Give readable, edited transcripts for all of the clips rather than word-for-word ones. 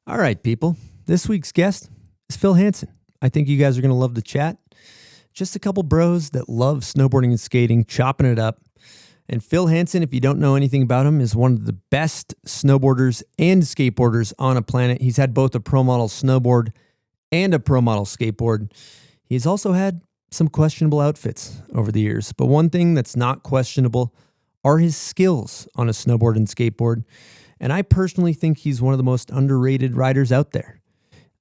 All right, people. This week's guest is Phil Hansen. I think you guys are going to love the chat. Just a couple bros that love snowboarding and skating, chopping it up. And Phil Hansen, if you don't know anything about him, is one of the best snowboarders and skateboarders on a planet. He's had both a pro model snowboard and a pro model skateboard. He's also had some questionable outfits over the years. But one thing that's not questionable are his skills on a snowboard and skateboard. And I personally think he's one of the most underrated riders out there.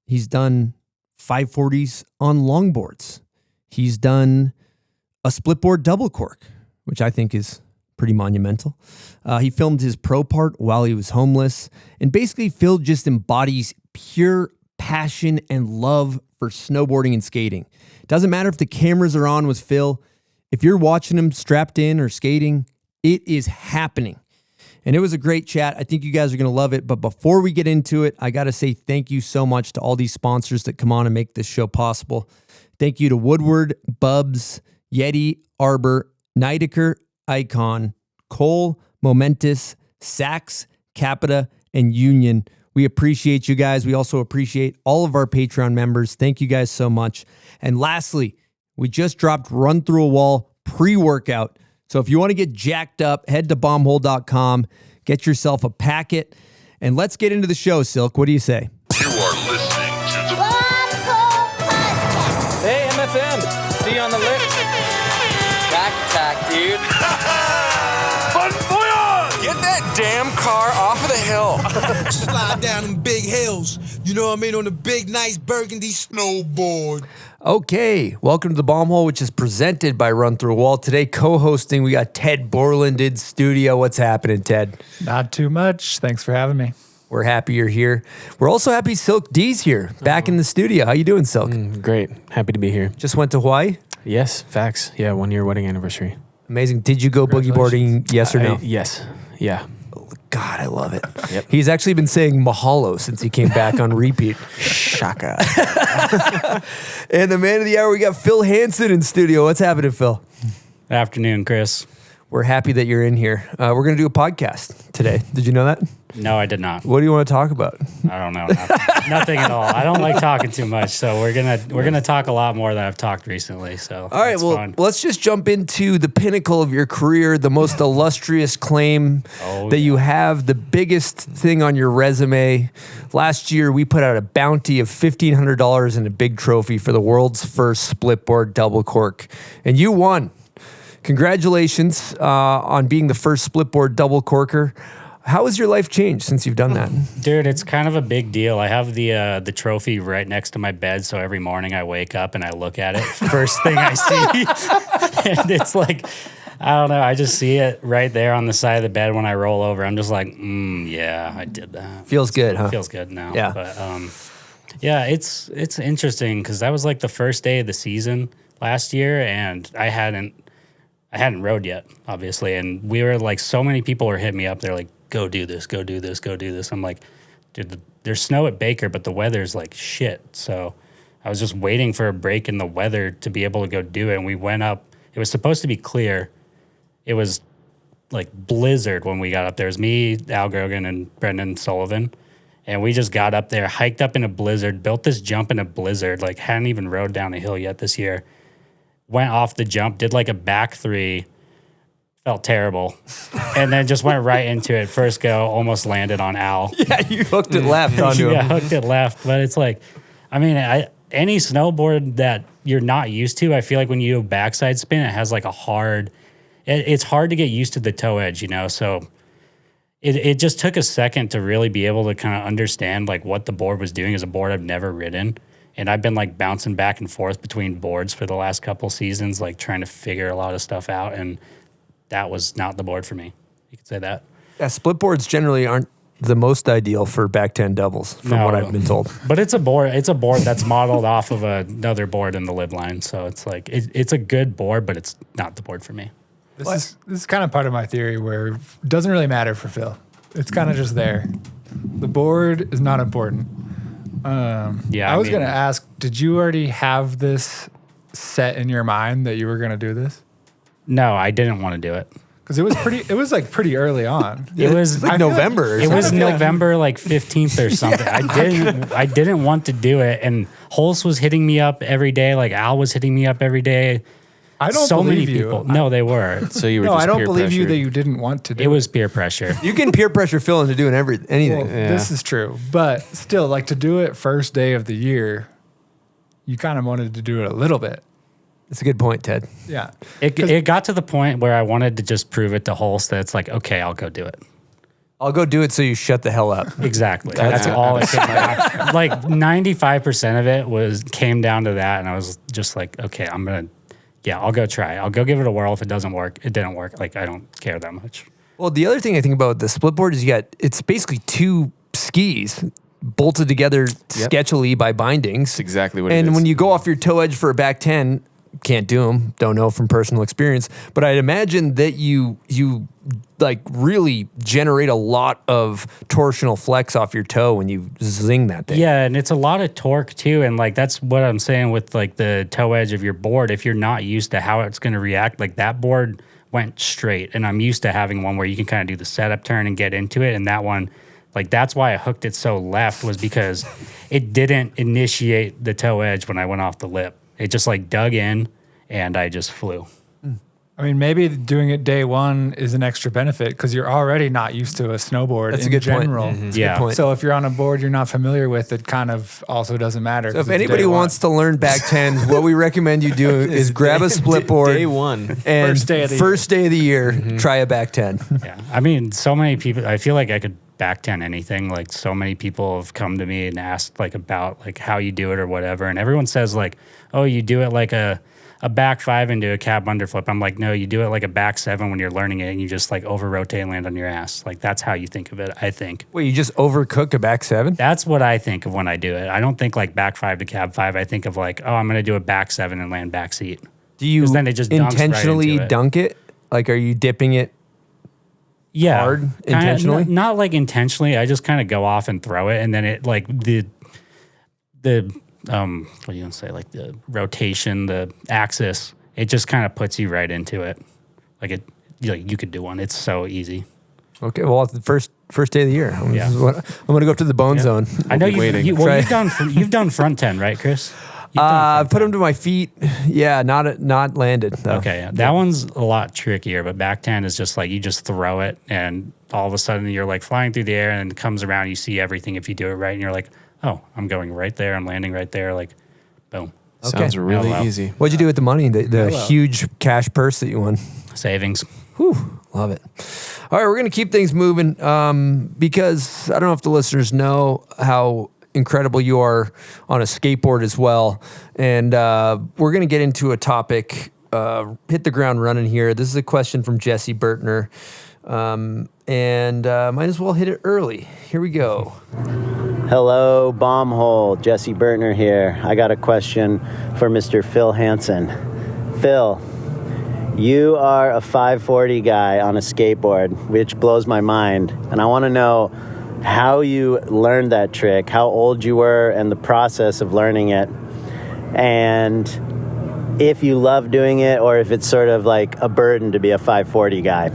He's done 540s on longboards. He's done a splitboard double cork, which I think is pretty monumental. He filmed his pro part while he was homeless. And basically, Phil just embodies pure passion and love for snowboarding and skating. Doesn't matter if the cameras are on with Phil. If you're watching him strapped in or skating, it is happening. And it was a great chat. I think you guys are going to love it. But before we get into it, I got to say thank you so much to all these sponsors that come on and make this show possible. Thank you to Woodward, Bubs, Yeti, Arbor, Nidecker, Ikon, Cole, Momentous, SAXX, CAPiTA, and Union. We appreciate you guys. We also appreciate all of our Patreon members. Thank you guys so much. And lastly, we just dropped Run Through a Wall pre-workout. So if you want to get jacked up, head to bombhole.com, get yourself a packet, and let's get into the show, Silk. What do you say? You are listening to the Bonecrusher podcast. Hey, MFM. See you on the lift. Back attack, dude. Bon voyage! Get that damn car off of the hill. Slide down them big hills. You know what I mean? On the big, nice burgundy snowboard. Okay, welcome to the Bomb Hole, which is presented by Run Through a Wall. Today, co-hosting, we got Ted Borland in studio. What's happening, Ted? Not too much. Thanks for having me. We're happy you're here. We're also happy Silk D's here, back in the studio. How you doing, Silk? Great. Happy to be here. Just went to Hawaii? Yes, facts. Yeah, 1 year wedding anniversary. Amazing. Did you go boogie boarding, yes or no? Yes. Yeah. God, I love it. Yep. He's actually been saying mahalo since he came back on repeat. Shaka. And the man of the hour, we got Phil Hansen in studio. What's happening, Phil? Afternoon, Chris. We're happy that you're in here. We're going to do a podcast today. Did you know that? No, I did not. What do you want to talk about? I don't know. Nothing at all. I don't like talking too much, so we're gonna talk a lot more than I've talked recently. So all right, well, let's just jump into the pinnacle of your career, the most illustrious claim that you have, the biggest thing on your resume. Last year, we put out a bounty of $1,500 and a big trophy for the world's first splitboard double cork, and you won. Congratulations on being the first splitboard double corker. How has your life changed since you've done that? Dude, it's kind of a big deal. I have the trophy right next to my bed, so every morning I wake up and I look at it. First thing I see. And it's like, I don't know, I just see it right there on the side of the bed when I roll over. I'm just like, yeah, I did that. Feels good, huh? Feels good now. Yeah. But yeah, it's interesting because that was like the first day of the season last year, and I hadn't rode yet, obviously. And we were like, so many people were hitting me up. They're like, go do this, go do this, go do this. I'm like, dude, there's snow at Baker, but the weather's like shit. So I was just waiting for a break in the weather to be able to go do it. And we went up. It was supposed to be clear. It was like blizzard when we got up there. It was me, Al Grogan, and Brendan Sullivan. And we just got up there, hiked up in a blizzard, built this jump in a blizzard, like hadn't even rode down a hill yet this year. Went off the jump, did like a back three, felt terrible, and then just went right into it. First go, almost landed on Al. Yeah, you hooked it left onto him. Yeah, hooked it left. But it's like, I mean, any snowboard that you're not used to, I feel like when you do a backside spin, it has like a hard, it's hard to get used to the toe edge, you know? So it just took a second to really be able to kind of understand like what the board was doing as a board I've never ridden. And I've been like bouncing back and forth between boards for the last couple seasons, like trying to figure a lot of stuff out. And that was not the board for me. You could say that. Yeah, split boards generally aren't the most ideal for back 10 doubles, from what I've been told. But it's a board that's modeled off of another board in the lib line. So it's like, it's a good board, but it's not the board for me. This is kind of part of my theory where it doesn't really matter for Phil. It's kind of just there. The board is not important. I was going to ask, did you already have this set in your mind that you were going to do this? No, I didn't want to do it. Because it was like pretty early on. It was like November. It was November like 15th or something. I didn't want to do it, and Holst was hitting me up every day. Like Al was hitting me up every day. I don't so believe many you. people. No, they were. So you were No, just I don't peer believe you pressured. that you didn't want to do It was peer pressure. You can peer pressure Phil into doing anything. Well, this is true. But still, like to do it first day of the year, you kind of wanted to do it a little bit. That's a good point, Ted. Yeah. It got to the point where I wanted to just prove it to Holst that it's like, okay, I'll go do it. I'll go do it so you shut the hell up. Exactly. That's all it came back. Like 95% of it came down to that, and I was just like, okay, I'll go try. I'll go give it a whirl. If it doesn't work, it didn't work. Like I don't care that much. Well, the other thing I think about the Splitboard is it's basically two skis bolted together sketchily by bindings. That's exactly what it is. And when you go off your toe edge for a back 10, can't do them, don't know from personal experience, but I'd imagine that you like really generate a lot of torsional flex off your toe when you zing that thing. Yeah, and it's a lot of torque too, and like that's what I'm saying with like the toe edge of your board. If you're not used to how it's going to react, like that board went straight, and I'm used to having one where you can kind of do the setup turn and get into it, and that one, like that's why I hooked it so left, was because it didn't initiate the toe edge when I went off the lip. It just like dug in, and I just flew. I mean, maybe doing it day one is an extra benefit because you're already not used to a snowboard That's in a good general. point. That's a Yeah. good point. So if you're on a board you're not familiar with, it kind of also doesn't matter. So if anybody wants to learn back 10s, what we recommend you do is grab a split board. Day one. And First day of the year. try a back 10. Yeah, I mean, so many people. I feel like I could back 10 anything. Like so many people have come to me and asked like about like how you do it or whatever, and everyone says like, oh, you do it like a back 5 into a cab underflip. I'm like, no, you do it like a back 7 when you're learning it, and you just like over rotate and land on your ass. Like that's how you think of it. I think Wait, you just overcook a back 7? that's what I think of when I do it. I don't think like back 5 to cab 5. I think of like, oh, I'm gonna do a back 7 and land back seat. Do you 'Cause then it just dunks right intentionally into it. dunk it? Like, are you dipping it? Yeah, Hard kinda, intentionally? not like intentionally. I just kind of go off and throw it, and then it like the what are you gonna say? Like the rotation, the axis. It just kind of puts you right into it. Like you could do one. It's so easy. Okay, well, it's the first day of the year. I'm Yeah. going to go up to the bone zone. I know waiting. you've done front 10, right, Chris? You've done front Put them to my feet. Yeah, not landed, though. Okay, yeah. That one's a lot trickier, but back 10 is just like you just throw it, and all of a sudden you're like flying through the air, and it comes around. You see everything if you do it right, and you're like, oh, I'm going right there. I'm landing right there. Like, boom. Sounds really Hello. easy. What'd you do with the money? The huge cash purse that you won? Savings. Whew, love it. All right, we're going to keep things moving because I don't know if the listeners know how incredible you are on a skateboard as well. And we're going to get into a topic, hit the ground running here. This is a question from Jesse Bertner. And might as well hit it early. Here we go. Hello, Bombhole. Jesse Bertner here. I got a question for Mr. Phil Hansen. Phil, you are a 540 guy on a skateboard, which blows my mind. And I want to know how you learned that trick, how old you were, and the process of learning it. And if you love doing it or if it's sort of like a burden to be a 540 guy.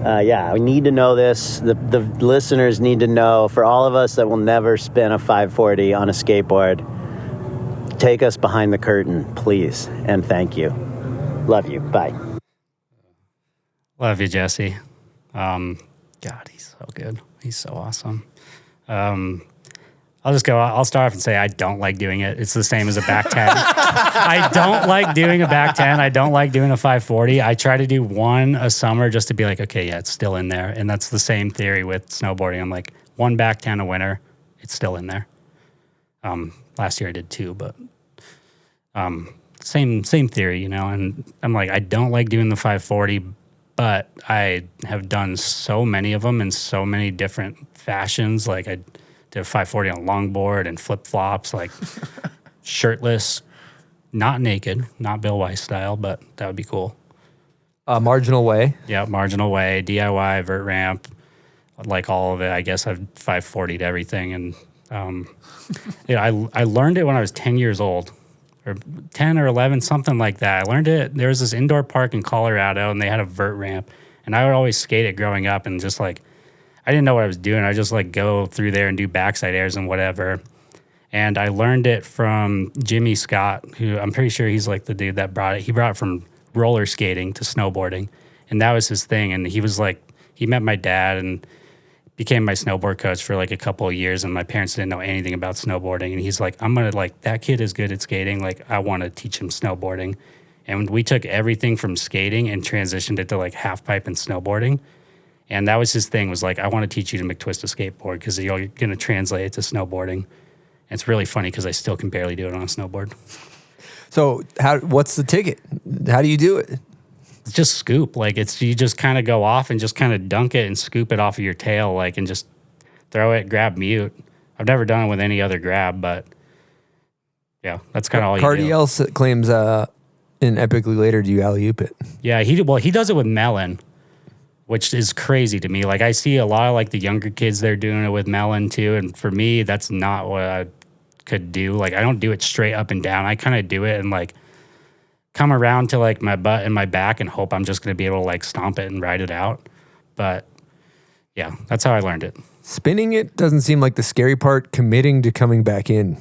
Yeah, we need to know this. The listeners need to know. For all of us that will never spin a 540 on a skateboard, take us behind the curtain, please, and thank you. Love you. Bye. Love you, Jesse. God, he's so good. He's so awesome. I'll start off and say I don't like doing it. It's the same as a back 10. I don't like doing a back 10. I don't like doing a 540. I try to do one a summer just to be like, okay, yeah, it's still in there. And that's the same theory with snowboarding. I'm like, one back 10 a winter, it's still in there. Last year I did 2, but same theory, you know. And I'm like, I don't like doing the 540, but I have done so many of them in so many different fashions. Like I did a 540 on a longboard and flip-flops, like shirtless, not naked, not Bill Weiss style, but that would be cool. Marginal way. Yeah, marginal way, DIY, vert ramp, like all of it. I guess I've 540'd everything. And I learned it when I was 10 years old, or 10 or 11, something like that. I learned it. There was this indoor park in Colorado, and they had a vert ramp. And I would always skate it growing up and just like, I didn't know what I was doing. I just like go through there and do backside airs and whatever. And I learned it from Jimmy Scott, who I'm pretty sure he's like the dude that brought it. He brought it from roller skating to snowboarding. And that was his thing. And he was like, he met my dad and became my snowboard coach for like a couple of years. And my parents didn't know anything about snowboarding. And he's like, I'm going to like, that kid is good at skating. Like, I want to teach him snowboarding. And we took everything from skating and transitioned it to like half pipe and snowboarding. And that was his thing, was like, I want to teach you to McTwist a skateboard because you're going to translate it to snowboarding. And it's really funny because I still can barely do it on a snowboard. So what's the ticket? How do you do it? It's just scoop. Like, it's, you just kind of go off and just kind of dunk it and scoop it off of your tail, like, and just throw it, grab mute. I've never done it with any other grab, but yeah, that's kind of all you do. Cardiel claims in Epically Later, do you alley-oop it? Yeah, he does it with melon, which is crazy to me. Like, I see a lot of like the younger kids, they're doing it with melon too. And for me, that's not what I could do. Like, I don't do it straight up and down. I kind of do it and like come around to like my butt and my back and hope I'm just going to be able to like stomp it and ride it out. But yeah, that's how I learned it. Spinning it doesn't seem like the scary part. Committing to coming back in.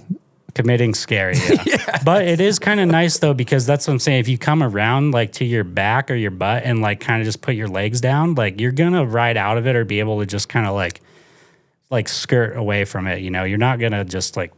Committing scary, yeah. Yeah. But it is kind of nice though, because that's what I'm saying. If you come around like to your back or your butt and like kind of just put your legs down, like you're gonna ride out of it or be able to just kind of like skirt away from it. You know, you're not gonna just like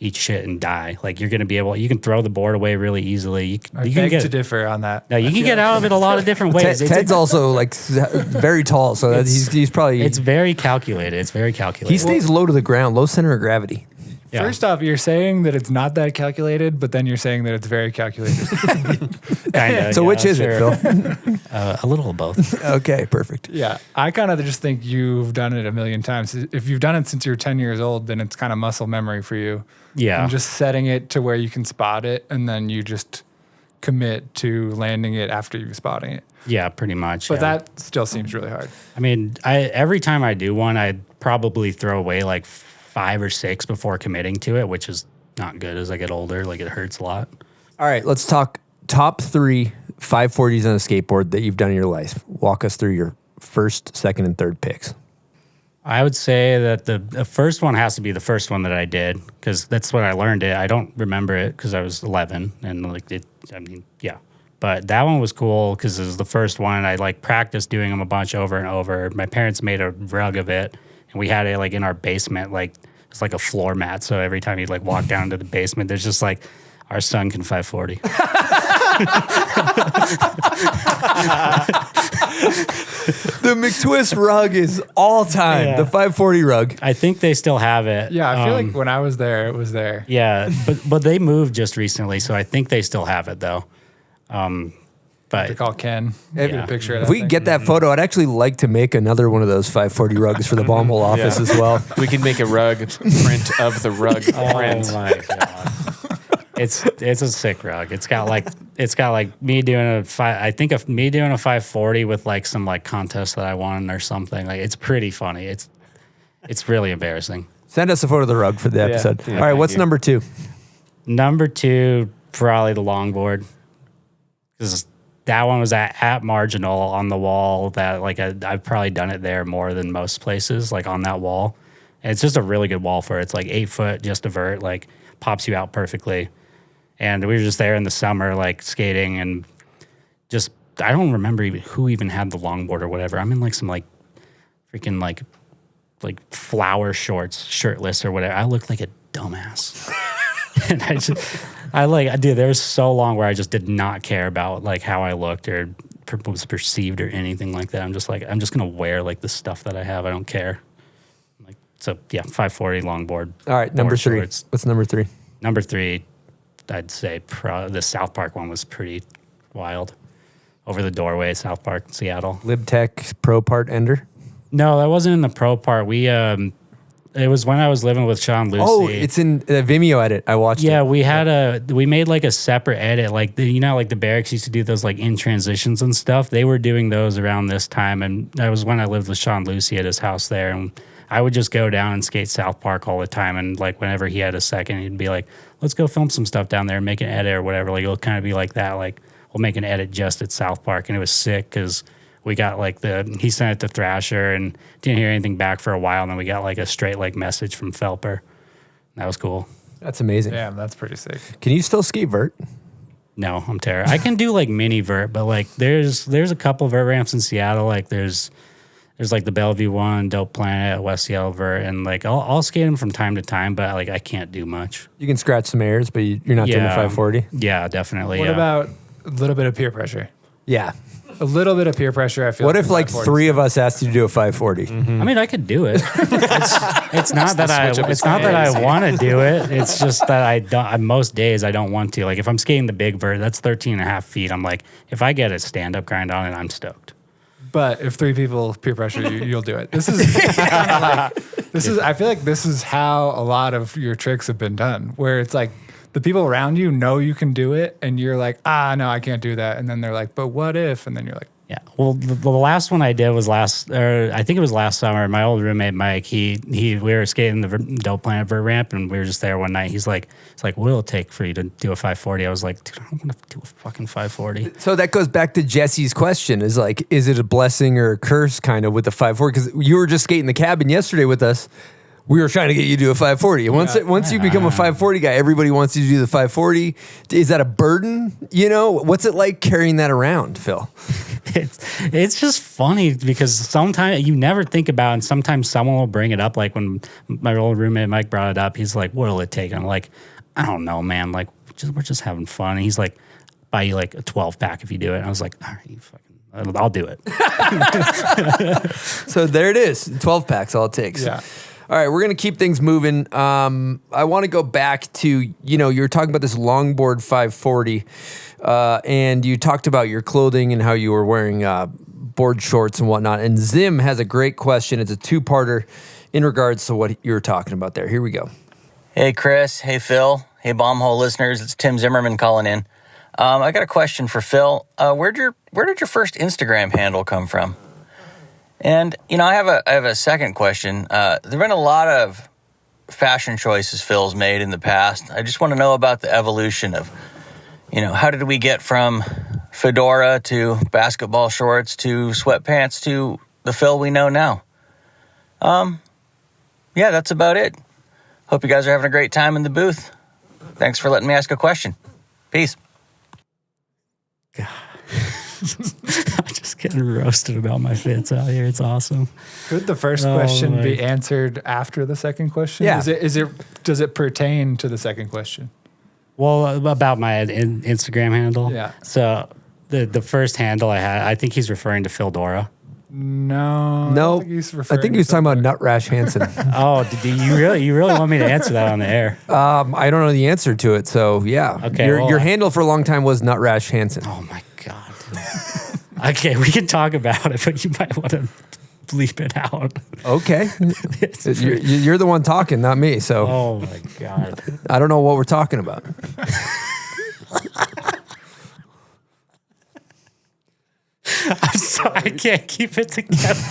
eat shit and die. Like, you're gonna be able, you can throw the board away really easily. You can get to differ on that. No, you can get out of it a lot of different ways. Ted's also like very tall, so he's probably. It's very calculated. It's very calculated. He stays low to the ground, low center of gravity. Yeah. First off, you're saying that it's not that calculated, but then you're saying that it's very calculated. Kinda, so yeah, which is sure. it, Phil? A little of both. Okay, perfect. Yeah, I kind of just think you've done it a million times. If you've done it since you're 10 years old, then it's kind of muscle memory for you. Yeah. And just setting it to where you can spot it, and then you just commit to landing it after you spotting it. Yeah, pretty much. But yeah. that still seems really hard. I mean, every time I do one, I probably throw away like 5 or 6 before committing to it, which is not good as I get older. Like, it hurts a lot. All right, let's talk top 3 540s on a skateboard that you've done in your life. Walk us through your first, second, and third picks. I would say that the first one has to be the first one that I did, because that's when I learned it. I don't remember it because I was 11, and like it. I mean, yeah. But that one was cool because it was the first one. I like practiced doing them a bunch over and over. My parents made a rug of it, and we had it like in our basement, like it's like a floor mat. So every time you like walk down to the basement, there's just like, our son can 540. The McTwist rug is all time. Yeah. The 540 rug. I think they still have it. Yeah, I feel like when I was there, it was there. Yeah, but they moved just recently, so I think they still have it though. But To call Ken, maybe a picture of that. If we thing. get that photo, I'd actually like to make another one of those 540 rugs for the Bombhole office as well. We can make a rug print of the rug print. Oh my god. It's a sick rug. It's got like me doing I think of me doing a 540 with like some like contest that I won or something. Like, it's pretty funny. It's really embarrassing. Send us a photo of the rug for the episode. Yeah, all right, what's number 2? Number 2, probably the longboard. Because that one was at Marginal on the wall that like I've probably done it there more than most places, like on that wall. And it's just a really good wall for it. It's like 8 foot, just a vert, like pops you out perfectly. And we were just there in the summer, like skating, and just, I don't remember who even had the longboard or whatever. I'm in like some like freaking like flower shorts, shirtless or whatever. I looked like a dumbass. And dude, there was so long where I just did not care about like how I looked or was perceived or anything like that. I'm just like, I'm just going to wear like the stuff that I have. I don't care. Like, so yeah, 540 longboard. All right, number 3. Shorts. What's number 3? Number 3, I'd say the South Park one was pretty wild. Over the doorway, South Park, Seattle. LibTech Pro Part Ender? No, that wasn't in the Pro Part. It was when I was living with Sean Lucy. Oh, it's in the Vimeo edit. I watched it. Yeah, we made like a separate edit. Like, like the Barracks used to do those like in transitions and stuff. They were doing those around this time. And that was when I lived with Sean Lucy at his house there. And I would just go down and skate South Park all the time. And like whenever he had a second, he'd be like, let's go film some stuff down there and make an edit or whatever. Like, it'll kind of be like that. Like, we'll make an edit just at South Park. And it was sick because we got like he sent it to Thrasher and didn't hear anything back for a while. And then we got like a straight like message from Felper. That was cool. That's amazing. Damn, that's pretty sick. Can you still ski vert? No, I'm terrible. I can do like mini vert, but like there's a couple vert ramps in Seattle. Like there's like the Bellevue one, Dope Planet, West Seattle vert, and like I'll skate them from time to time, but like I can't do much. You can scratch some airs, but you're not doing the 540. Yeah, definitely. What about a little bit of peer pressure? Yeah. A little bit of peer pressure, I feel. What if like 3 of us asked you to do a 540? I mean, I could do it. It's not that I want to do it. It's just that I don't. Most days I don't want to. Like if I'm skating the big vert, that's 13 and a half feet. I'm like, if I get a stand up grind on it, I'm stoked. But if 3 people peer pressure you, you'll do it. This is kind of like I feel like this is how a lot of your tricks have been done, where it's like the people around you know you can do it, and you're like, no, I can't do that. And then they're like, but what if? And then you're like, yeah. Well, the last one I did was I think it was last summer. My old roommate Mike, we were skating the Dope Planet vert ramp, and we were just there one night. He's like, it's like, what'll it take for you to do a 540? I was like, dude, I'm gonna do a fucking 540. So that goes back to Jesse's question: is like, is it a blessing or a curse, kind of, with the 540? Because you were just skating the cabin yesterday with us. We were trying to get you to do a 540. And once you become a 540 guy, everybody wants you to do the 540. Is that a burden? You know, what's it like carrying that around, Phil? It's just funny because sometimes you never think about it, and sometimes someone will bring it up. Like when my old roommate Mike brought it up, he's like, what'll it take? And I'm like, I don't know, man. Like, we're just having fun. And he's like, buy you like a 12-pack if you do it. And I was like, all right, you fucking, I'll do it. So there it is. 12 packs, all it takes. yeah. All right, we're going to keep things moving. I want to go back to, you were talking about this longboard 540, and you talked about your clothing and how you were wearing board shorts and whatnot. And Zim has a great question. It's a 2-parter in regards to what you were talking about there. Here we go. Hey, Chris. Hey, Phil. Hey, Bombhole listeners. It's Tim Zimmerman calling in. I got a question for Phil. Where did your first Instagram handle come from? And, I have a second question. There have been a lot of fashion choices Phil's made in the past. I just want to know about the evolution of, how did we get from fedora to basketball shorts to sweatpants to the Phil we know now? Yeah, that's about it. Hope you guys are having a great time in the booth. Thanks for letting me ask a question. Peace. God. I'm just getting roasted about my fits out here. It's awesome. Could the first question be answered after the second question? Yeah. Does it pertain to the second question? Well, about my Instagram handle. Yeah. So the first handle I had, I think he's referring to Fedora. No. I think he was talking about Nut Rash Hansen. Oh, did you really want me to answer that on the air? I don't know the answer to it, so yeah. Okay. Your handle for a long time was Nut Rash Hansen. Oh my God. Okay, we can talk about it, but you might want to bleep it out. Okay. You're the one talking, not me. So. Oh my God. I don't know what we're talking about. I'm sorry, I can't keep it together.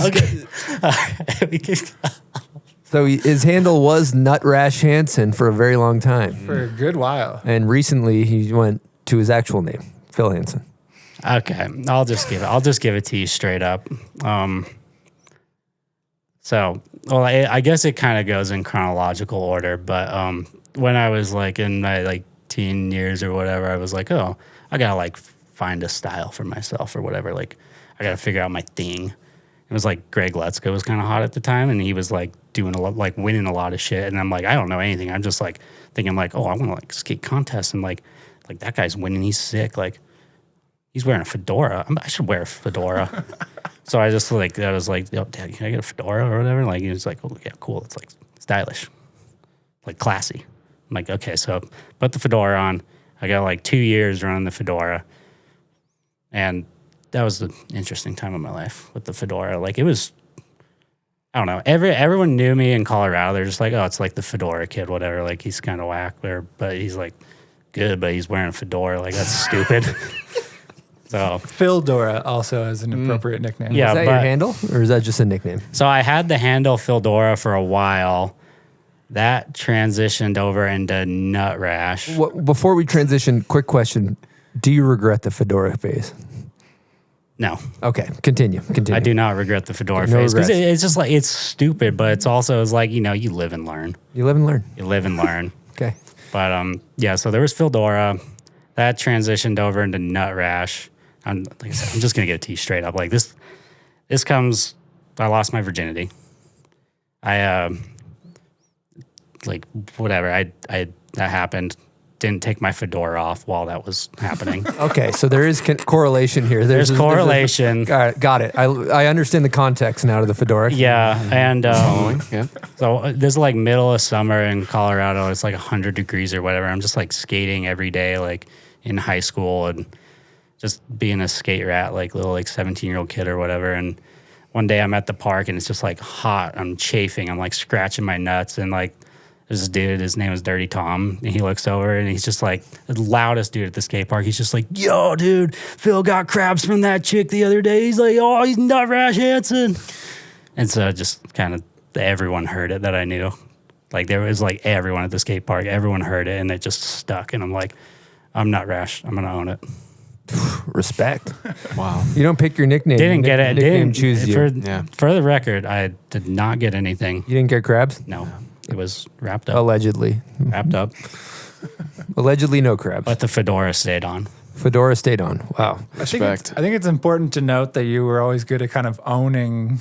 Okay. So his handle was Nut Rash Hansen for a very long time. For a good while. And recently he went to his actual name, Phil Hansen. Okay, I'll just give it to you straight up. I guess it kind of goes in chronological order, but when I was like in my teen years or whatever, I was like, oh, I gotta find a style for myself or whatever. Like, I gotta figure out my thing. It was like Greg Letzko was kind of hot at the time, and he was doing a lot, winning a lot of shit. And I'm like, I don't know anything. I'm just thinking oh, I want to skate contests, and like that guy's winning. He's sick. He's wearing a fedora. I should wear a fedora. So I just I was like, yo, Dad, can I get a fedora or whatever? He was like, oh yeah, cool. It's stylish, classy. I'm like, okay, so put the fedora on. I got 2 years running the fedora, and that was an interesting time of my life with the fedora. It was, I don't know. Everyone knew me in Colorado. They're just like, oh, it's the fedora kid, whatever. He's kind of whack there, but he's good, but he's wearing a fedora. That's stupid. So Phildora also has an appropriate nickname. Yeah, is that your handle, or is that just a nickname? So I had the handle Fildora for a while. That transitioned over into Nut Rash. Before we transition, quick question. Do you regret the fedora phase? No. Okay, continue. I do not regret the fedora phase because it's just like it's stupid, but it's also is like you live and learn. You live and learn. You live and learn. Okay. But yeah. So there was fedora that transitioned over into nut rash. Like I said, I'm just gonna get it to you straight up. Like this comes. I lost my virginity. Like whatever. That happened. Didn't take my fedora off while that was happening. Okay, so there is correlation here. There's correlation. Got it. I understand the context now to the fedora. Yeah, and Yeah. so this is like middle of summer in Colorado. It's like 100 degrees or whatever. I'm just like skating every day, like in high school, and just being a skate rat, like little like 17-year-old kid or whatever. And one day I'm at the park and it's just like hot. I'm chafing. I'm like scratching my nuts, and like there's this dude, his name is Dirty Tom, and he looks over and he's just like the loudest dude at the skate park. He's just like, yo, dude, Phil got crabs from that chick the other day. He's like, oh, he's not Rash Hansen. And so just kind of everyone heard it that I knew. Like there was like everyone at the skate park, everyone heard it, and it just stuck. And I'm like, I'm not Rash. I'm going to own it. Respect. Wow. You don't pick your nickname. Didn't get it. Nickname choose you. For the record, I did not get anything. You didn't get crabs? No. It was wrapped up. Allegedly. Wrapped up. Allegedly no crabs. But the fedora stayed on. Fedora stayed on. Wow. Respect. I think it's important to note that you were always good at kind of owning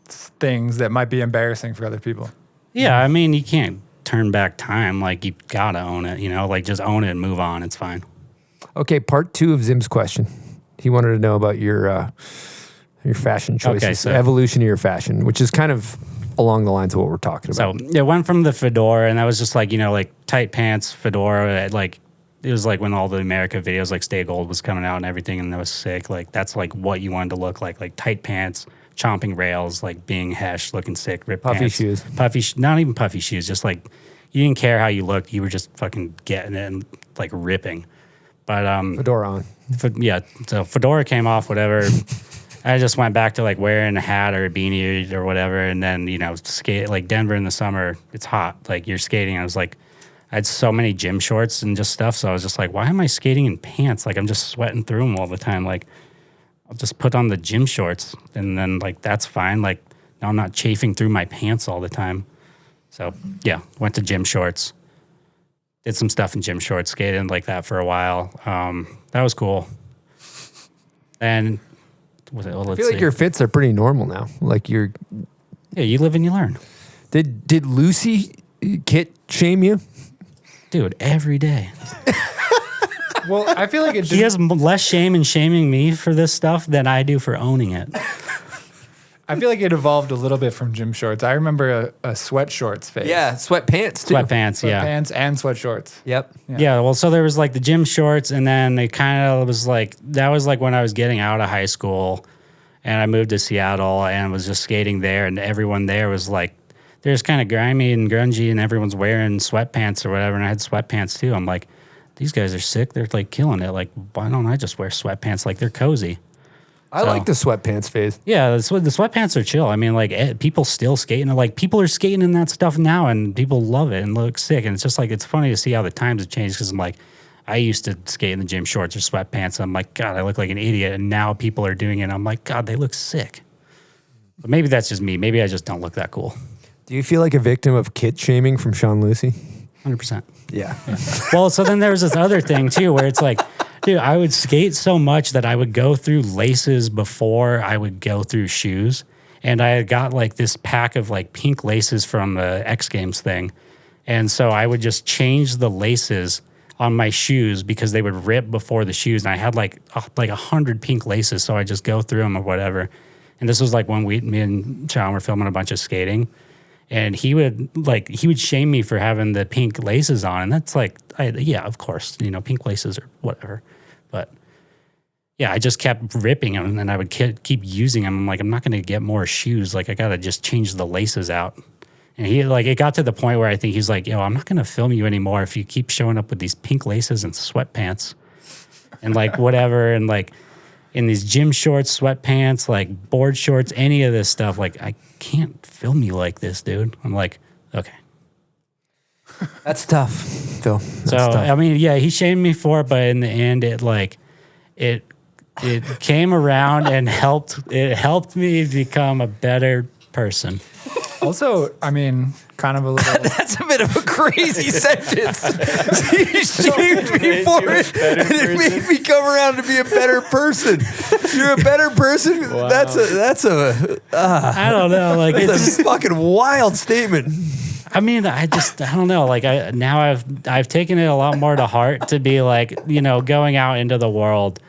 things that might be embarrassing for other people. Yeah, I mean, you can't turn back time. Like, you gotta own it, Like, just own it and move on. It's fine. Okay, part 2 of Zim's question. He wanted to know about your fashion choices. Okay, so evolution of your fashion, which is kind of along the lines of what we're talking about. So it went from the fedora, and that was just like, like tight pants, fedora, like it was like when all the America videos, like Stay Gold was coming out and everything, and that was sick. Like that's like what you wanted to look like tight pants, chomping rails, like being Hesh, looking sick, ripped puffy pants. shoes. Not even puffy shoes, just like you didn't care how you looked, you were just fucking getting it and like ripping. But fedora on. So fedora came off, whatever. I just went back to like wearing a hat or a beanie or whatever, and then skate like Denver in the summer. It's hot, like you're skating. I was like, I had so many gym shorts and just stuff, so I was just like, why am I skating in pants? Like I'm just sweating through them all the time. Like I'll just put on the gym shorts, and then like that's fine. Like now I'm not chafing through my pants all the time. So yeah, went to gym shorts. Did some stuff in gym shorts, skated like that for a while. That was cool. And I feel like your fits are pretty normal now. Like you're... Yeah, you live and you learn. Did Lucy kit shame you? Dude, every day. Well, I feel like he has less shame in shaming me for this stuff than I do for owning it. I feel like it evolved a little bit from gym shorts. I remember a sweat shorts phase. Yeah, sweatpants too. Sweatpants, yeah. Sweatpants and sweat shorts. Yep. Yeah, well, so there was like the gym shorts, and then it kind of was like, that was like when I was getting out of high school, and I moved to Seattle and was just skating there, and everyone there was like, they're just kind of grimy and grungy, and everyone's wearing sweatpants or whatever, and I had sweatpants too. I'm like, these guys are sick. They're like killing it. Like, why don't I just wear sweatpants? Like, they're cozy. I like the sweatpants phase. Yeah, the sweatpants are chill. I mean, like, people still skating. Like, people are skating in that stuff now, and people love it and look sick. And it's just like, it's funny to see how the times have changed, because I'm like, I used to skate in the gym shorts or sweatpants. And I'm like, God, I look like an idiot. And now people are doing it. And I'm like, God, they look sick. But maybe that's just me. Maybe I just don't look that cool. Do you feel like a victim of kit shaming from Sean Lucy? 100%. Yeah. Well, so then there was this other thing, too, where it's like, dude, I would skate so much that I would go through laces before I would go through shoes. And I had got like this pack of like pink laces from the X Games thing. And so I would just change the laces on my shoes because they would rip before the shoes. And I had like 100 pink laces. So I just go through them or whatever. And this was like when me and Sean were filming a bunch of skating. And he would shame me for having the pink laces on. And that's like, yeah, of course, pink laces or whatever. But yeah, I just kept ripping them, and I would keep using them. I'm like, I'm not going to get more shoes. Like, I got to just change the laces out. And he it got to the point where I think he's like, I'm not going to film you anymore if you keep showing up with these pink laces and sweatpants and like whatever. And like in these gym shorts, sweatpants, like board shorts, any of this stuff. Like, I can't film you like this, dude. I'm like, okay. That's tough, Phil. That's So tough. I mean, yeah, he shamed me for it, but in the end, it came around and helped me become a better person. Also, I mean, kind of a little. That's a bit of a crazy sentence. You shamed me for it, and it made me come around to be a better person. You're a better person. Wow. That's a. I don't know, like It's it's. a fucking wild statement. I mean, I don't know. Like I've taken it a lot more to heart to be like, going out into the world.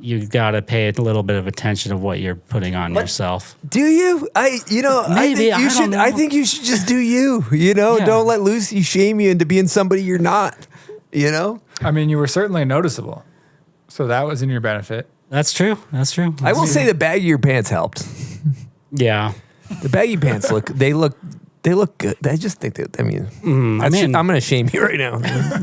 You got to pay a little bit of attention to what you're putting on yourself. Do you? Maybe, I think I think you should just do you. Yeah. Don't let Lucy shame you into being somebody you're not. I mean, you were certainly noticeable, so that was in your benefit. That's true. I will say the baggier pants helped. Yeah. The baggy pants look good. I just think that. I mean, I'm going to shame you right now.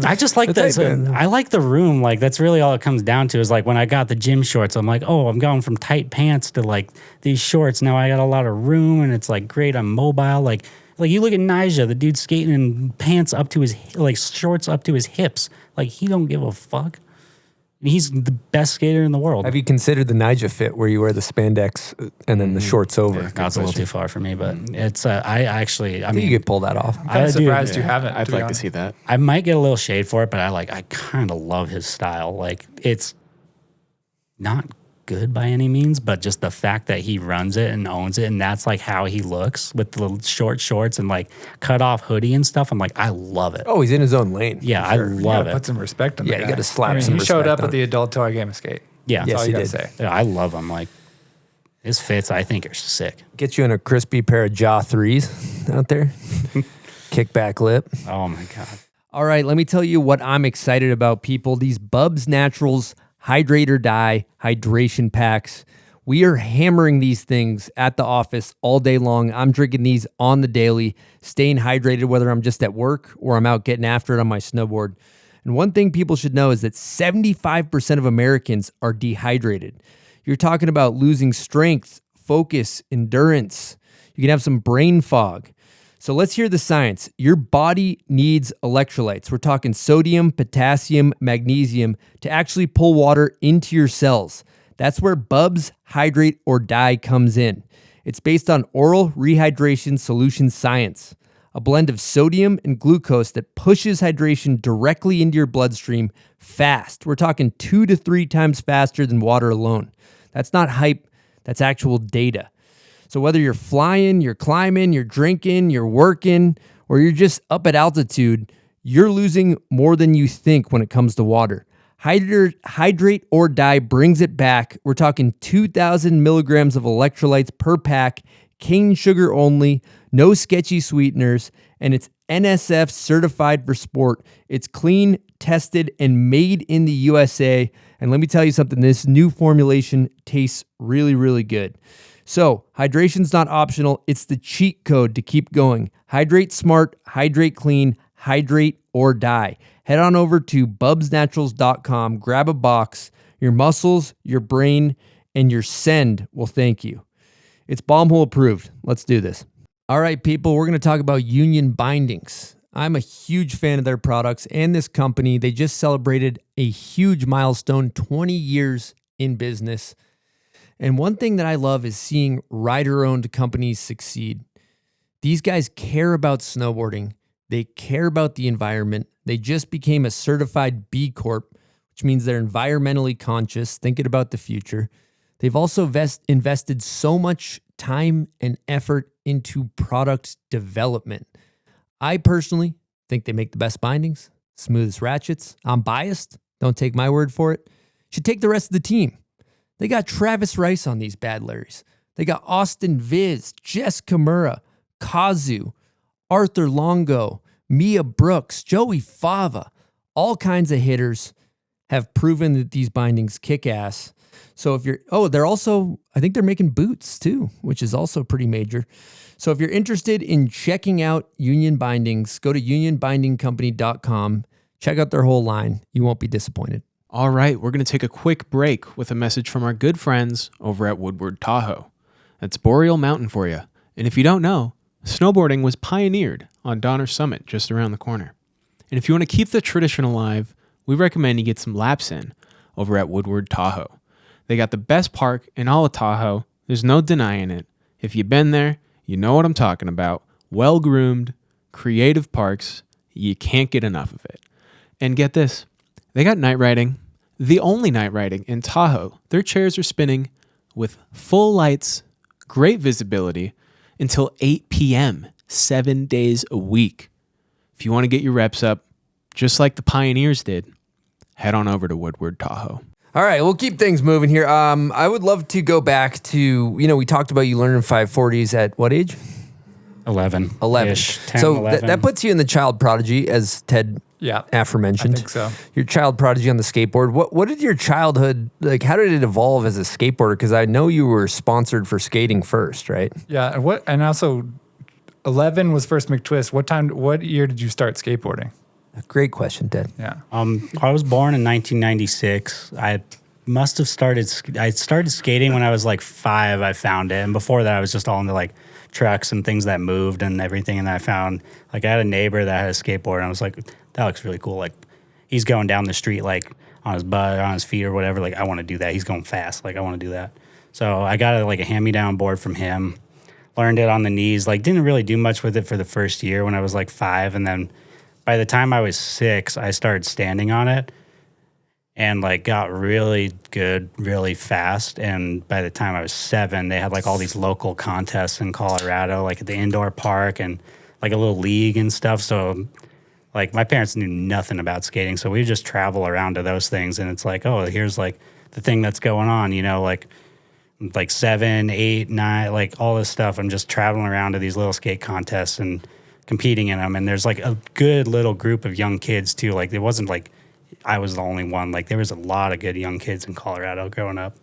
I just like that. I like the room. Like that's really all it comes down to is like when I got the gym shorts, I'm like, oh, I'm going from tight pants to like these shorts. Now I got a lot of room and it's like great. I'm mobile. Like you look at Nija, the dude skating in pants up to his shorts up to his hips. Like he don't give a fuck. He's the best skater in the world. Have you considered the Nija fit where you wear the spandex and then the shorts over? Yeah, that's a little too far for me, but it's I mean, you could pull that off. I'm kind of surprised you haven't. I'd like to see that. I might get a little shade for it, but I kind of love his style. Like it's not good by any means, but just the fact that he runs it and owns it, and that's like how he looks with the little short shorts and like cut off hoodie and stuff. I'm like, I love it. Oh, he's in his own lane. Yeah, I love You gotta it. put some respect on the Yeah, guy. you gotta slap He some showed respect up on at the adult toy game of skate. Yeah, That's all you Yes, gotta he say. Yeah, I love him. Like his fits, I think are sick. Get you in a crispy pair of Jaw 3s out there. Kickback lip. Oh my god. All right, let me tell you what I'm excited about, people. These Bubs Naturals Hydrate or Die hydration packs. We are hammering these things at the office all day long. I'm drinking these on the daily, staying hydrated, whether I'm just at work or I'm out getting after it on my snowboard. And one thing people should know is that 75% of Americans are dehydrated. You're talking about losing strength, focus, endurance. You can have some brain fog. So let's hear the science. Your body needs electrolytes. We're talking sodium, potassium, magnesium to actually pull water into your cells. That's where Bubs Hydrate or Die comes in. It's based on oral rehydration solution science, a blend of sodium and glucose that pushes hydration directly into your bloodstream fast. We're talking 2 to 3 times faster than water alone. That's not hype, that's actual data. So whether you're flying, you're climbing, you're drinking, you're working, or you're just up at altitude, you're losing more than you think when it comes to water. Hydrate or Die brings it back. We're talking 2,000 milligrams of electrolytes per pack, cane sugar only, no sketchy sweeteners, and it's NSF certified for sport. It's clean, tested, and made in the USA. And let me tell you something, this new formulation tastes really, really good. So hydration's not optional. It's the cheat code to keep going. Hydrate smart, hydrate clean, hydrate or die. Head on over to bubsnaturals.com, grab a box. Your muscles, your brain, and your send will thank you. It's Bombhole approved. Let's do this. All right, people, we're going to talk about Union Bindings. I'm a huge fan of their products and this company. They just celebrated a huge milestone, 20 years in business. And one thing that I love is seeing rider-owned companies succeed. These guys care about snowboarding. They care about the environment. They just became a certified B Corp, which means they're environmentally conscious, thinking about the future. They've also invested so much time and effort into product development. I personally think they make the best bindings, smoothest ratchets. I'm biased. Don't take my word for it. You should take the rest of the team. They got Travis Rice on these bad Larrys. They got Austin Viz, Jess Kimura, Kazu, Arthur Longo, Mia Brooks, Joey Fava. All kinds of hitters have proven that these bindings kick ass. So if you're, they're also, I think they're making boots too, which is also pretty major. So if you're interested in checking out Union Bindings, go to unionbindingcompany.com. Check out their whole line. You won't be disappointed. All right, we're going to take a quick break with a message from our good friends over at Woodward Tahoe. That's Boreal Mountain for you. And if you don't know, snowboarding was pioneered on Donner Summit just around the corner. And if you want to keep the tradition alive, we recommend you get some laps in over at Woodward Tahoe. They got the best park in all of Tahoe. There's no denying it. If you've been there, you know what I'm talking about. Well-groomed, creative parks. You can't get enough of it. And get this, they got night riding, the only night riding in Tahoe. Their chairs are spinning with full lights, great visibility until 8 p.m., 7 days a week. If you want to get your reps up, just like the pioneers did, head on over to Woodward Tahoe. All right, we'll keep things moving here. I would love to go back to, we talked about you learning 540s at what age? 11. 11. 10, so 11. That puts you in the child prodigy, as Ted aforementioned. I think so. Your child prodigy on the skateboard. What did your childhood, how did it evolve as a skateboarder? Because I know you were sponsored for skating first, right? Yeah, and also 11 was first McTwist. What year did you start skateboarding? Great question, Ted. Yeah. I was born in 1996. I started skating when I was like 5. I found it, and before that, I was just all into like trucks and things that moved and everything. And then I found I had a neighbor that had a skateboard, and I was like, that looks really cool. Like he's going down the street like on his butt or on his feet or whatever. Like I want to do that. He's going fast. Like I want to do that. So I got a hand-me-down board from him. Learned it on the knees. Like didn't really do much with it for the first year when I was like 5, and then by the time I was 6, I started standing on it and like got really good really fast. And by the time I was 7, they had like all these local contests in Colorado, like at the indoor park and like a little league and stuff. So like my parents knew nothing about skating, so we just travel around to those things, and it's like, oh, here's like the thing that's going on, like 7, 8, 9, like all this stuff. I'm just traveling around to these little skate contests and competing in them, and there's like a good little group of young kids too. Like it wasn't like I was the only one. Like there was a lot of good young kids in Colorado growing up.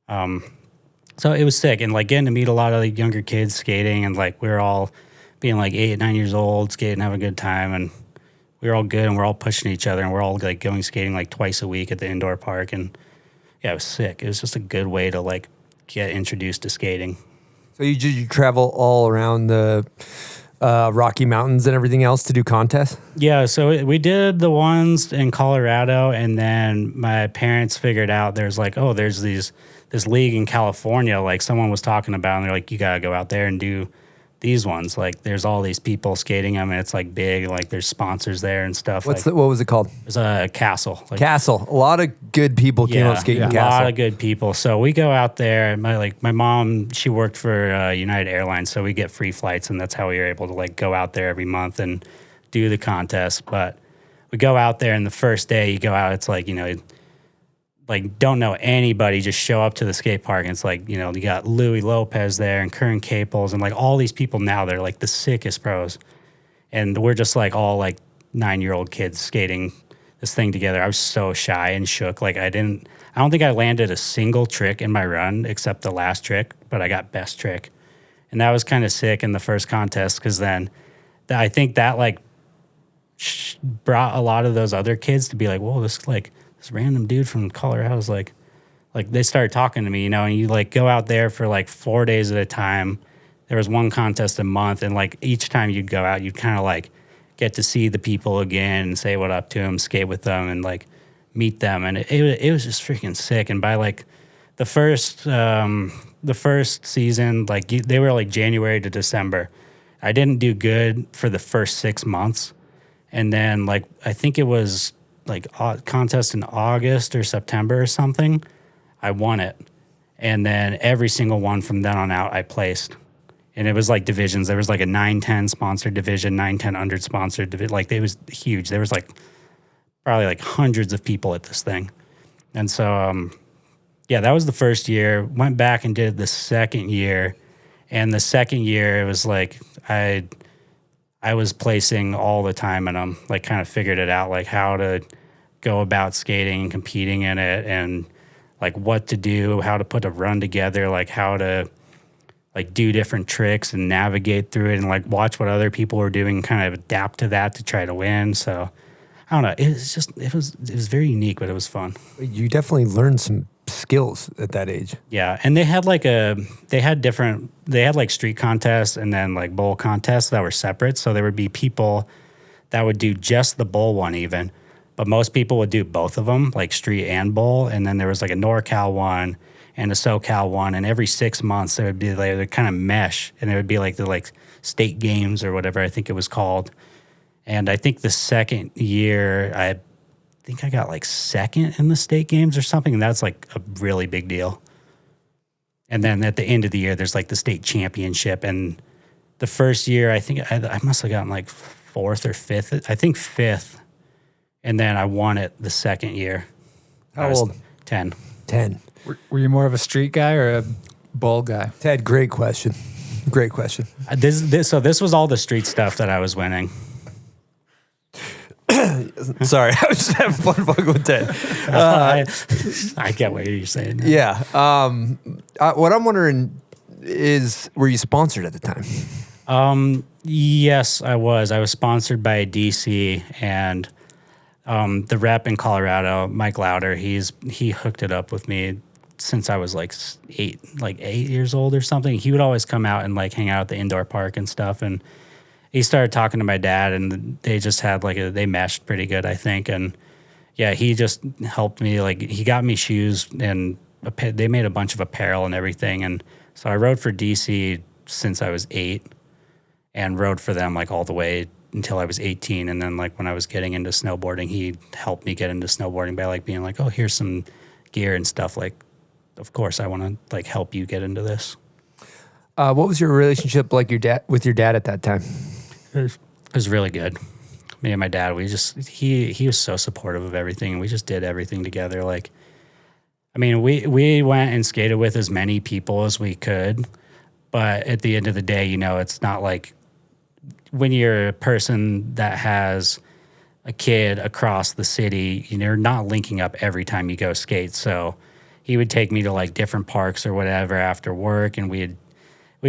So it was sick, and like getting to meet a lot of like younger kids skating, and like we were all being like 8, 9 years old, skating, having a good time, and we were all good, and we're all pushing each other, and we're all like going skating like twice a week at the indoor park, and yeah, it was sick. It was just a good way to like get introduced to skating. So you travel all around the Rocky Mountains and everything else to do contests? Yeah, so we did the ones in Colorado, and then my parents figured out there's this league in California, like someone was talking about, and they're like, you gotta go out there and do these ones. Like there's all these people skating them, and it's like big, like there's sponsors there and stuff. What was it called? It's a Castle. Castle. A lot of good people came out skating Castle. A lot of good people. So we go out there, and my mom, she worked for United Airlines, so we get free flights, and that's how we were able to like go out there every month and do the contest. But we go out there, and the first day you go out, it's like, like don't know anybody, just show up to the skate park, and it's like, you got Louis Lopez there and Kern Caples and like all these people now, they're like the sickest pros. And we're just like all like 9-year-old kids skating this thing together. I was so shy and shook. Like I don't think I landed a single trick in my run except the last trick, but I got best trick. And that was kind of sick in the first contest, because then I think that like brought a lot of those other kids to be like, whoa, this random dude from Colorado is like they started talking to me, and you like go out there for like 4 days at a time. There was one contest a month, and like each time you'd go out, you'd kind of like get to see the people again and say what up to them, skate with them, and like meet them. And it was just freaking sick. And by like the first season, like they were like January to December. I didn't do good for the first 6 months. And then like, I think it was like a contest in August or September or something, I won it. And then every single one from then on out, I placed. And it was like divisions. There was like a 9-10 sponsored division, 9-10 under sponsored division. Like it was huge. There was like probably like hundreds of people at this thing. And so, that was the first year. Went back and did the second year. And the second year, it was like I was placing all the time in them, like kind of figured it out, like how to go about skating and competing in it, and like what to do, how to put a run together, like how to like do different tricks and navigate through it, and like watch what other people were doing and kind of adapt to that to try to win. So I don't know. It was very unique, but it was fun. You definitely learned some skills at that age. Yeah, and they had like street contests and then like bowl contests that were separate. So there would be people that would do just the bowl one even. But most people would do both of them, like street and bowl. And then there was like a NorCal one and a SoCal one. And every 6 months there would be like, they kind of mesh. And it would be like the like state games or whatever I think it was called. And I think the second year, I think I got like second in the state games or something. And that's like a really big deal. And then at the end of the year, there's like the state championship. And the first year, I think I must have gotten like fourth or fifth. I think fifth. And then I won it the second year. How old? 10. 10. Were you more of a street guy or a bowl guy? Ted, great question. Great question. So this was all the street stuff that I was winning. Sorry, I was just having fun fucking with Ted. I get what you're saying. Yeah. What I'm wondering is, were you sponsored at the time? Yes, I was. I was sponsored by DC, and the rep in Colorado, Mike Lauder, he hooked it up with me since I was like 8 years old or something. He would always come out and like hang out at the indoor park and stuff, and he started talking to my dad, and they just had they meshed pretty good, I think. And yeah, he just helped me. Like, he got me shoes, and they made a bunch of apparel and everything. And so I rode for DC since I was 8 and rode for them like all the way until I was 18. And then like when I was getting into snowboarding, he helped me get into snowboarding by like being like, oh, here's some gear and stuff. Like, of course I want to like help you get into this. What was your relationship like with your dad at that time? It was really good. Me and my dad, he was so supportive of everything, and we just did everything together. Like, I mean, we went and skated with as many people as we could, but at the end of the day, you know, it's not like when you're a person that has a kid across the city, you're not linking up every time you go skate. So he would take me to like different parks or whatever after work, and we'd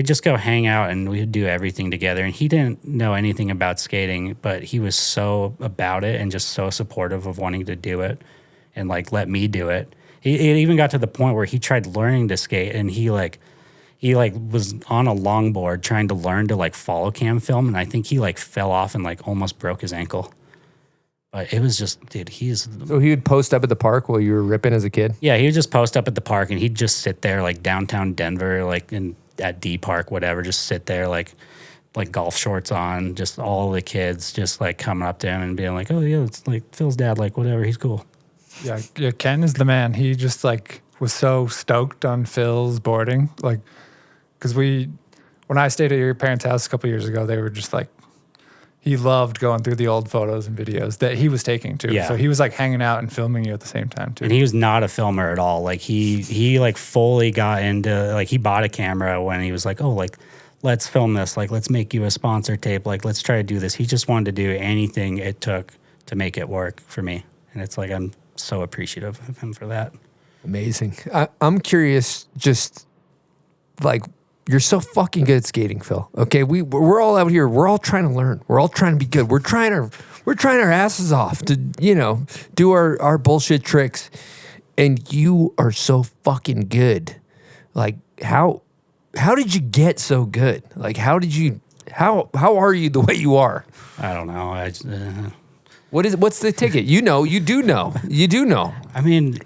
just go hang out, and we'd do everything together. And he didn't know anything about skating, but he was so about it and just so supportive of wanting to do it and like let me do it. It even got to the point where he tried learning to skate, and he was on a longboard trying to learn to like follow cam film, and I think he like fell off and like almost broke his ankle. But it was just, dude, So he would post up at the park while you were ripping as a kid? Yeah, he would just post up at the park, and he'd just sit there like downtown Denver, like at D Park, whatever, just sit there like golf shorts on, just all the kids just like coming up to him and being like, oh yeah, it's like Phil's dad, like whatever, he's cool. Yeah, Ken is the man. He just like was so stoked on Phil's boarding, like, because when I stayed at your parents' house a couple years ago, they were just like, he loved going through the old photos and videos that he was taking too. Yeah. So he was like hanging out and filming you at the same time too. And he was not a filmer at all. Like he like fully got into, like, he bought a camera when he was like, oh, like, let's film this. Like, let's make you a sponsor tape. Like, let's try to do this. He just wanted to do anything it took to make it work for me. And it's like, I'm so appreciative of him for that. Amazing. I'm curious, just like, you're so fucking good at skating, Phil. Okay, we're all out here. We're all trying to learn. We're all trying to be good. We're trying our asses off to, you know, do our bullshit tricks. And you are so fucking good. Like, how did you get so good? Like, how are you the way you are? I don't know. What's the ticket? You do know. I mean,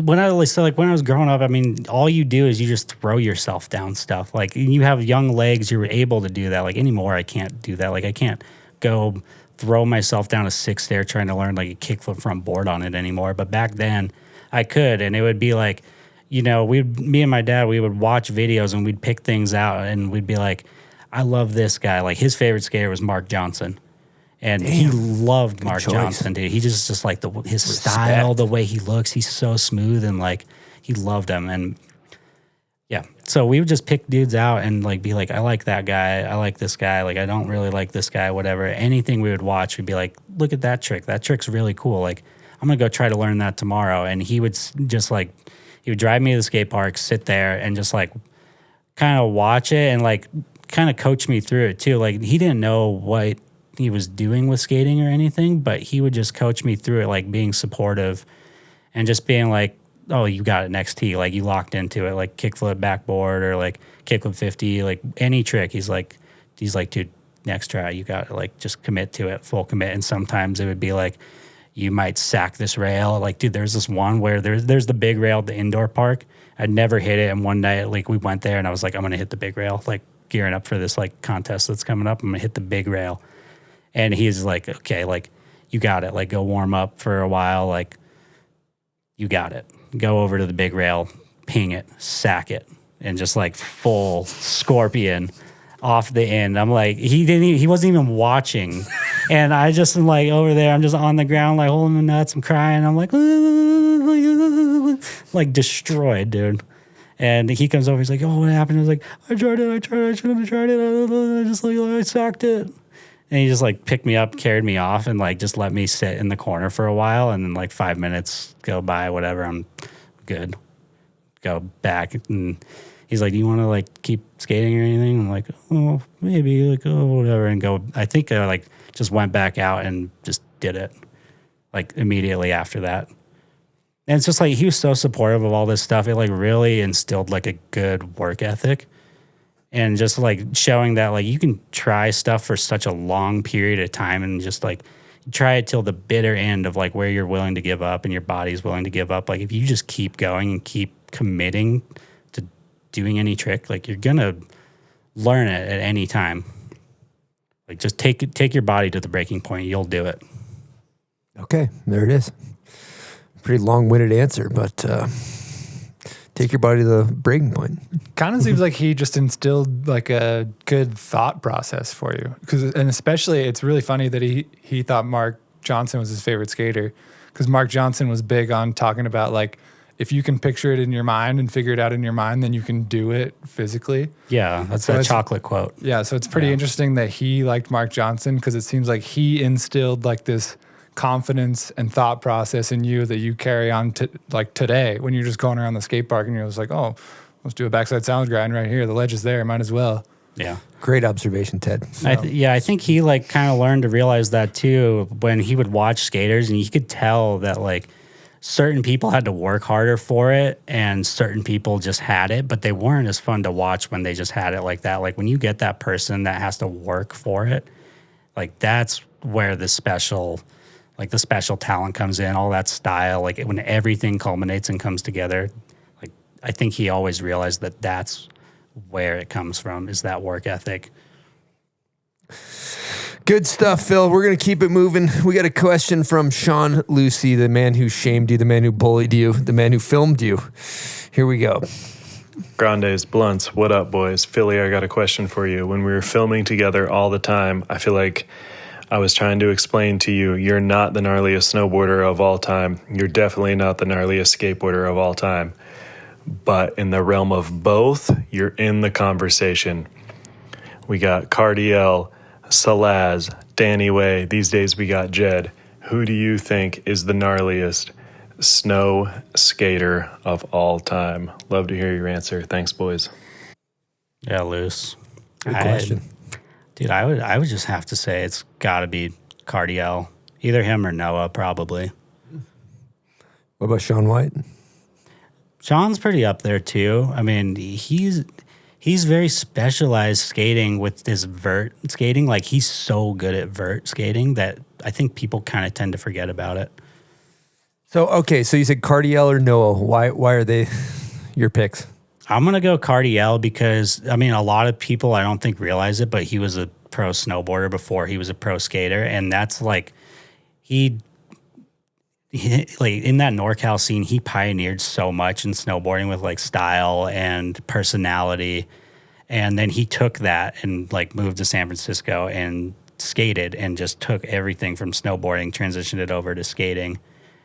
when I was growing up, I mean, all you do is you just throw yourself down stuff. Like, you have young legs, you're able to do that. Like, anymore, I can't do that. Like, I can't go throw myself down a 6 stair trying to learn like a kickflip front board on it anymore. But back then, I could, and it would be like, you know, me and my dad, we would watch videos and we'd pick things out, and we'd be like, I love this guy. Like, his favorite skater was Mark Johnson. And he loved Mark Johnson, dude. He just like his style, the way he looks. He's so smooth, and like he loved him. And yeah, so we would just pick dudes out and like be like, I like that guy. I like this guy. Like, I don't really like this guy. Whatever. Anything we would watch, we'd be like, look at that trick. That trick's really cool. Like, I'm gonna go try to learn that tomorrow. And he would just like, he would drive me to the skate park, sit there, and just like kind of watch it and like kind of coach me through it too. Like, he didn't know what he was doing with skating or anything, but he would just coach me through it, like being supportive and just being like, oh, you got it next tee. Like, you locked into it, like kickflip backboard or like kickflip 50, like any trick. He's like, dude, next try, you got to like just commit to it, full commit. And sometimes it would be like, you might sack this rail. Like, dude, there's this one where there's the big rail at the indoor park. I'd never hit it. And one night, like, we went there and I was like, I'm going to hit the big rail, like gearing up for this like contest that's coming up. I'm going to hit the big rail. And he's like, okay, like, you got it. Like, go warm up for a while. Like, you got it. Go over to the big rail, ping it, sack it, and just like full scorpion off the end. I'm like, he wasn't even watching. And I just am like over there, I'm just on the ground, like holding my nuts, I'm crying. I'm like destroyed, dude. And he comes over, he's like, oh, what happened? I was like, I tried it, I shouldn't have tried it. I just like, I sacked it. And he just like picked me up, carried me off, and like just let me sit in the corner for a while. And then like 5 minutes go by, whatever, I'm good. Go back, and he's like, do you want to like keep skating or anything? I'm like, oh, maybe, like, oh, whatever, and go. I think I like just went back out and just did it like immediately after that. And it's just like, he was so supportive of all this stuff. It like really instilled like a good work ethic, and just like showing that like you can try stuff for such a long period of time and just like try it till the bitter end of like where you're willing to give up and your body's willing to give up. Like if you just keep going and keep committing to doing any trick, like you're gonna learn it at any time. Like just take your body to the breaking point. You'll do it. Okay, there it is. Pretty long-winded answer, but take your body to the breaking point. Kind of seems like he just instilled like a good thought process for you. And especially, it's really funny that he thought Mark Johnson was his favorite skater, because Mark Johnson was big on talking about like, if you can picture it in your mind and figure it out in your mind, then you can do it physically. Yeah, that's that chocolate quote. Yeah, so it's pretty interesting that he liked Mark Johnson, because it seems like he instilled like this confidence and thought process in you that you carry on to like today when you're just going around the skate park and you're just like, oh, let's do a backside salad grind right here. The ledge is there. Might as well. Yeah. Great observation, Ted. So. I think he like kind of learned to realize that too when he would watch skaters, and you could tell that like certain people had to work harder for it and certain people just had it, but they weren't as fun to watch when they just had it like that. Like when you get that person that has to work for it, like that's where the special talent comes in, all that style, like when everything culminates and comes together. Like I think he always realized that that's where it comes from, is that work ethic. Good stuff, Phil. We're going to keep it moving. We got a question from Sean Lucy, the man who shamed you, the man who bullied you, the man who filmed you. Here we go. Grandes, blunts, what up, boys? Philly, I got a question for you. When we were filming together all the time, I feel like I was trying to explain to you, you're not the gnarliest snowboarder of all time. You're definitely not the gnarliest skateboarder of all time. But in the realm of both, you're in the conversation. We got Cardiel, Salaz, Danny Way. These days we got Jed. Who do you think is the gnarliest snow skater of all time? Love to hear your answer. Thanks, boys. Yeah, Luce. Good question. Dude, I would just have to say it's got to be Cardiel. Either him or Noah, probably. What about Sean White? Sean's pretty up there, too. I mean, he's very specialized skating with this vert skating. Like, he's so good at vert skating that I think people kind of tend to forget about it. So, okay, so you said Cardiel or Noah. Why are they your picks? I'm going to go Cardiel because, I mean, a lot of people I don't think realize it, but he was a pro snowboarder before he was a pro skater. And that's like, he like in that NorCal scene, he pioneered so much in snowboarding with like style and personality. And then he took that and like moved to San Francisco and skated and just took everything from snowboarding, transitioned it over to skating.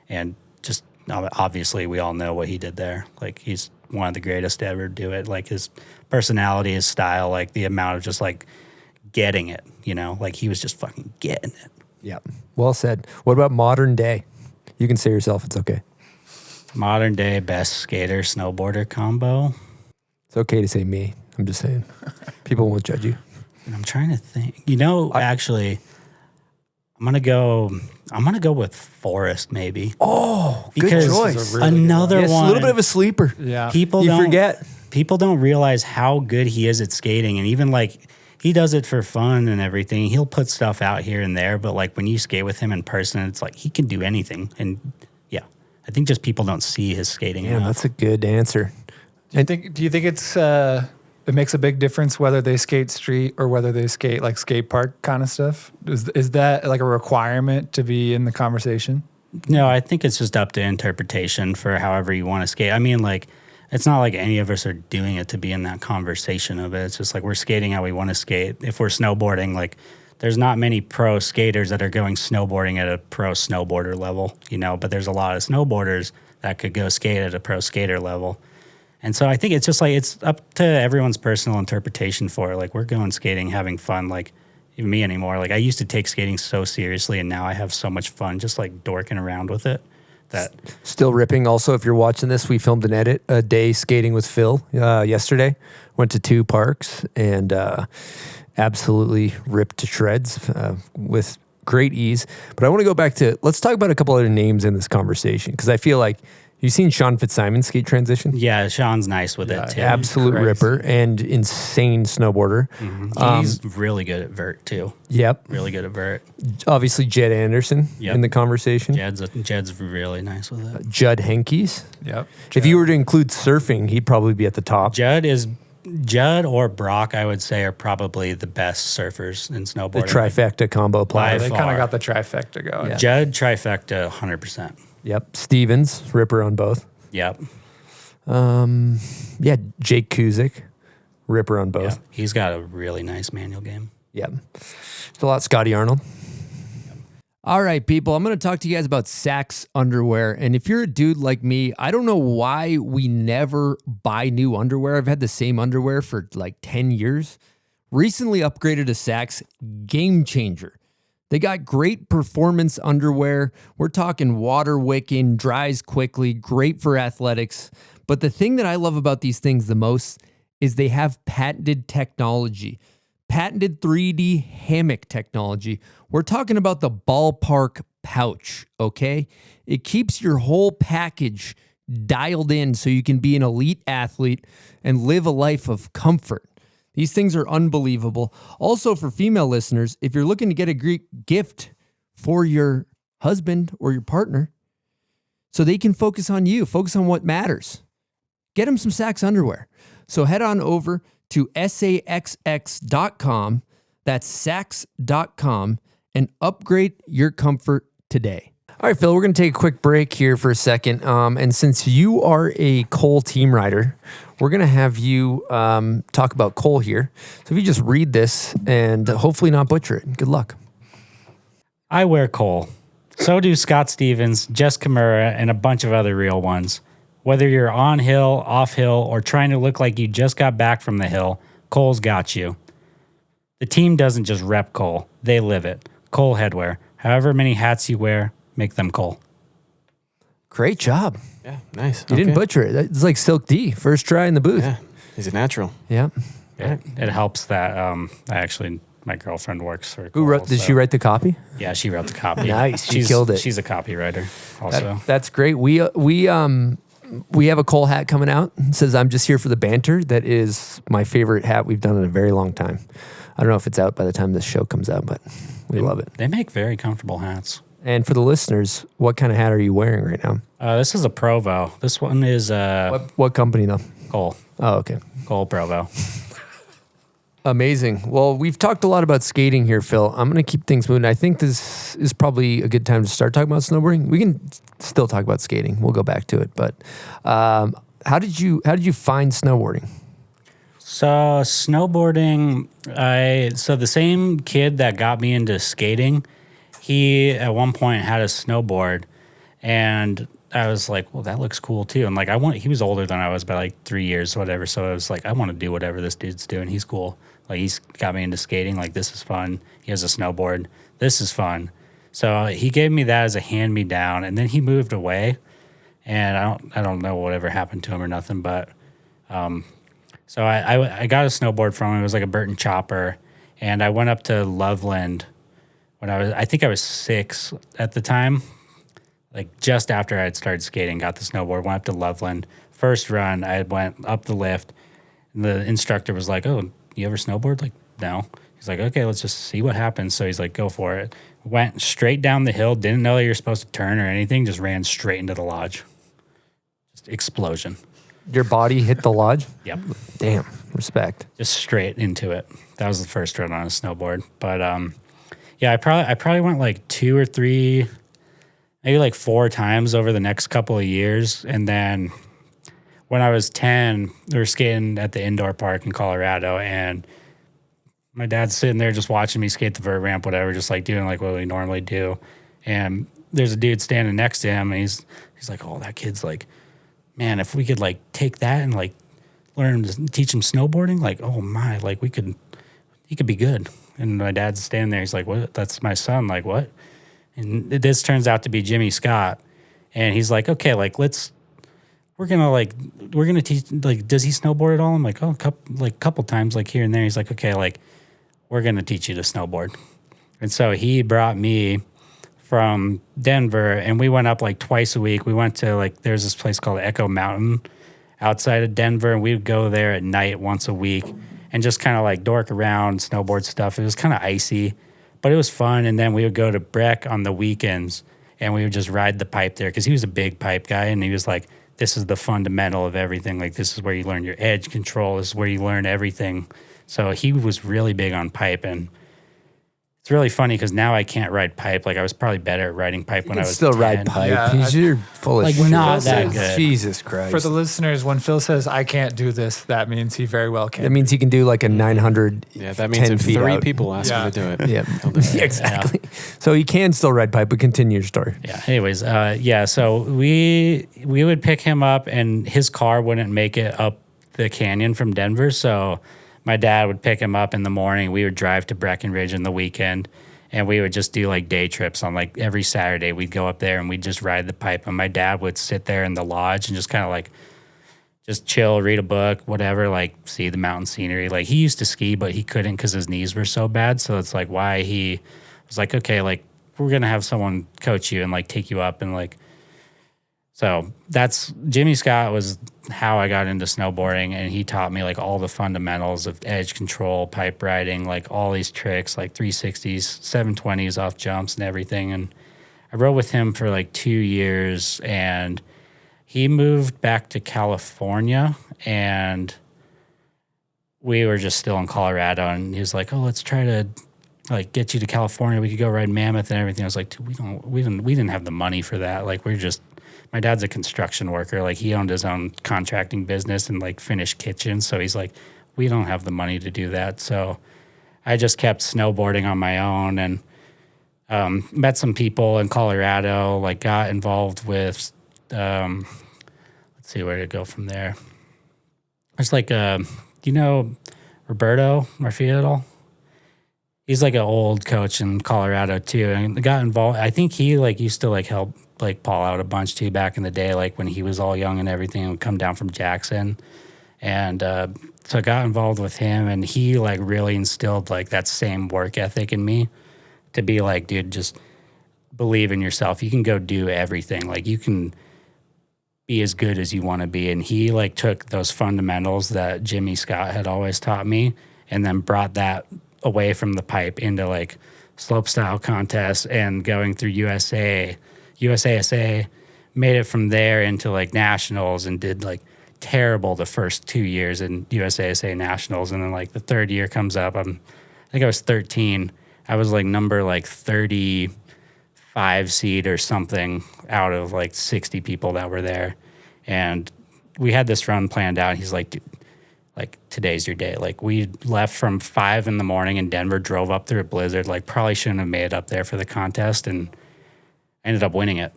And just obviously we all know what he did there. Like he's one of the greatest to ever do it. Like his personality, his style, like the amount of just like getting it, you know, like he was just fucking getting it. Yeah. Well said. What about modern day? You can say yourself. It's okay. Modern day best skater snowboarder combo. It's okay to say me. I'm just saying. People won't judge you. I'm trying to think. You know, actually, I'm gonna go with Forrest maybe. Oh, because good choice. Really another one. one. A little bit of a sleeper. Yeah. People don't realize how good he is at skating, and even like he does it for fun and everything. He'll put stuff out here and there, but like when you skate with him in person, it's like he can do anything. And yeah, I think just people don't see his skating. Yeah, enough. that's a good answer. Do you think it's it makes a big difference whether they skate street or whether they skate like skate park kind of stuff? Is that like a requirement to be in the conversation? No, I think it's just up to interpretation for however you want to skate. I mean, like, it's not like any of us are doing it to be in that conversation of it. It's just like we're skating how we want to skate. If we're snowboarding, like, there's not many pro skaters that are going snowboarding at a pro snowboarder level, you know, but there's a lot of snowboarders that could go skate at a pro skater level. And so I think it's just like it's up to everyone's personal interpretation for it. Like, we're going skating, having fun, like, even me anymore. Like, I used to take skating so seriously, and now I have so much fun just like dorking around with it. That Still ripping. Also, if you're watching this, we filmed a day skating with Phil yesterday. Went to 2 parks and absolutely ripped to shreds with great ease. But I want to go back to, let's talk about a couple other names in this conversation, because I feel like you've seen Sean Fitzsimons skate transition. Yeah, Sean's nice with it too. Absolute ripper and insane snowboarder. Mm-hmm. He's really good at vert too. Yep. Really good at vert. Obviously, Jed Anderson in the conversation. Jed's really nice with it. Judd Henkes. Yep. If you were to include surfing, he'd probably be at the top. Judd or Brock, I would say, are probably the best surfers in snowboarding. The trifecta combo player. They kind of got the trifecta going. Yeah. Judd, trifecta, 100%. Yep. Stevens, ripper on both. Yep. Yeah, Jake Kuzik, ripper on both. Yeah. He's got a really nice manual game. Yep. It's a lot Scotty Arnold. All right, people, I'm going to talk to you guys about SAXX underwear. And if you're a dude like me, I don't know why we never buy new underwear. I've had the same underwear for like 10 years. Recently upgraded to SAXX, game changer. They got great performance underwear. We're talking water wicking, dries quickly, great for athletics. But the thing that I love about these things the most is they have patented technology. Patented 3D hammock technology. We're talking about the ballpark pouch, okay? It keeps your whole package dialed in so you can be an elite athlete and live a life of comfort. These things are unbelievable. Also, for female listeners, if you're looking to get a great gift for your husband or your partner so they can focus on you, focus on what matters, get them some SAXX underwear. So head on over to SAXX.com, that's SAXX.com, and upgrade your comfort today. All right, Phil, we're going to take a quick break here for a second. And since you are a Cole team rider, we're going to have you talk about Cole here. So if you just read this and hopefully not butcher it. Good luck. I wear Cole. So do Scott Stevens, Jess Kimura, and a bunch of other real ones. Whether you're on hill, off hill, or trying to look like you just got back from the hill, Cole's got you. The team doesn't just rep Cole, they live it. Cole headwear. However many hats you wear, make them Cole. Great job. Yeah, nice. You didn't butcher it. It's like Silk D, first try in the booth. Yeah, he's a natural. Yeah. It helps that my girlfriend works for Cole. Who wrote? Did she write the copy? Yeah, she wrote the copy. Nice. She killed it. She's a copywriter also. That's great. We have a Cole hat coming out. It says, "I'm just here for the banter." That is my favorite hat we've done in a very long time. I don't know if it's out by the time this show comes out, but we love it. They make very comfortable hats. And for the listeners, what kind of hat are you wearing right now? This is a Provo. This one is what company though? Cole. Oh, okay. Cole Provo. Amazing. Well, we've talked a lot about skating here, Phil. I'm going to keep things moving. I think this is probably a good time to start talking about snowboarding. We can still talk about skating. We'll go back to it. But how did you find snowboarding? So snowboarding, so the same kid that got me into skating, he at one point had a snowboard, and I was like, well, that looks cool too. And like, he was older than I was by like 3 years or whatever. So I was like, I want to do whatever this dude's doing. He's cool. Like, he's got me into skating. Like, this is fun. He has a snowboard. This is fun. So he gave me that as a hand-me-down, and then he moved away, and I don't know whatever happened to him or nothing, but so I got a snowboard from him. It was like a Burton Chopper, and I went up to Loveland when I think I was 6 at the time, like just after I had started skating, got the snowboard, went up to Loveland. First run, I went up the lift, and the instructor was like, "Oh, you ever snowboard?" Like, no. He's like, okay, let's just see what happens. So he's like, go for it. Went straight down the hill. Didn't know you were supposed to turn or anything. Just ran straight into the lodge. Just explosion. Your body hit the lodge? Yep. Damn. Respect. Just straight into it. That was the first run on a snowboard. But yeah, I probably went like 2 or 3, maybe like 4 times over the next couple of years. And then when I was 10, we were skating at the indoor park in Colorado, and my dad's sitting there just watching me skate the vert ramp, whatever, just like doing like what we normally do. And there's a dude standing next to him, and he's like, oh, that kid's like, man, if we could like take that and like learn to teach him snowboarding, like, oh my, like he could be good. And my dad's standing there. He's like, what? That's my son. Like, what? And this turns out to be Jimmy Scott. And he's like, okay, like we're gonna teach, like, does he snowboard at all? I'm like, oh, couple times, like here and there. He's like, okay, like we're gonna teach you to snowboard. And so he brought me from Denver, and we went up like twice a week. We went to like, there's this place called Echo Mountain outside of Denver, and we would go there at night once a week and just kind of like dork around, snowboard stuff. It was kind of icy, but it was fun. And then we would go to Breck on the weekends, and we would just ride the pipe there, because he was a big pipe guy, and he was like, this is the fundamental of everything. Like, this is where you learn your edge control. This is where you learn everything. So he was really big on pipe, and it's really funny because now I can't ride pipe. Like, I was probably better at riding pipe when I was still 10. ride pipe. Yeah, You're full of like, shit. not that good. Jesus Christ. For the listeners, when Phil says, I can't do this, that means he very well can. That means he can do like a 900. Yeah, that means 10 if feet 3 out. people ask him to do it. Yeah, he'll do it. exactly. So he can still ride pipe, but continue your story. Yeah. Anyways, yeah. So we would pick him up, and his car wouldn't make it up the canyon from Denver. So my dad would pick him up in the morning. We would drive to Breckenridge in the weekend, and we would just do like day trips on like every Saturday. We'd go up there and we'd just ride the pipe. And my dad would sit there in the lodge and just kind of like just chill, read a book, whatever, like see the mountain scenery. Like, he used to ski, but he couldn't because his knees were so bad. So it's like why he was like, okay, like we're going to have someone coach you and like take you up. And like, so that's Jimmy Scott was how I got into snowboarding. And he taught me like all the fundamentals of edge control, pipe riding, like all these tricks, like 360s, 720s off jumps and everything. And I rode with him for like 2 years, and he moved back to California, and we were just still in Colorado, and he was like, oh, let's try to like get you to California. We could go ride Mammoth and everything. I was like, dude, we didn't have the money for that. Like, my dad's a construction worker. Like, he owned his own contracting business and like finished kitchens. So he's like, we don't have the money to do that. So I just kept snowboarding on my own, and met some people in Colorado, like got involved with, let's see where to go from there. There's like, you know, Roberto Murphy at all? He's like an old coach in Colorado too, and got involved. I think he like used to like help like Paul out a bunch too back in the day, like when he was all young and everything, and would come down from Jackson. And so I got involved with him, and he like really instilled like that same work ethic in me to be like, dude, just believe in yourself. You can go do everything. Like, you can be as good as you want to be. And he like took those fundamentals that Jimmy Scott had always taught me, and then brought that away from the pipe into like slope style contests and going through USASA, made it from there into like nationals, and did like terrible the first 2 years in USASA nationals. And then like the third year comes up, I think I was 13. I was like number like 35 seed or something out of like 60 people that were there. And we had this run planned out. He's like, dude, like, today's your day. Like, we left from 5 in the morning in Denver, drove up through a blizzard, like probably shouldn't have made it up there for the contest, and ended up winning it.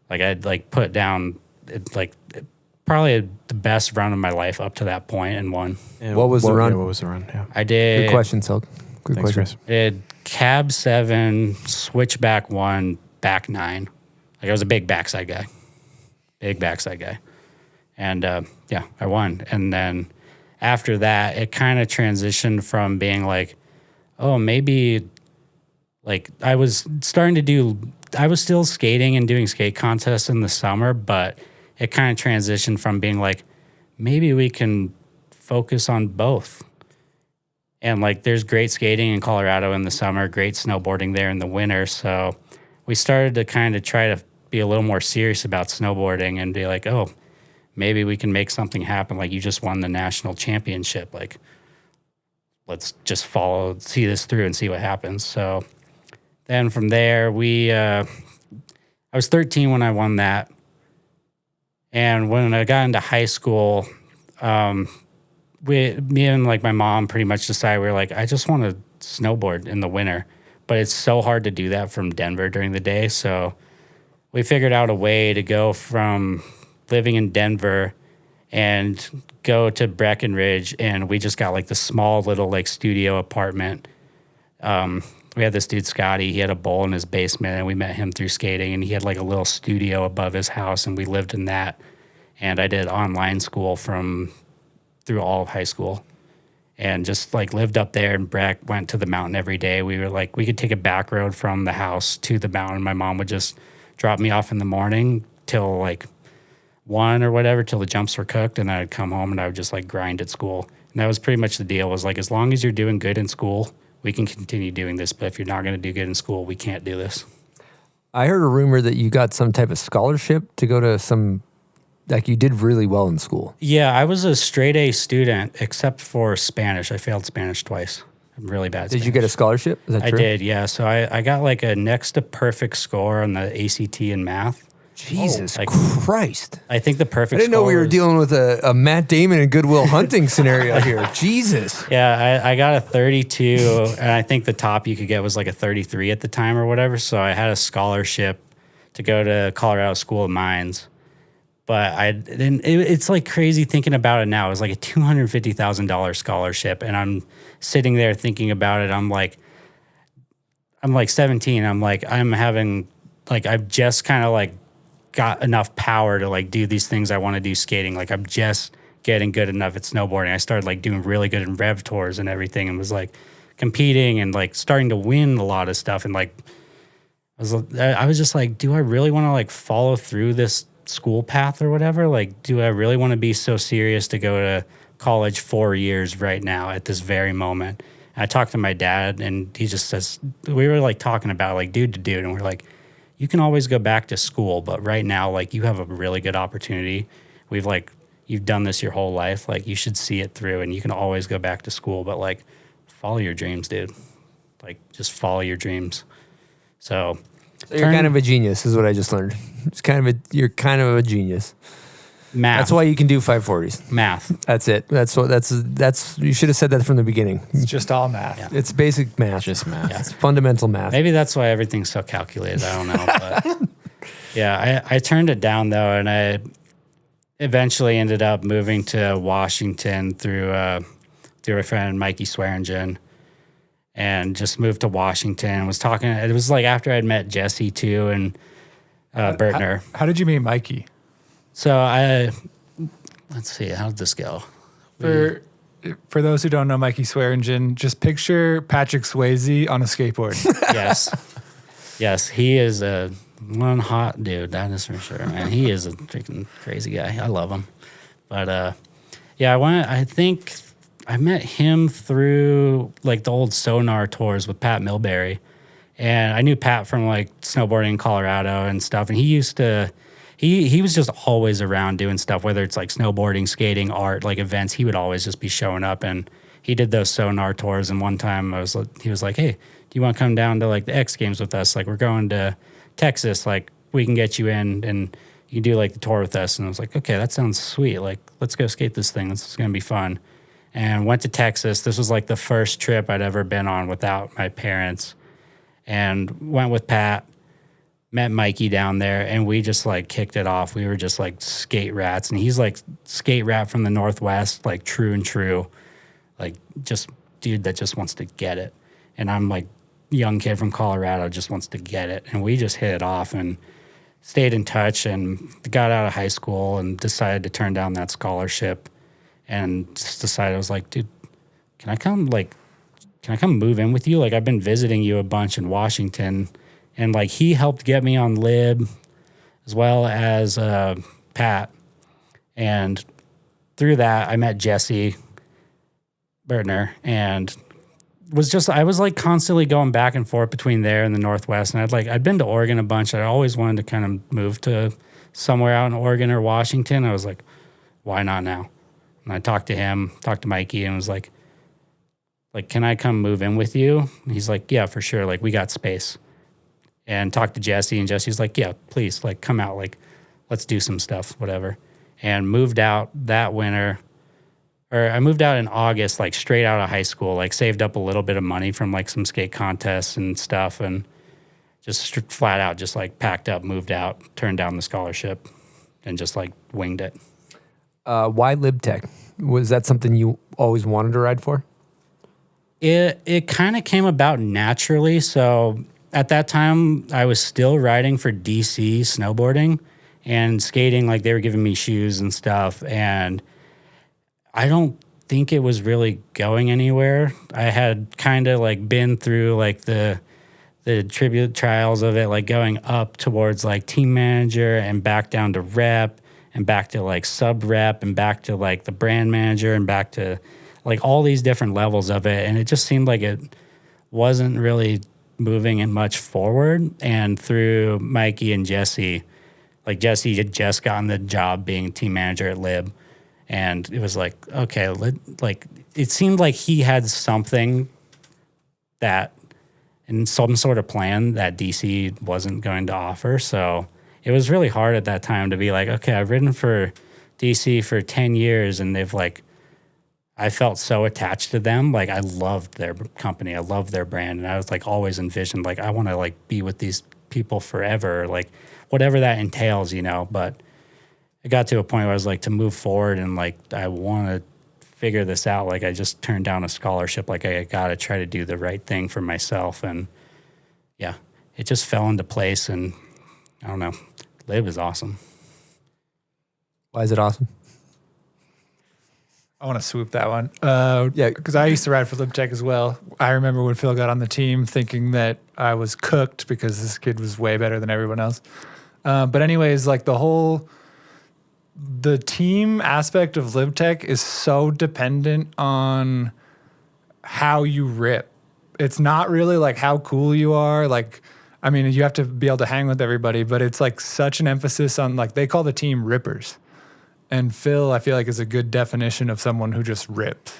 Like, I'd like put down probably the best run of my life up to that point, and won. And what was the run? Yeah, what was the run? Yeah. I did. Good question, Silk. Good Thanks, question. Chris. I did cab 7, switchback 1, back 9. Like, I was a big backside guy. And yeah, I won. And then after that, it kind of transitioned from being like, oh, maybe like I was still skating and doing skate contests in the summer, but it kind of transitioned from being like, maybe we can focus on both. And like there's great skating in Colorado in the summer, great snowboarding there in the winter. So we started to kind of try to be a little more serious about snowboarding and be like, oh, maybe we can make something happen. Like you just won the national championship. Like let's just see this through and see what happens. So then from there, I was 13 when I won that. And when I got into high school, me and like my mom pretty much decided we were like, I just want to snowboard in the winter, but it's so hard to do that from Denver during the day. So we figured out a way to go from living in Denver and go to Breckenridge, and we just got like the small little like studio apartment. We had this dude, Scotty, he had a bowl in his basement, and we met him through skating, and he had like a little studio above his house, and we lived in that. And I did online school through all of high school and just like lived up there, and Breck went to the mountain every day. We were like, we could take a back road from the house to the mountain. My mom would just drop me off in the morning till like 1 or whatever, till the jumps were cooked. And I'd come home and I would just like grind at school. And that was pretty much the deal, was like, as long as you're doing good in school, we can continue doing this. But if you're not going to do good in school, we can't do this. I heard a rumor that you got some type of scholarship to go to some, like you did really well in school. Yeah, I was a straight A student, except for Spanish. I failed Spanish twice. I'm really bad at Spanish. Did you get a scholarship? Is that true? I did, yeah. So I got like a next to perfect score on the ACT in math. Jesus Christ. I think the perfect I didn't know score we were was- dealing with a Matt Damon and Goodwill Hunting scenario here. Jesus. Yeah, I got a 32, and I think the top you could get was like a 33 at the time or whatever. So I had a scholarship to go to Colorado School of Mines. But I didn't. It's like crazy thinking about it now. It was like a $250,000 scholarship, and I'm sitting there thinking about it. I'm like 17. I've just kind of like got enough power to like do these things I want to do skating. Like I'm just getting good enough at snowboarding. I started like doing really good in rev tours and everything, and was like competing and like starting to win a lot of stuff. And like I was just like, do I really want to like follow through this school path or whatever? Like, do I really want to be so serious to go to college 4 years right now at this very moment? And I talked to my dad, and he just says, we were like talking about like dude to dude, and we're like, you can always go back to school, but right now, like, you have a really good opportunity. You've done this your whole life. Like, you should see it through, and you can always go back to school, but like, follow your dreams, dude. Like, just follow your dreams. So you're kind of a genius, is what I just learned. You're kind of a genius. Math. That's why you can do 540s. Math. That's it. That's you should have said that from the beginning. It's just all math. Yeah. It's basic math. Just math. Yeah. It's fundamental math. Maybe that's why everything's so calculated. I don't know. But yeah, I turned it down though, and I eventually ended up moving to Washington through a friend, Mikey Swearingen, and just moved to Washington. Was talking. It was like after I'd met Jesse too, and Bertner. How did you meet Mikey? So let's see, how did this go? For those who don't know Mikey Swearingen, just picture Patrick Swayze on a skateboard. Yes, he is one hot dude. That is for sure, man. He is a freaking crazy guy. I love him. But yeah, I think I met him through like the old Sonar tours with Pat Milbury, and I knew Pat from like snowboarding in Colorado and stuff. And he used to. He was just always around doing stuff, whether it's like snowboarding, skating, art, like events. He would always just be showing up, and he did those Sonar tours. And one time he was like, hey, do you want to come down to like the X Games with us? Like, we're going to Texas. Like, we can get you in and you can do like the tour with us. And I was like, okay, that sounds sweet. Like, let's go skate this thing. This is going to be fun. And went to Texas. This was like the first trip I'd ever been on without my parents, and went with Pat. Met Mikey down there, and we just like kicked it off. We were just like skate rats, and he's like skate rat from the Northwest, like true and true, like just dude that just wants to get it. And I'm like young kid from Colorado, just wants to get it. And we just hit it off and stayed in touch, and got out of high school and decided to turn down that scholarship, and just decided, I was like, dude, can I come move in with you? Like, I've been visiting you a bunch in Washington. And like, he helped get me on Lib as well as Pat. And through that, I met Jesse Bertner and I was like constantly going back and forth between there and the Northwest. And I'd been to Oregon a bunch. I always wanted to kind of move to somewhere out in Oregon or Washington. I was like, why not now? And I talked to Mikey, and was like, can I come move in with you? And he's like, yeah, for sure. Like, we got space. And talked to Jesse, and Jesse's like, yeah, please, like, come out. Like, let's do some stuff, whatever. And moved out that winter. Or I moved out in August, like straight out of high school, like saved up a little bit of money from like some skate contests and stuff, and just flat out just like packed up, moved out, turned down the scholarship, and just like winged it. Why LibTech? Was that something you always wanted to ride for? It kind of came about naturally. So at that time, I was still riding for DC snowboarding and skating. Like, they were giving me shoes and stuff, and I don't think it was really going anywhere. I had kind of like been through like the tribute trials of it, like going up towards like team manager and back down to rep and back to like sub rep and back to like the brand manager and back to like all these different levels of it. And it just seemed like it wasn't really moving it much forward. And through Mikey and Jesse, like Jesse had just gotten the job being team manager at Lib. And it was like, okay, like it seemed like he had something that, and some sort of plan that DC wasn't going to offer. So it was really hard at that time to be like, okay, I've ridden for DC for 10 years, and they've like, I felt so attached to them. Like, I loved their company. I loved their brand. And I was like always envisioned, like, I want to like be with these people forever, like whatever that entails, you know. But it got to a point where I was like, to move forward and like, I want to figure this out. Like, I just turned down a scholarship. Like, I got to try to do the right thing for myself. And yeah, it just fell into place. And I don't know, Lib is awesome. Why is it awesome? I want to swoop that one. Yeah, because I used to ride for LibTech as well. I remember when Phil got on the team thinking that I was cooked because this kid was way better than everyone else. But anyways, like the team aspect of LibTech is so dependent on how you rip. It's not really like how cool you are. Like, I mean, you have to be able to hang with everybody, but it's like such an emphasis on, like, they call the team rippers. And Phil, I feel like, is a good definition of someone who just rips.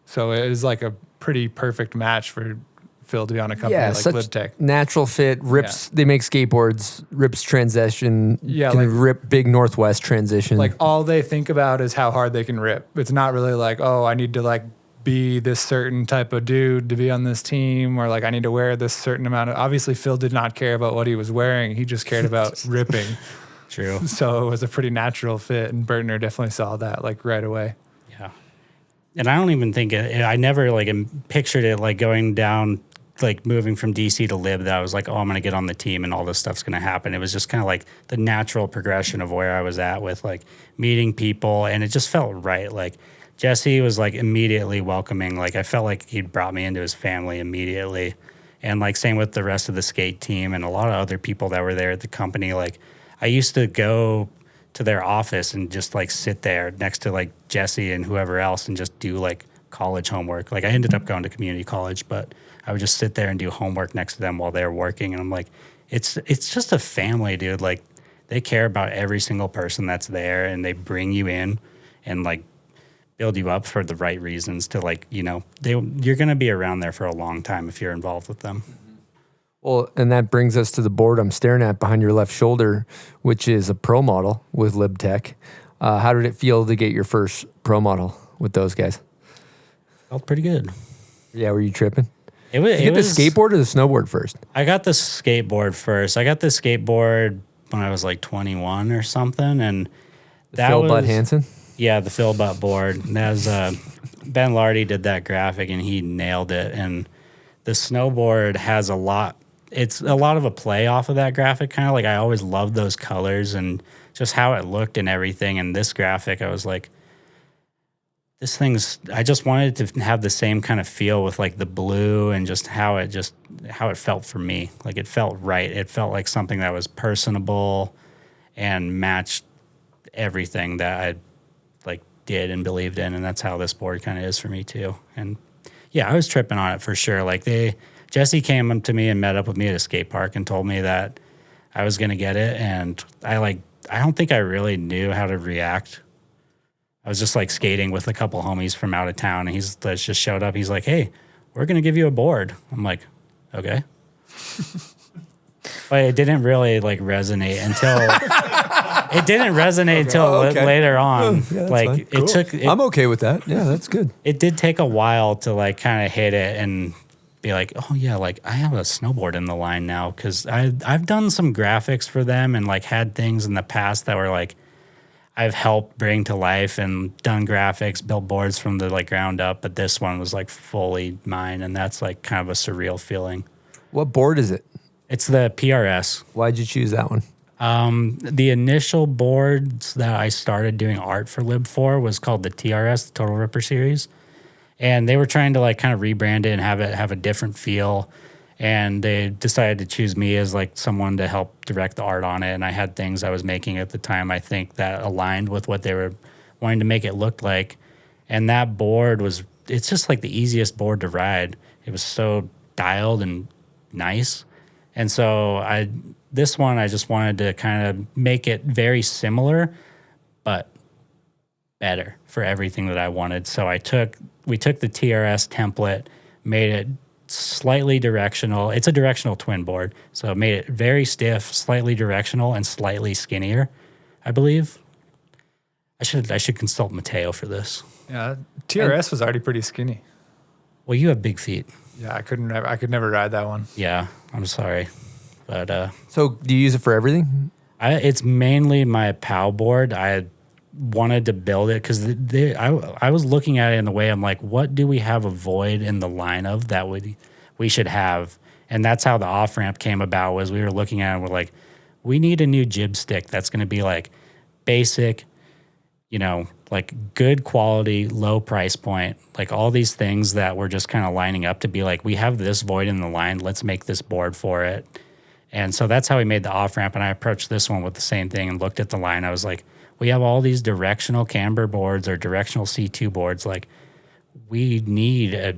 So it is like a pretty perfect match for Phil to be on a company like LibTech. Natural fit, rips. Yeah. They make skateboards, rips transition, can like, rip big Northwest transition. Like, all they think about is how hard they can rip. It's not really like, oh, I need to like be this certain type of dude to be on this team, or like I need to wear this certain amount of. Obviously, Phil did not care about what he was wearing. He just cared about ripping. True. So it was a pretty natural fit, and Bertner definitely saw that like right away. Yeah. And I don't even think I never like pictured it like going down, like moving from DC to Lib, that I was like, oh, I'm going to get on the team and all this stuff's going to happen. It was just kind of like the natural progression of where I was at with like meeting people, and it just felt right. Like Jesse was like immediately welcoming. Like I felt like he'd brought me into his family immediately. And like same with the rest of the skate team and a lot of other people that were there at the company. Like I used to go to their office and just like sit there next to like Jesse and whoever else and just do like college homework. Like I ended up going to community college, but I would just sit there and do homework next to them while they were working. And I'm like, it's just a family, dude. Like they care about every single person that's there, and they bring you in and like build you up for the right reasons to like, you know, you're going to be around there for a long time if you're involved with them. Well, and that brings us to the board I'm staring at behind your left shoulder, which is a pro model with LibTech. How did it feel to get your first pro model with those guys? Felt pretty good. Yeah, were you tripping? Did you get the skateboard or the snowboard first? I got the skateboard first. I got the skateboard when I was like 21 or something, and that Phil Butt Hansen? Yeah, the Phil Butt board. That was Ben Lardy did that graphic, and he nailed it. And the snowboard has a lot. It's a lot of a play off of that graphic, kind of like I always loved those colors and just how it looked and everything. And this graphic, I was like, I just wanted to have the same kind of feel with like the blue and just how it felt for me. Like it felt right. It felt like something that was personable and matched everything that I like did and believed in. And that's how this board kind of is for me too. And Yeah, I was tripping on it for sure. Like Jesse came to me and met up with me at a skate park and told me that I was going to get it. And I don't think I really knew how to react. I was just like skating with a couple homies from out of town, and he's just showed up. He's like, "Hey, we're going to give you a board." I'm like, "Okay." But it didn't really like resonate until later on. Yeah, like fine. Cool. I'm okay with that. Yeah, that's good. It did take a while to like kind of hit it and be like, oh yeah, like I have a snowboard in the line now, because I've done some graphics for them and like had things in the past that were like I've helped bring to life and done graphics, built boards from the like ground up, but this one was like fully mine, and that's like kind of a surreal feeling. What board is it? It's the PRS. Why'd you choose that one? The initial boards that I started doing art for Lib for was called the TRS, the Total Ripper series. And they were trying to like kind of rebrand it and have it have a different feel. And they decided to choose me as like someone to help direct the art on it. And I had things I was making at the time, I think, that aligned with what they were wanting to make it look like. And that board it's just like the easiest board to ride. It was so dialed and nice. And so this one, I just wanted to kind of make it very similar, but better for everything that I wanted. So we took the TRS template, made it slightly directional. It's a directional twin board, so it made it very stiff, slightly directional, and slightly skinnier, I believe. I should consult Mateo for this. Yeah, TRS was already pretty skinny. Well, you have big feet. Yeah, I could never ride that one. Yeah, I'm sorry, but so do you use it for everything? It's mainly my POW board. I wanted to build it because I was looking at it in the way I'm like, what do we have a void in the line of that we should have? And that's how the off ramp came about. Was we were looking at it and we're like, we need a new jib stick that's going to be like basic, like good quality, low price point, like all these things that we're just kind of lining up to be like, we have this void in the line, let's make this board for it. And so that's how we made the off ramp. And I approached this one with the same thing and looked at the line. I was like, we have all these directional camber boards or directional C2 boards. Like, we need a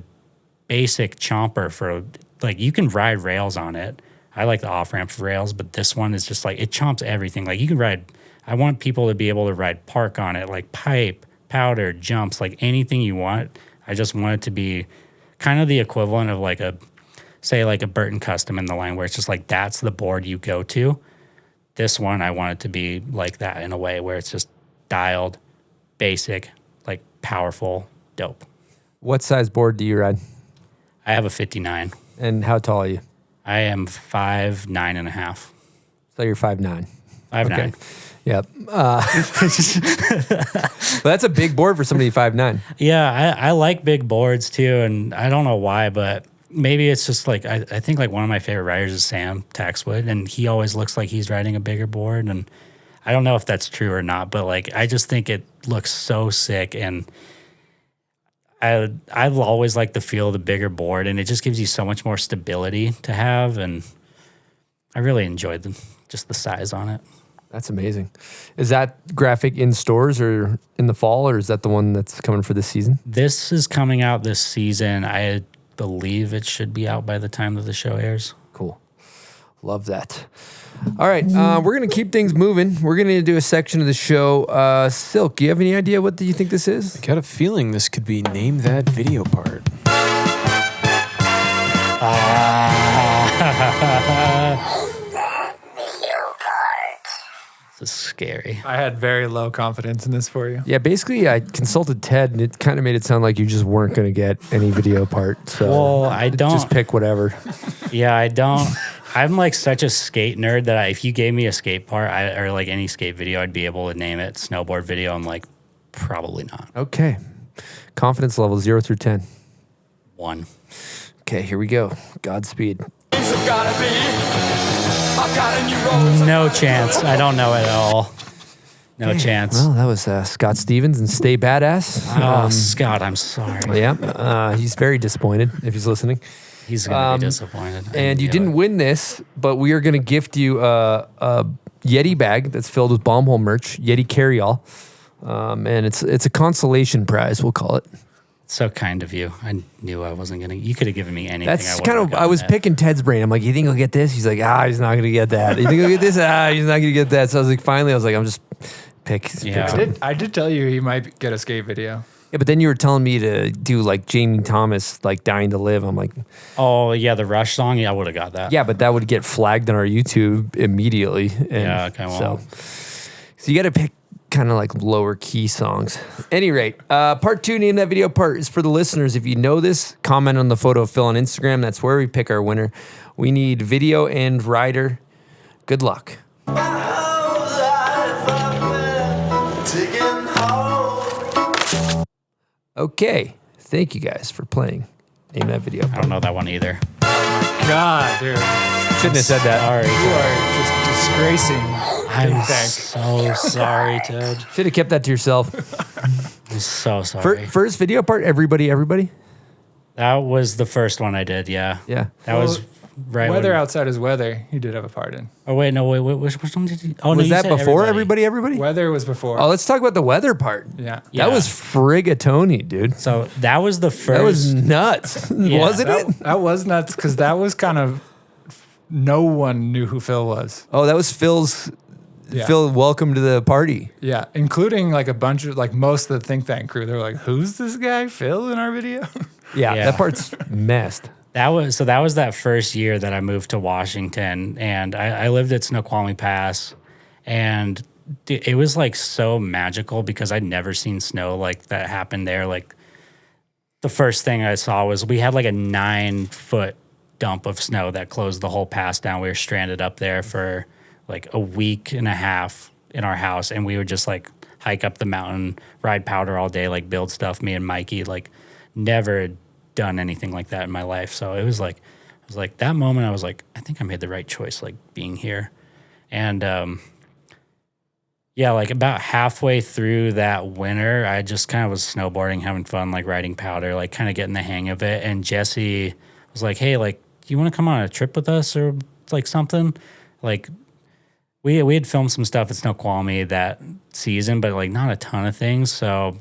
basic chomper for, like, you can ride rails on it. I like the off ramp for rails, but this one is just like, it chomps everything. Like, you can ride, I want people to be able to ride park on it, like pipe, powder, jumps, like anything you want. I just want it to be kind of the equivalent of like say like a Burton Custom in the line, where it's just like, that's the board you go to. This one, I want it to be like that in a way where it's just dialed, basic, like powerful, dope. What size board do you ride? I have a 59. And how tall are you? I am 5'9.5". So you're 5'9". 5'9". Okay. Yep. That's a big board for somebody 5'9". Yeah, I like big boards too, and I don't know why, but maybe it's just like I think like one of my favorite riders is Sam Taxwood, and he always looks like he's riding a bigger board, and I don't know if that's true or not, but like I just think it looks so sick, and I've always liked the feel of the bigger board, and it just gives you so much more stability to have, and I really enjoyed just the size on it. That's amazing. Is that graphic in stores or in the fall, or is that the one that's coming for this season? This is coming out this season. I believe it should be out by the time that the show airs. Cool. Love that. All right. We're going to keep things moving. We're going to do a section of the show. Silk, do you have any idea what do you think this is? I got a feeling this could be Name That Video Part. This is scary. I had very low confidence in this for you. Yeah, basically I consulted Ted and it kind of made it sound like you just weren't going to get any video part. So well, I don't. Just pick whatever. Yeah, I don't. I'm like such a skate nerd that if you gave me a skate part or like any skate video, I'd be able to name it snowboard video. I'm like, probably not. Okay. Confidence level 0 through 10. 1. Okay, here we go. Godspeed. No chance. I don't know it at all. No chance. Well, that was Scott Stevens and Stay Badass. Oh, Scott, I'm sorry. Yeah, he's very disappointed if he's listening. He's going to be disappointed. And you didn't win this, but we are going to gift you a Yeti bag that's filled with Bombhole merch, Yeti carry-all. And it's a consolation prize, we'll call it. So kind of you. I knew I wasn't gonna. You could have given me anything. That's kind of. I was picking Ted's brain. I'm like, you think he'll get this? He's like, he's not gonna get that. You think he'll get this? He's not gonna get that. So I was like, finally, I was like, I'm just pick. Yeah. I did tell you he might get a skate video. Yeah, but then you were telling me to do like Jamie Thomas, like Dying to Live. I'm like, oh yeah, the Rush song. Yeah, I would have got that. Yeah, but that would get flagged on our YouTube immediately. And yeah, okay. Well, so you got to pick kind of like lower key songs. Any rate, part 2, name that video part, is for the listeners. If you know this, comment on the photo of Phil on Instagram. That's where we pick our winner. We need video and rider. Good luck. Okay, thank you guys for playing. Name that video. I don't know that one either. God, dude. Shouldn't have said that. Sorry, You are just disgracing. I'm so sorry, Ted. Should have kept that to yourself. I'm so sorry. First video part, everybody. That was the first one I did, yeah. Yeah. That was right Weather when, Outside is Weather. He did have a part in. Oh, wait, no, which one did you? Oh, no, Was you that said before everybody? Weather was before. Oh, let's talk about the weather part. Yeah. That was frigatoni, dude. So that was the first. That was nuts, wasn't it? That was nuts because that was kind of, no one knew who Phil was. Oh, that was Phil's. Yeah. Phil, welcome to the party. Yeah, including like a bunch of, like most of the think tank crew. They were like, who's this guy, Phil, in our video? Yeah, that part's messed. That was that first year that I moved to Washington, and I lived at Snoqualmie Pass, and it was like so magical because I'd never seen snow like that happen there. Like the first thing I saw was we had like a 9-foot dump of snow that closed the whole pass down. We were stranded up there for like a week and a half in our house, and we would just like hike up the mountain, ride powder all day, like build stuff. Me and Mikey, like never done anything like that in my life. So it was like, that moment I was like, I think I made the right choice, like being here. And yeah, like about halfway through that winter, I just kind of was snowboarding, having fun, like riding powder, like kind of getting the hang of it. And Jesse was like, hey, like, do you want to come on a trip with us or like something? Like we had filmed some stuff at Snoqualmie that season, but like not a ton of things. So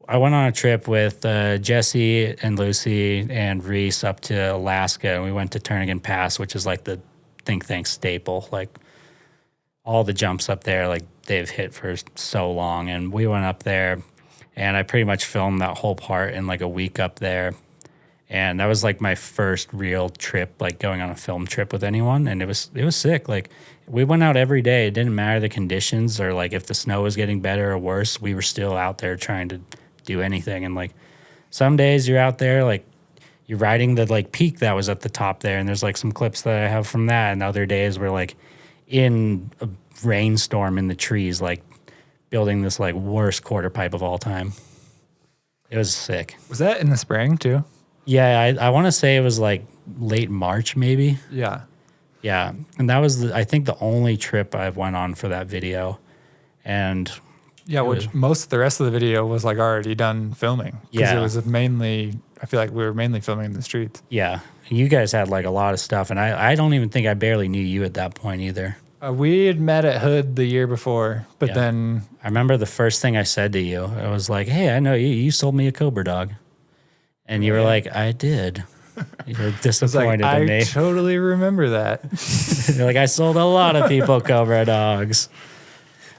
I went on a trip with Jesse and Lucy and Reese up to Alaska, and we went to Turnagain Pass, which is like the think tank staple. Like all the jumps up there, like they've hit for so long. And we went up there, and I pretty much filmed that whole part in like a week up there. And that was like my first real trip, like going on a film trip with anyone. And it was sick. Like we went out every day. It didn't matter the conditions or like if the snow was getting better or worse, we were still out there trying to do anything. And like some days you're out there, like you're riding the like peak that was at the top there. And there's like some clips that I have from that. And other days we're like in a rainstorm in the trees, like building this like worst quarter pipe of all time. It was sick. Was that in the spring too? Yeah, I want to say it was like late March, maybe. Yeah. Yeah, and that was, I think, the only trip I've went on for that video. And yeah, which most of the rest of the video was like already done filming. Because it was mainly, I feel like we were mainly filming in the streets. Yeah, you guys had like a lot of stuff, and I don't even think I barely knew you at that point either. We had met at Hood the year before, but then... I remember the first thing I said to you, I was like, hey, I know you. You sold me a Cobra dog. And you were like, I did. You were disappointed in me. I totally remember that. You're like, I sold a lot of people Cobra dogs.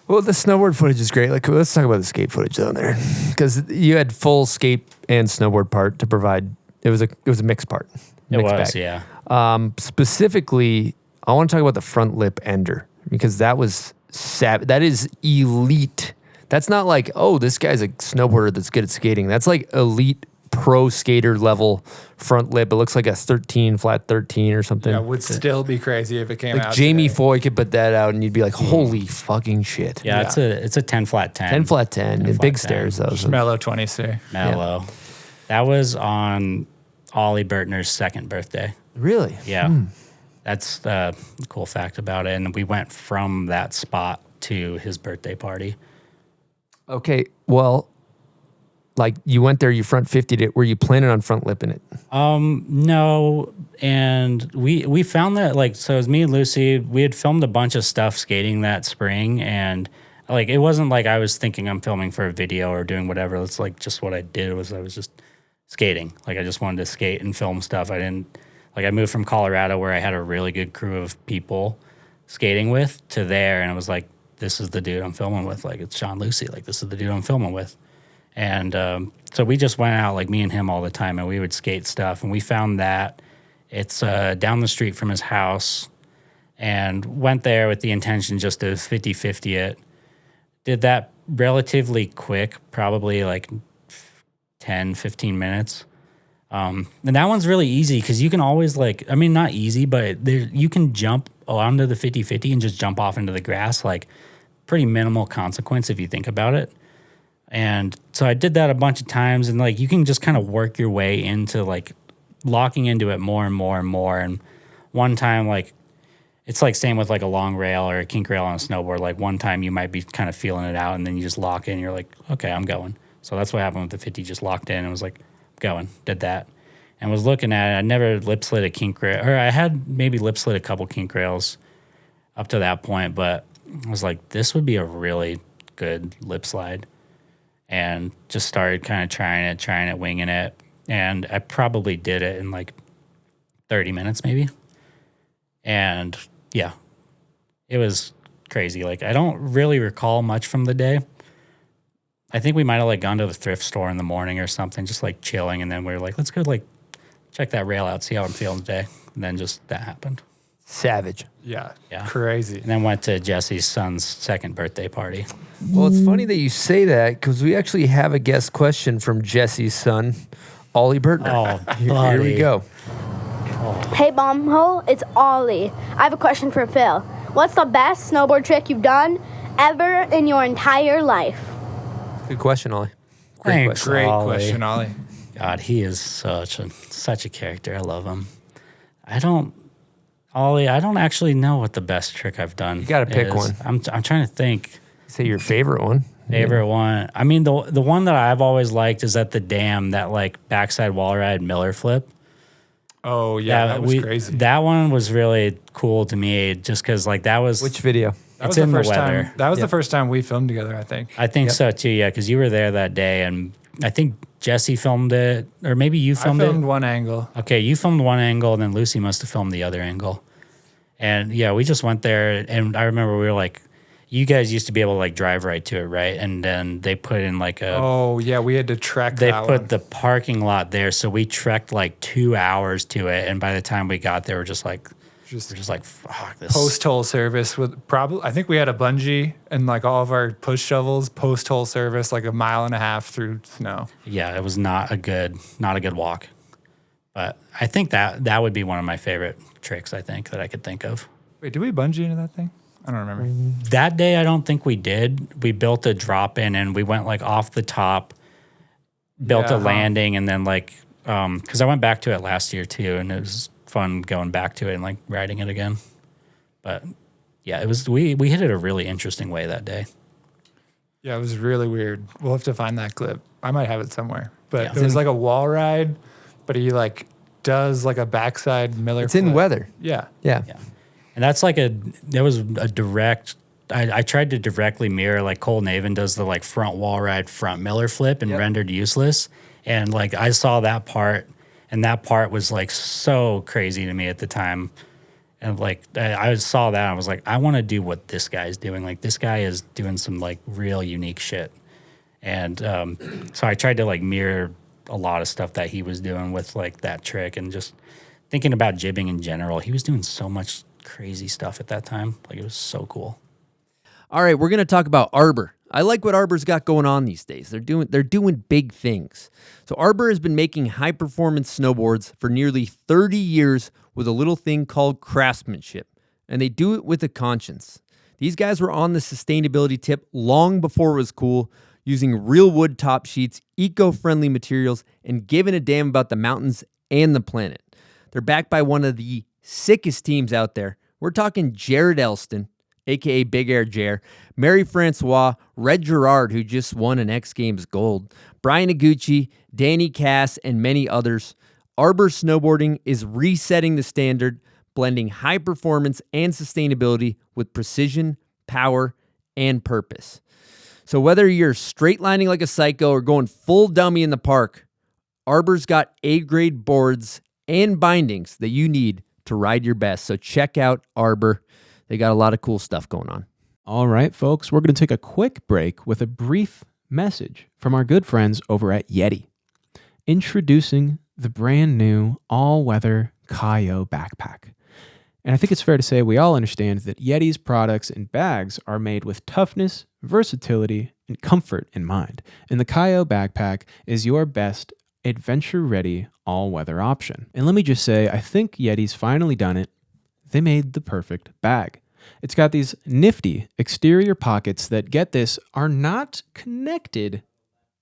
Well, the snowboard footage is great. Like, let's talk about the skate footage down there, because you had full skate and snowboard part to provide. It was a mixed part. Mixed was, bag. yeah. Specifically, I want to talk about the front lip ender, because that was that is elite. That's not like, oh, this guy's a snowboarder that's good at skating. That's like elite pro skater level front lip. It looks like a 13, flat 13 or something. Yeah, it would still be crazy if it came like out. Jamie today. Foy could put that out and you'd be like, holy fucking shit. Yeah, it's a 10 flat 10. 10 flat 10. And big 10. stairs though. Just mellow 20 stair. Mellow. Yeah. That was on Ollie Bertner's second birthday. Really? Yeah. That's the cool fact about it. And we went from that spot to his birthday party. Okay, well, like you went there, you front 50'd it. Were you planning on front lipping it? No, and we found that, like, so it was me and Lucy. We had filmed a bunch of stuff skating that spring, and like, it wasn't like I was thinking I'm filming for a video or doing whatever. It's like just what I did was I was just skating. Like, I just wanted to skate and film stuff. I moved from Colorado where I had a really good crew of people skating with to there, and it was like, this is the dude I'm filming with. Like, it's Sean Lucy. Like, this is the dude I'm filming with. And so we just went out, like, me and him all the time, and we would skate stuff. And we found that it's down the street from his house, and went there with the intention just to 50-50 it. Did that relatively quick, probably like 10, 15 minutes. And that one's really easy because you can always, like, I mean, not easy, but you can jump onto the 50-50 and just jump off into the grass, like, pretty minimal consequence if you think about it. And so I did that a bunch of times, and, like, you can just kind of work your way into, like, locking into it more and more and more. And one time, like, it's like same with like a long rail or a kink rail on a snowboard. Like, one time you might be kind of feeling it out, and then you just lock in. You're like, okay, I'm going. So that's what happened with the 50. Just locked in and was like, going. Did that, and was looking at it. I never lip slid a kink rail, or I had maybe lip slid a couple kink rails up to that point, but I was like, this would be a really good lip slide, and just started kind of trying it, winging it, and I probably did it in like 30 minutes maybe, and yeah, it was crazy. Like, I don't really recall much from the day. I think we might have like gone to the thrift store in the morning or something, just like chilling. And then we were like, let's go like check that rail out, see how I'm feeling today. And then just that happened. Savage. Yeah. Crazy. And then went to Jesse's son's second birthday party. Well, it's funny that you say that because we actually have a guest question from Jesse's son, Ollie Bertner. Oh, Here we go. Hey, Bombhole, it's Ollie. I have a question for Phil. What's the best snowboard trick you've done ever in your entire life? Good question, Ollie. Thanks, Great Ollie. question, Ollie. God, he is such a character. I love him. I don't actually know what the best trick I've done. You got to pick one. I'm trying to think. Say your favorite one. Favorite one. I mean, the one that I've always liked is at the dam, that like backside wall ride Miller flip. Oh, yeah, that was crazy. That one was really cool to me just because, like, that was... Which video? That was the first time. That was the first time we filmed together, I think. I think so, too, yeah, because you were there that day, and I think Jesse filmed it, or maybe you filmed it. I filmed one angle. Okay, you filmed one angle, and then Lucy must have filmed the other angle. And, yeah, we just went there, and I remember we were like... You guys used to be able to, like, drive right to it, right? And then they put in, like, a... Oh, yeah, we had to trek They that put one. the parking lot there, so we trekked, like, 2 hours to it. And by the time we got there, we're just like, fuck this. Post-hole service with probably... I think we had a bungee and, like, all of our push shovels, post-hole service, like, 1.5 miles through snow. Yeah, it was not a good walk. But I think that would be one of my favorite tricks, I think, that I could think of. Wait, did we bungee into that thing? I don't remember. That day, I don't think we did. We built a drop in and we went like off the top, built a landing, and then like, because I went back to it last year too, and it was fun going back to it and like riding it again. But yeah, it was we hit it a really interesting way that day. Yeah, it was really weird. We'll have to find that clip. I might have it somewhere. But Yeah. it was like a wall ride, but he like does like a backside Miller It's in flip. weather. Yeah. Yeah. And that's like there was a direct, I tried to directly mirror like Cole Navin does the like front wall ride, front Miller flip and rendered useless. And like I saw that part, and that part was like so crazy to me at the time. And like I saw that, and I was like, I want to do what this guy's doing. Like this guy is doing some like real unique shit. And so I tried to like mirror a lot of stuff that he was doing with like that trick, and just thinking about jibbing in general. He was doing so much crazy stuff at that time. Like it was so cool. All right, we're going to talk about Arbor. I like what Arbor's got going on these days. They're doing big things. So Arbor has been making high-performance snowboards for nearly 30 years with a little thing called craftsmanship, and they do it with a conscience. These guys were on the sustainability tip long before it was cool, using real wood top sheets, eco-friendly materials, and giving a damn about the mountains and the planet. They're backed by one of the sickest teams out there. We're talking Jared Elston, a.k.a. Big Air Jer, Mary Francois, Red Gerard, who just won an X Games gold, Brian Iguchi, Danny Cass, and many others. Arbor Snowboarding is resetting the standard, blending high performance and sustainability with precision, power, and purpose. So whether you're straight lining like a psycho or going full dummy in the park, Arbor's got A-grade boards and bindings that you need to ride your best. So check out Arbor. They got a lot of cool stuff going on. All right, folks, we're going to take a quick break with a brief message from our good friends over at Yeti. Introducing the brand new all-weather Kayo backpack. And I think it's fair to say we all understand that Yeti's products and bags are made with toughness, versatility, and comfort in mind. And the Kayo backpack is your best adventure-ready all-weather option. And let me just say, I think Yeti's finally done it. They made the perfect bag. It's got these nifty exterior pockets that, get this, are not connected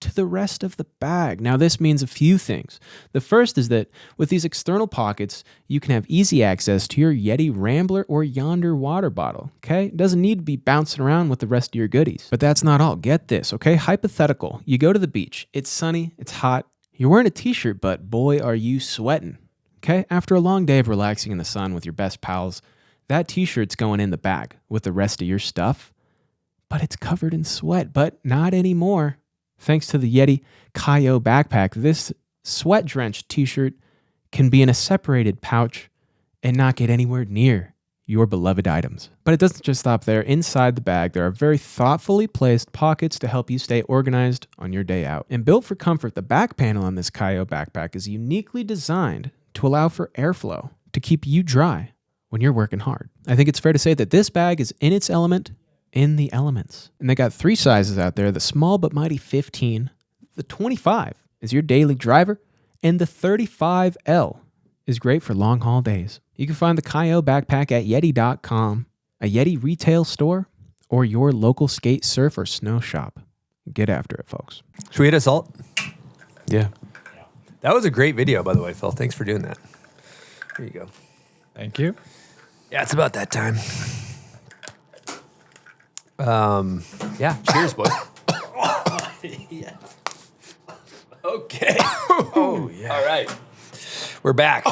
to the rest of the bag. Now, this means a few things. The first is that with these external pockets, you can have easy access to your Yeti Rambler or Yonder water bottle, okay? It doesn't need to be bouncing around with the rest of your goodies. But that's not all. Get this, okay? Hypothetical. You go to the beach. It's sunny. It's hot. You're wearing a t-shirt, but boy, are you sweating, okay? After a long day of relaxing in the sun with your best pals, that t-shirt's going in the bag with the rest of your stuff, but it's covered in sweat, but not anymore. Thanks to the Yeti Kayo backpack, this sweat-drenched t-shirt can be in a separated pouch and not get anywhere near your beloved items. But it doesn't just stop there. Inside the bag, there are very thoughtfully placed pockets to help you stay organized on your day out. And built for comfort, the back panel on this Kayo backpack is uniquely designed to allow for airflow to keep you dry when you're working hard. I think it's fair to say that this bag is in its element, in the elements. And they got 3 sizes out there: the small but mighty 15, the 25 is your daily driver, and the 35L is great for long haul days. You can find the Kayo backpack at Yeti.com, a Yeti retail store, or your local skate, surf, or snow shop. Get after it, folks. Should we hit a salt? Yeah. That was a great video, by the way, Phil. Thanks for doing that. Here you go. Thank you. Yeah, it's about that time. Yeah, cheers, boys. Yeah. Okay. Oh, yeah. All right. We're back.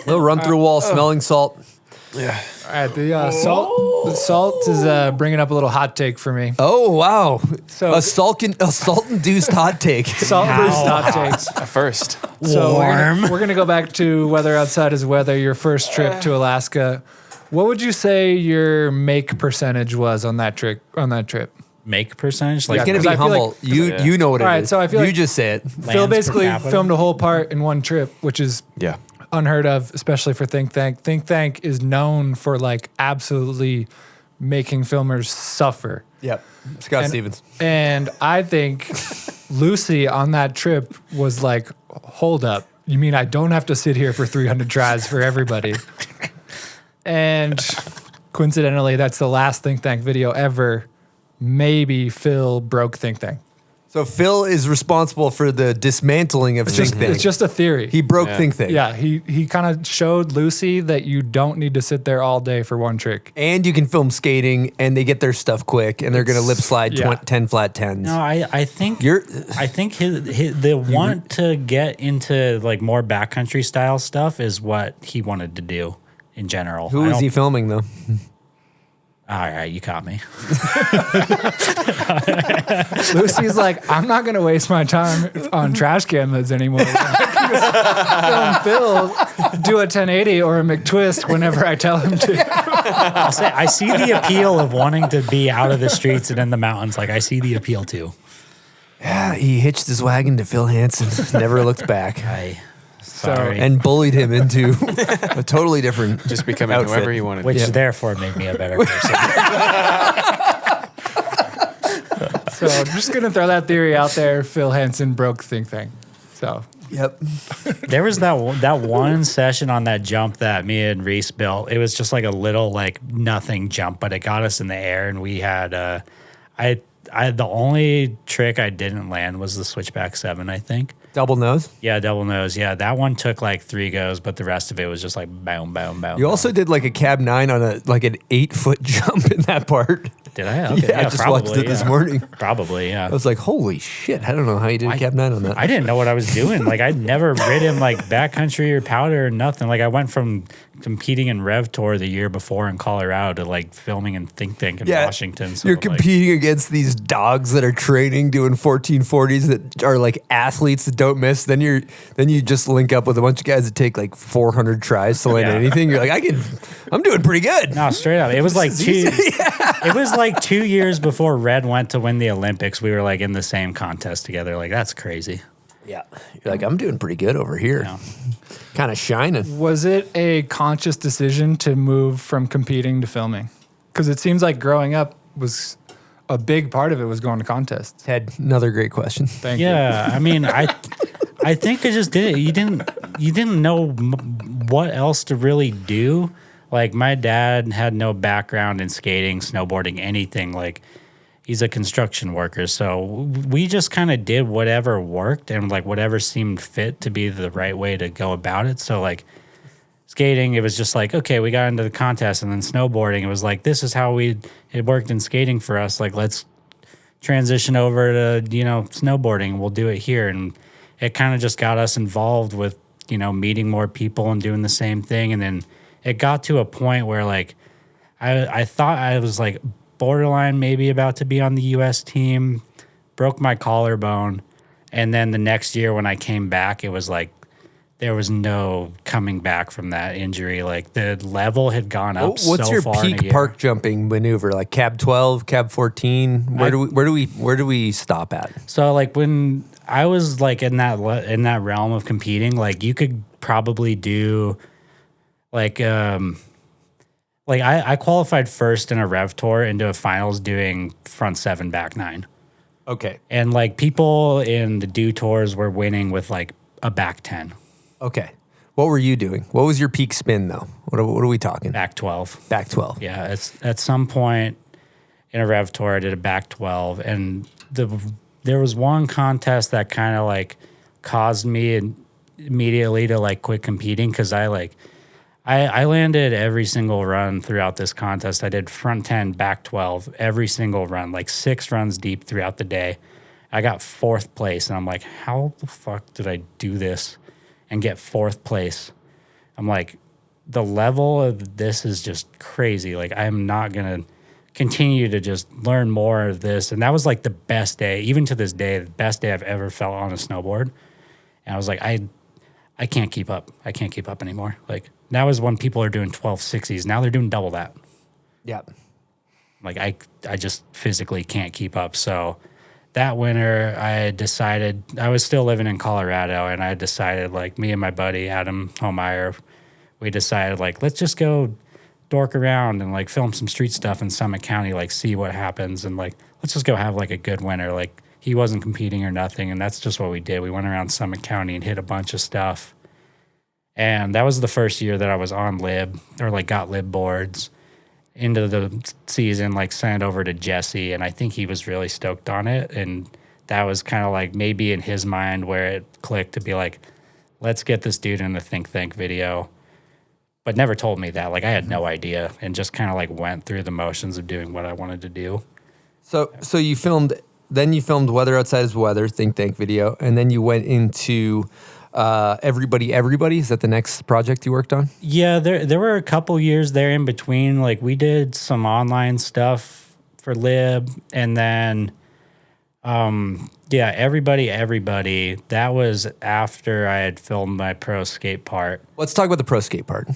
Little run through wall, smelling salt. Yeah. All right. The salt is bringing up a little hot take for me. Oh, wow. So a salt-induced hot take. Salt-induced hot takes. First. So we're gonna go back to weather outside is weather. Your first trip to Alaska. What would you say your make percentage was on that trip? Make percentage? Like, gonna be humble. Like, you know what it is. So I feel you like just say it. Phil basically filmed a whole part in one trip, which is unheard of, especially for Think Tank. Think Tank is known for like absolutely making filmers suffer. Yep. Scott Stevens. And I think Lucy on that trip was like, hold up. You mean I don't have to sit here for 300 tries for everybody? And coincidentally, that's the last Think Tank video ever. Maybe Phil broke Think Tank. So Phil is responsible for the dismantling of Think Tank. It's just a theory. He broke Think Tank. Yeah, he kind of showed Lucy that you don't need to sit there all day for one trick. And you can film skating, and they get their stuff quick, and they're going to lip slide 10 flat 10s. No, I think the want to get into like more backcountry style stuff is what he wanted to do in general. Who is he filming though? All right, you caught me. Lucy's like, I'm not going to waste my time on trash can lids anymore. Film Phil do a 1080 or a McTwist whenever I tell him to. I'll say, I see the appeal of wanting to be out of the streets and in the mountains. Like, I see the appeal too. Yeah, he hitched his wagon to Phil Hansen. Never looked back. Sorry. And bullied him into a totally different just becoming outfit. Whoever he wanted. Which therefore made me a better person. So I'm just going to throw that theory out there. Phil Hansen broke Think Tank. So, yep. There was that one session on that jump that me and Reese built. It was just like a little like nothing jump, but it got us in the air, and we had the only trick I didn't land was the switchback 7, I think. Double nose? Yeah, double nose. Yeah, that one took like 3 goes, but the rest of it was just like boom, boom, boom. You also did like a cab 9 on an 8-foot jump in that part. Did I? Okay, I just watched it this morning. Probably, yeah. I was like, holy shit, I don't know how you did a cab 9 on that. I didn't know what I was doing. Like, I'd never ridden like backcountry or powder or nothing. Like, I went from competing in Rev Tour the year before in Colorado to like filming in Think Tank in Washington. So you're competing against these dogs that are training doing 1440s that are like athletes that don't miss. Then you just link up with a bunch of guys that take like 400 tries to land anything. You're like, I'm doing pretty good. No, straight up. It was like it was like 2 years before Red went to win the Olympics. We were like in the same contest together. Like, that's crazy. Yeah. You're like, I'm doing pretty good over here. Yeah. Kind of shining. Was it a conscious decision to move from competing to filming? Because it seems like growing up was a big part of it was going to contests. Ted, another great question. Thank you. Yeah, I mean, I think I just did it. You didn't know what else to really do. Like, my dad had no background in skating, snowboarding, anything. Like, he's a construction worker, so we just kind of did whatever worked and like whatever seemed fit to be the right way to go about it. So like skating, it was just like, okay, we got into the contest, and then snowboarding, it was like, this is how it worked in skating for us. Like, let's transition over to, snowboarding. We'll do it here. And it kind of just got us involved with, meeting more people and doing the same thing. And then it got to a point where like, I thought I was like, borderline maybe about to be on the U.S. team, broke my collarbone, and then the next year when I came back, it was like there was no coming back from that injury. Like, the level had gone up so far. What's your peak park jumping maneuver? Like cab 12, cab 14? Where do we stop at? So like when I was like in that realm of competing, like you could probably do like I qualified first in a Rev Tour into a finals doing front 7, back 9. Okay. And like people in the do tours were winning with like a back 10. Okay. What were you doing? What was your peak spin though? What are we talking? Back 12. Back 12. Yeah. It's at some point in a Rev Tour, I did a back 12, and there was one contest that kind of like caused me immediately to like quit competing, because I landed every single run throughout this contest. I did front 10, back 12, every single run, like 6 runs deep throughout the day. I got 4th place, and I'm like, how the fuck did I do this and get 4th place? I'm like, the level of this is just crazy. Like, I'm not going to continue to just learn more of this. And that was like the best day, even to this day, the best day I've ever felt on a snowboard. And I was like, I can't keep up. I can't keep up anymore. Like, now is when people are doing 1260s. Now they're doing double that. Yeah. Like, I just physically can't keep up. So that winter, I decided, I was still living in Colorado, and I decided, like, me and my buddy, Adam Homeyer, we decided, like, let's just go dork around and, like, film some street stuff in Summit County, like, see what happens. And, like, let's just go have, like, a good winter. Like, he wasn't competing or nothing, and that's just what we did. We went around Summit County and hit a bunch of stuff. And that was the first year that I was on lib, or like got lib boards into the season, like sent it over to Jesse. And I think he was really stoked on it. And that was kind of like maybe in his mind where it clicked to be like, let's get this dude in the Think Tank video. But never told me that. Like, I had no idea, and just kind of like went through the motions of doing what I wanted to do. So you filmed Weather Outside is Weather, Think Tank video. And then you went into Everybody. Is that the next project you worked on? Yeah, there were a couple years there in between. Like, we did some online stuff for lib, and then Everybody. That was after I had filmed my pro skate part. Let's talk about the pro skate part.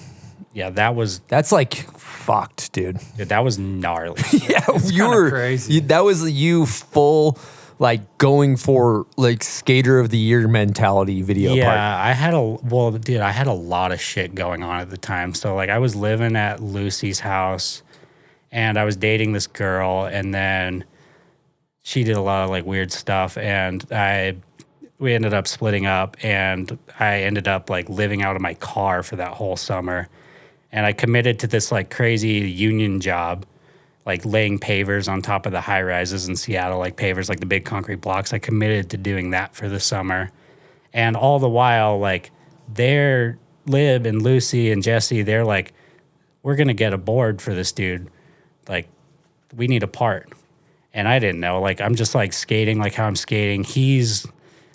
Yeah, that's like fucked, dude. Yeah, that was gnarly. Yeah, you were crazy. That was you full, like, going for like skater of the year mentality video part. Yeah, I had a lot of shit going on at the time. So like, I was living at Lucy's house, and I was dating this girl, and then she did a lot of like weird stuff, and we ended up splitting up, and I ended up like living out of my car for that whole summer. And I committed to this like crazy union job, like laying pavers on top of the high rises in Seattle, like pavers, like the big concrete blocks. I committed to doing that for the summer. And all the while, like, Lib and Lucy and Jesse, they're like, we're going to get a board for this dude. Like, we need a part. And I didn't know. Like, I'm just like skating like how I'm skating.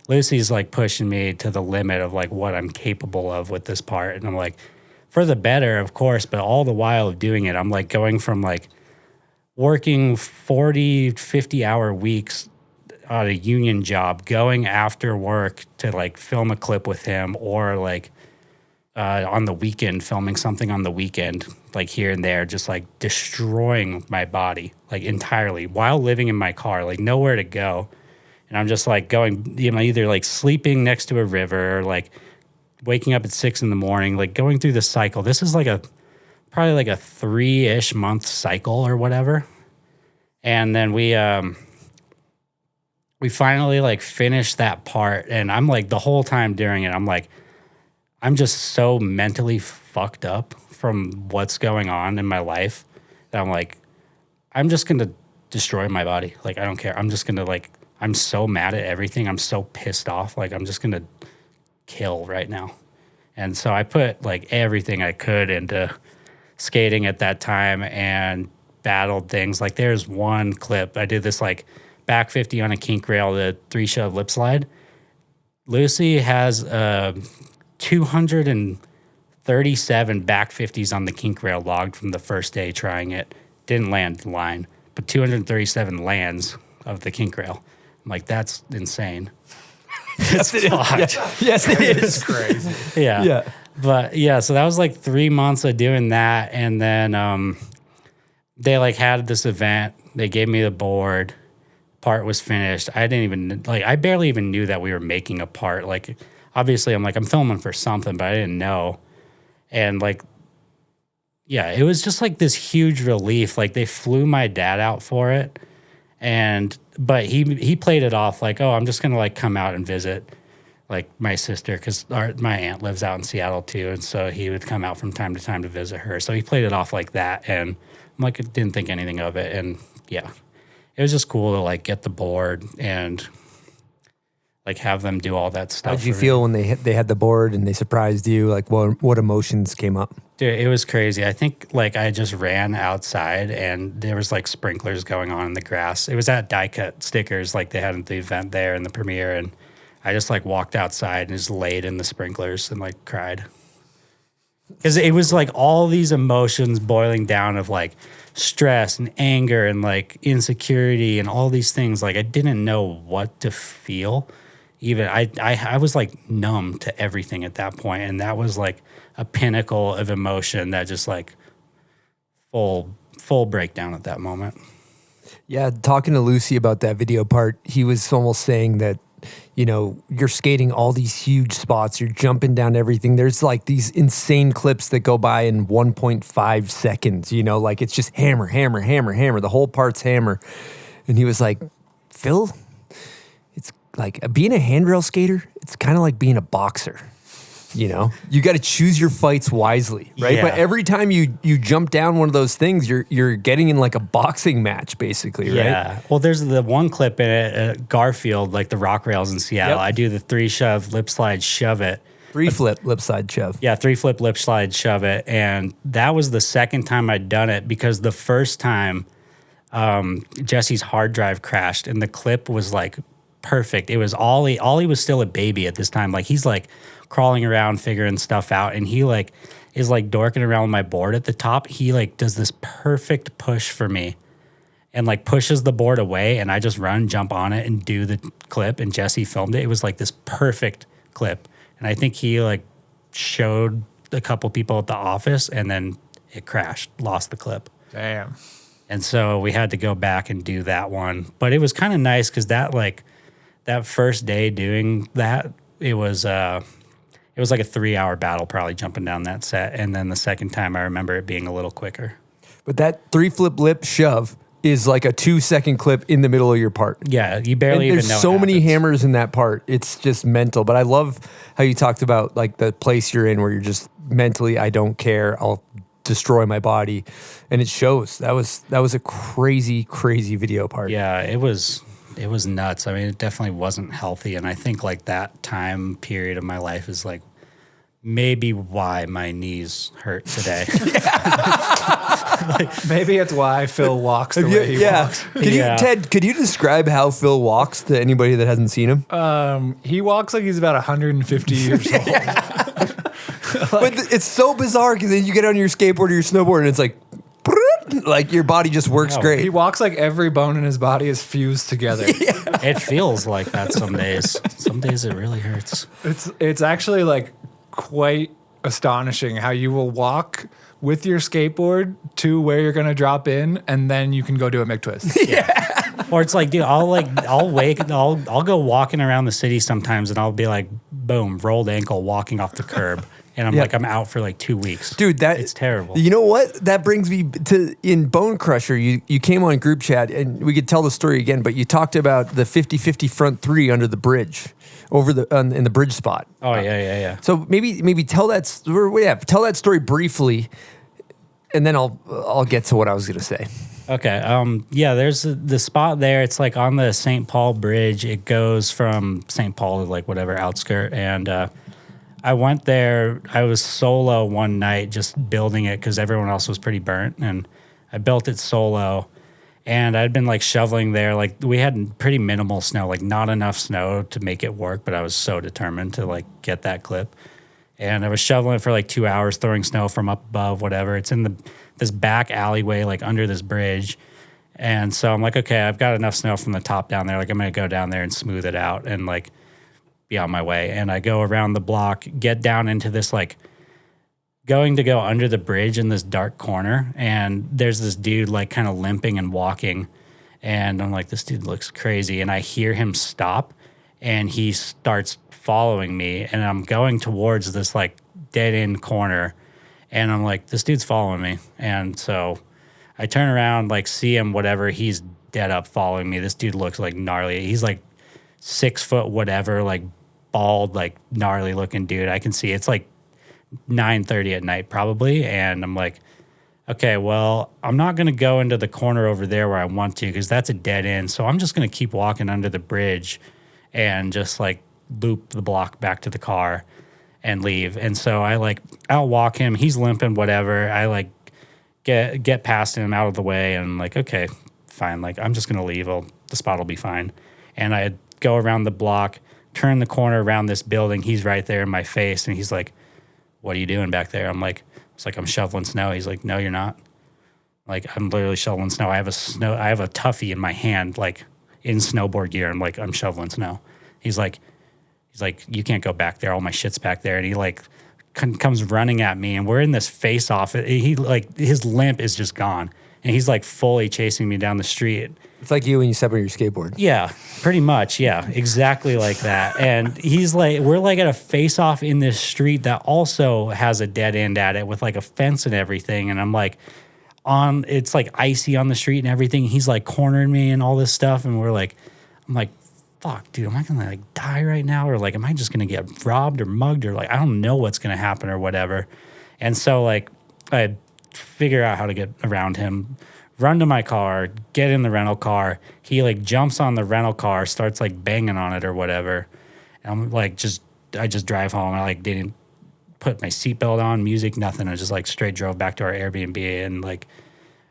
Lucy's like pushing me to the limit of like what I'm capable of with this part. And I'm like, for the better, of course, but all the while of doing it, I'm like going from like working 40, 50-hour weeks on a union job, going after work to like film a clip with him, or like on the weekend, filming something on the weekend, like here and there, just like destroying my body like entirely while living in my car, like nowhere to go. And I'm just like going, either like sleeping next to a river or like waking up at 6 a.m, like going through the cycle. This is like probably like a 3-ish month cycle or whatever. And then we finally like finished that part. And I'm like, the whole time during it, I'm like, I'm just so mentally fucked up from what's going on in my life that I'm like, I'm just going to destroy my body. Like, I don't care. I'm just going to like, I'm so mad at everything. I'm so pissed off. Like, I'm just going to kill right now. And so I put like everything I could into skating at that time and battled things. Like, there's one clip. I did this like back 50 on a kink rail, the 3-shove lip slide. Lucy has 237 back 50s on the kink rail logged from the first day trying it. Didn't land the line, but 237 lands of the kink rail. I'm like, that's insane. Yes, it is. Yeah. Yes, it is. It's crazy. Yeah. Yeah. But yeah, so that was like 3 months of doing that. And then they like had this event. They gave me the board. Part was finished. I barely even knew that we were making a part. Like, obviously I'm like, I'm filming for something, but I didn't know. And like, yeah, it was just like this huge relief. Like, they flew my dad out for it. But he played it off like, oh, I'm just going to like come out and visit like my sister, because my aunt lives out in Seattle too. And so he would come out from time to time to visit her. So he played it off like that. And I'm like, I didn't think anything of it. And yeah, it was just cool to like get the board and like have them do all that stuff. How'd you feel when they had the board and they surprised you? Like, what emotions came up? Dude, it was crazy. I think like I just ran outside and there was like sprinklers going on in the grass. It was at Die Cut Stickers, like they had at the event there in the premiere, and I just like walked outside and just laid in the sprinklers and like cried. Because it was like all these emotions boiling down of like stress and anger and like insecurity and all these things. Like, I didn't know what to feel. Even I was like numb to everything at that point, and that was like a pinnacle of emotion that just like full breakdown at that moment. Yeah, talking to Lucy about that video part, he was almost saying that, you know, you're skating all these huge spots, you're jumping down everything. There's like these insane clips that go by in 1.5 seconds, you know, like it's just hammer, hammer, hammer, hammer. The whole part's hammer. And he was like, Phil, it's like being a handrail skater, it's kind of like being a boxer. You know, you got to choose your fights wisely, right? Yeah. But every time you jump down one of those things, you're getting in like a boxing match, basically, right? Yeah. Well, there's the one clip in it at Garfield, like the rock rails in Seattle. Yep. I do the 3-shove lip slide shove it. 3-flip lip slide shove. Yeah, 3-flip lip slide shove it, and that was the second time I'd done it, because the first time Jesse's hard drive crashed, and the clip was like perfect. It was Ollie. Ollie was still a baby at this time. Like, he's like crawling around figuring stuff out, and he like is like dorking around with my board at the top. He like does this perfect push for me and like pushes the board away, and I just run, jump on it, and do the clip, and Jesse filmed it. It was like this perfect clip, and I think he like showed a couple people at the office, and then it crashed, lost the clip. Damn. And so we had to go back and do that one, but it was kind of nice because that first day doing that, it was like a 3-hour battle, probably jumping down that set. And then the second time, I remember it being a little quicker. But that 3-flip lip shove is like a 2-second clip in the middle of your part. Yeah, you barely even know. There's so many hammers in that part. It's just mental. But I love how you talked about like the place you're in where you're just mentally, I don't care, I'll destroy my body. And it shows. That was a crazy, crazy video part. Yeah, it was nuts. I mean, it definitely wasn't healthy. And I think like that time period of my life is like maybe why my knees hurt today. Maybe it's why Phil walks the way he walks. Ted, could you describe how Phil walks to anybody that hasn't seen him? He walks like he's about 150 years old. But it's so bizarre because then you get on your skateboard or your snowboard and it's like your body just works great. He walks like every bone in his body is fused together. It feels like that some days. Some days it really hurts. It's actually like quite astonishing how you will walk with your skateboard to where you're gonna drop in, and then you can go do a McTwist. Or it's like, dude, I'll go walking around the city sometimes, and I'll be like, boom, rolled ankle, walking off the curb. And I'm out for like 2 weeks. Dude, it's terrible. You know what? That brings me to in Bonecrusher, you came on group chat and we could tell the story again, but you talked about the 50-50 front three under the bridge, in the bridge spot. Oh, yeah. So maybe tell that story briefly, and then I'll get to what I was gonna say. Okay. There's the spot there. It's like on the St. Paul Bridge. It goes from St. Paul to like whatever outskirt, and I went there. I was solo one night just building it because everyone else was pretty burnt, and I built it solo. And I'd been like shoveling there. Like we had pretty minimal snow, like not enough snow to make it work, but I was so determined to like get that clip. And I was shoveling it for like 2 hours, throwing snow from up above, whatever. It's in this back alleyway, like under this bridge. And so I'm like, okay, I've got enough snow from the top down there. Like I'm going to go down there and smooth it out and like be on my way. And I go around the block, get down into this like going to go under the bridge in this dark corner. And there's this dude like kind of limping and walking. And I'm like, this dude looks crazy. And I hear him stop and he starts following me. And I'm going towards this like dead end corner. And I'm like, this dude's following me. And so I turn around, like see him, whatever. He's dead up following me. This dude looks like gnarly. He's like 6 foot, whatever, like bald, like gnarly looking dude. I can see it's like 9:30 at night probably. And I'm like, okay, well, I'm not going to go into the corner over there where I want to because that's a dead end. So I'm just going to keep walking under the bridge and just like loop the block back to the car and leave. And so I like outwalk him. He's limping, whatever. I like get past him out of the way and I'm like, okay, fine. Like I'm just going to leave. The spot will be fine. And I go around the block, turn the corner around this building. He's right there in my face. And he's like, what are you doing back there? I'm like, it's like I'm shoveling snow. He's like, no, you're not. Like I'm literally shoveling snow. I have a toughie in my hand, like in snowboard gear. I'm like, I'm shoveling snow. He's like, you can't go back there. All my shit's back there. And he like comes running at me, and we're in this face off. He like his limp is just gone, and he's like fully chasing me down the street. It's like you when you step on your skateboard. Yeah, pretty much. Yeah, exactly like that. And he's like, we're like at a face off in this street that also has a dead end at it with like a fence and everything. And I'm like, it's like icy on the street and everything. He's like cornering me and all this stuff. And I'm like, fuck, dude, am I gonna like die right now? Or like, am I just gonna get robbed or mugged? Or like, I don't know what's gonna happen or whatever. And so like, I figure out how to get around him, run to my car, get in the rental car. He like jumps on the rental car, starts like banging on it or whatever. And I'm like, I just drive home. I like didn't put my seatbelt on, music, nothing. I just like straight drove back to our Airbnb. And like,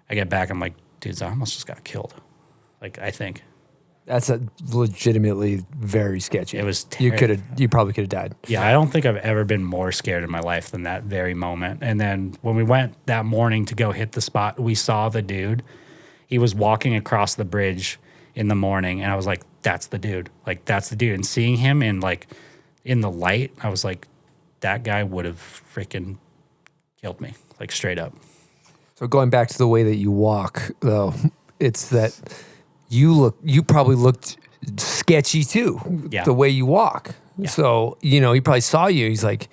I get back, I'm like, dude, I almost just got killed. Like, I think. That's legitimately very sketchy. It was you probably could have died. Yeah, I don't think I've ever been more scared in my life than that very moment. And then when we went that morning to go hit the spot, we saw the dude. He was walking across the bridge in the morning, and I was like, that's the dude. Like, that's the dude. And seeing him in the light, I was like, that guy would have freaking killed me, like straight up. So going back to the way that you walk, though, it's that you probably looked sketchy too. Yeah. The way you walk. Yeah. So, he probably saw you. He's like,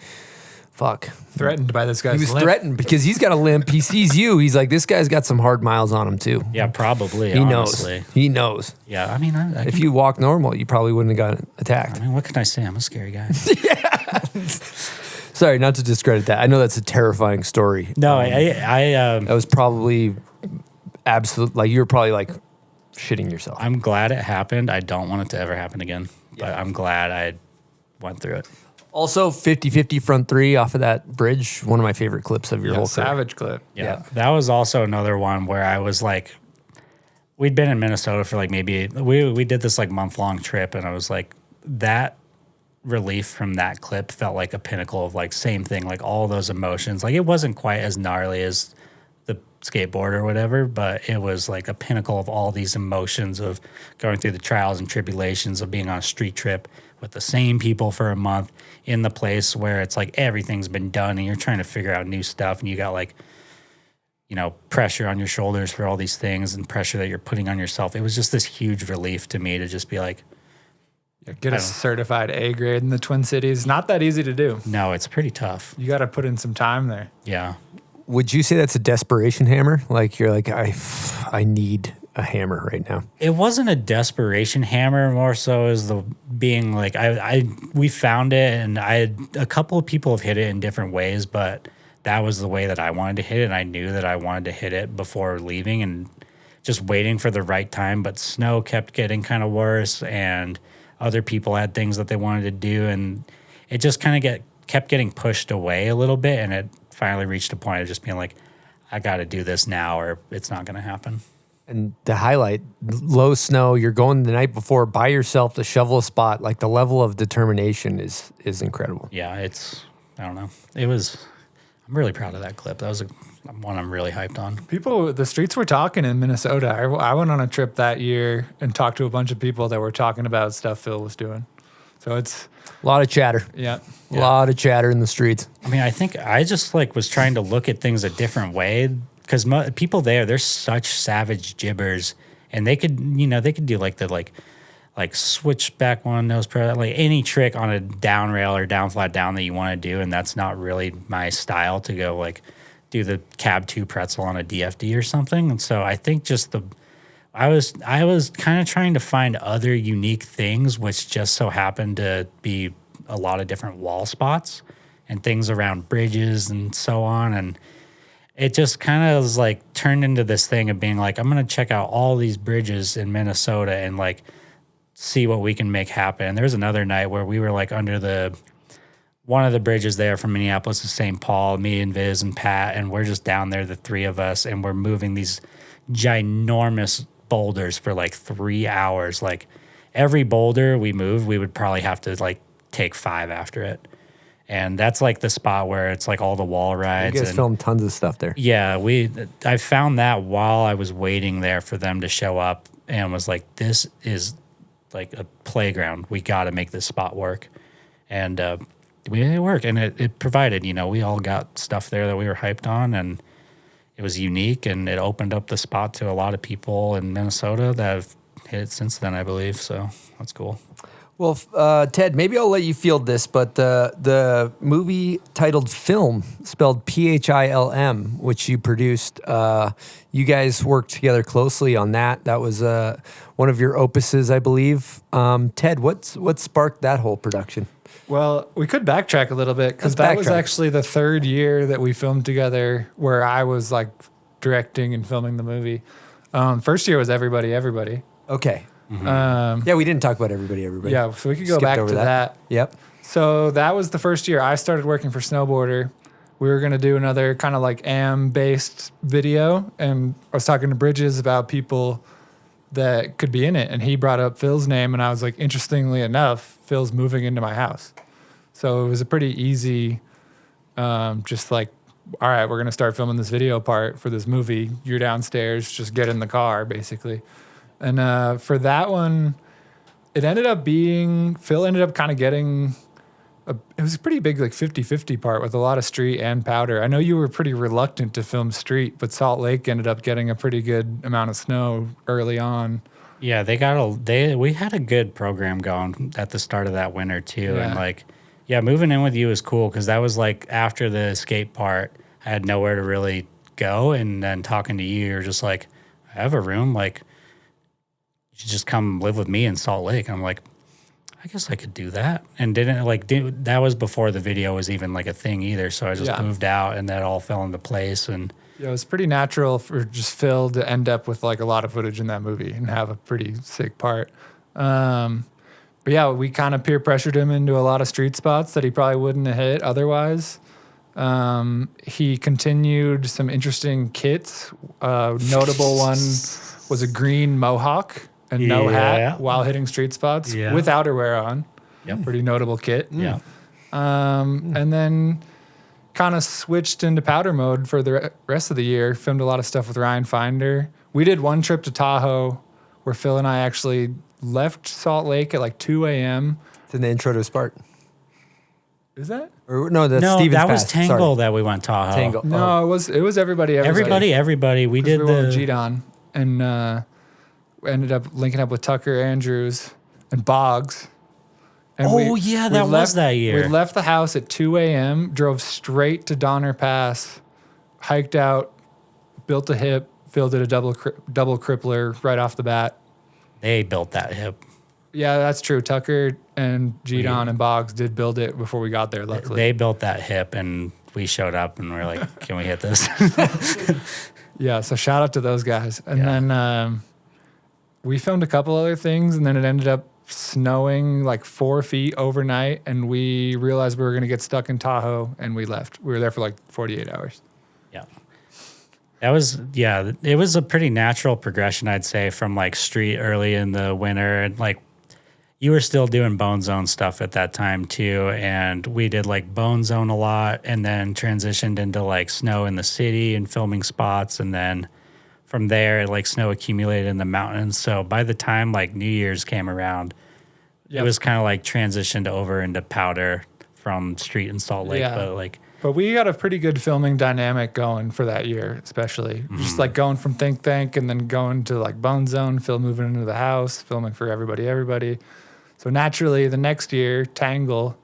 fuck. Threatened by this guy's He was limp. threatened because he's got a limp. He sees you. He's like, this guy's got some hard miles on him too. Yeah, probably. He honestly. knows. He knows. Yeah, I mean, if you walk normal, you probably wouldn't have gotten attacked. I mean, what can I say? I'm a scary guy. Yeah. Sorry, not to discredit that. I know that's a terrifying story. No, that was probably absolute. Like you were probably like shitting yourself. I'm glad it happened. I don't want it to ever happen again, but I'm glad I went through it. Also, 50-50 front three off of that bridge. One of my favorite clips of your whole career. Savage clip. Yeah, that was also another one where I was like, we'd been in Minnesota for like maybe we did this like month-long trip, and I was like, that relief from that clip felt like a pinnacle of like same thing, like all those emotions. Like it wasn't quite as gnarly as the skateboard or whatever, but it was like a pinnacle of all these emotions of going through the trials and tribulations of being on a street trip with the same people for a month in the place where it's like everything's been done and you're trying to figure out new stuff, and you got like, you know, pressure on your shoulders for all these things and pressure that you're putting on yourself. It was just this huge relief to me to just be like, get a certified A grade in the Twin Cities. Not that easy to do. No, it's pretty tough. You got to put in some time there. Yeah. Would you say that's a desperation hammer? Like you're like, I need a hammer right now. It wasn't a desperation hammer, more so as the being like, we found it, and a couple of people have hit it in different ways, but that was the way that I wanted to hit it. And I knew that I wanted to hit it before leaving and just waiting for the right time. But snow kept getting kind of worse, and other people had things that they wanted to do, and it just kind of kept getting pushed away a little bit, and it finally reached a point of just being like, I got to do this now or it's not going to happen. And the highlight, low snow, you're going the night before by yourself to shovel a spot. Like the level of determination is incredible. Yeah, I don't know. I'm really proud of that clip. That was one I'm really hyped on. The streets were talking in Minnesota. I went on a trip that year and talked to a bunch of people that were talking about stuff Phil was doing. So it's a lot of chatter. Yeah. A lot of chatter in the streets. I mean, I think I just like was trying to look at things a different way, because people they're such savage gibbers, and they could do like the like switchback one nose pro, like any trick on a down rail or down flat down that you want to do, and that's not really my style to go like do the cab 2 pretzel on a DFD or something. And so I think just I was kind of trying to find other unique things, which just so happened to be a lot of different wall spots and things around bridges and so on. And it just kind of was like turned into this thing of being like, I'm going to check out all these bridges in Minnesota and like see what we can make happen. And there was another night where we were like under one of the bridges there from Minneapolis to St. Paul, me and Viz and Pat, and we're just down there, the three of us, and we're moving these ginormous boulders for like 3 hours. Like every boulder we moved, we would probably have to like take 5 after it. And that's like the spot where it's like all the wall rides. You guys filmed tons of stuff there. Yeah, I found that while I was waiting there for them to show up, and was like, this is like a playground. We got to make this spot work. And we made it work, and it provided, we all got stuff there that we were hyped on, and it was unique, and it opened up the spot to a lot of people in Minnesota that have hit it since then, I believe. So that's cool. Well, Ted, maybe I'll let you field this, but the movie titled Philm, spelled Philm, which you produced, you guys worked together closely on that. That was one of your opuses, I believe. Ted, what sparked that whole production? Well, we could backtrack a little bit, because that was actually the 3rd year that we filmed together, where I was like directing and filming the movie. First year was Everybody. Okay. Mm-hmm. Yeah, we didn't talk about Everybody. Yeah, so we could go back to that. Yep. So that was the first year I started working for Snowboarder. We were going to do another kind of like AM-based video, and I was talking to Bridges about people that could be in it, and he brought up Phil's name, and I was like, interestingly enough, Phil's moving into my house. So it was a pretty easy, just like, all right, we're going to start filming this video part for this movie. You're downstairs, just get in the car, basically. And for that one, Phil ended up kind of getting, it was a pretty big like 50-50 part with a lot of street and powder. I know you were pretty reluctant to film street, but Salt Lake ended up getting a pretty good amount of snow early on. Yeah, we had a good program going at the start of that winter too. Yeah. And like, yeah, moving in with you was cool, because that was like after the skate part, I had nowhere to really go. And then talking to you, you're just like, I have a room, like, you should just come live with me in Salt Lake. And I'm like, I guess I could do that. And that was before the video was even like a thing either. So I just moved out, and that all fell into place. And yeah, it was pretty natural for just Phil to end up with like a lot of footage in that movie and have a pretty sick part. But yeah, we kind of peer pressured him into a lot of street spots that he probably wouldn't have hit otherwise. He continued some interesting kits. Notable one was a green mohawk and no hat while hitting street spots with outerwear on. Yep. Pretty notable kit. Yeah. And then kind of switched into powder mode for the rest of the year. Filmed a lot of stuff with Ryan Finder. We did one trip to Tahoe where Phil and I actually left Salt Lake at like 2 a.m. It's in the intro to Spartan. Is that? Or, no, that's No, Stevens that was Pass. Tangle Sorry. that we went Tahoe. Tangle. No, it was everybody. Everybody. We did we went with the G-Don and we ended up linking up with Tucker Andrews and Boggs. And that was that year. We left the house at 2 a.m., drove straight to Donner Pass, hiked out, built a hip, Phil did a double crippler right off the bat. They built that hip. Yeah, that's true. Tucker and G-Don and Boggs did build it before we got there, luckily. They built that hip, and we showed up, and we're like, can we hit this? Yeah, so shout out to those guys. And then we filmed a couple other things, and then it ended up snowing like 4 feet overnight, and we realized we were going to get stuck in Tahoe, and we left. We were there for like 48 hours. Yeah. It was a pretty natural progression, I'd say, from like street early in the winter. And like you were still doing Bone Zone stuff at that time too. And we did like Bone Zone a lot and then transitioned into like snow in the city and filming spots. And then from there, like snow accumulated in the mountains. So by the time like New Year's came around, it was kind of like transitioned over into powder from street in Salt Lake. Yeah. But we got a pretty good filming dynamic going for that year, especially. Just like going from Think Tank and then going to like Bone Zone, Phil moving into the house, filming for everybody. So naturally, the next year, Tangle,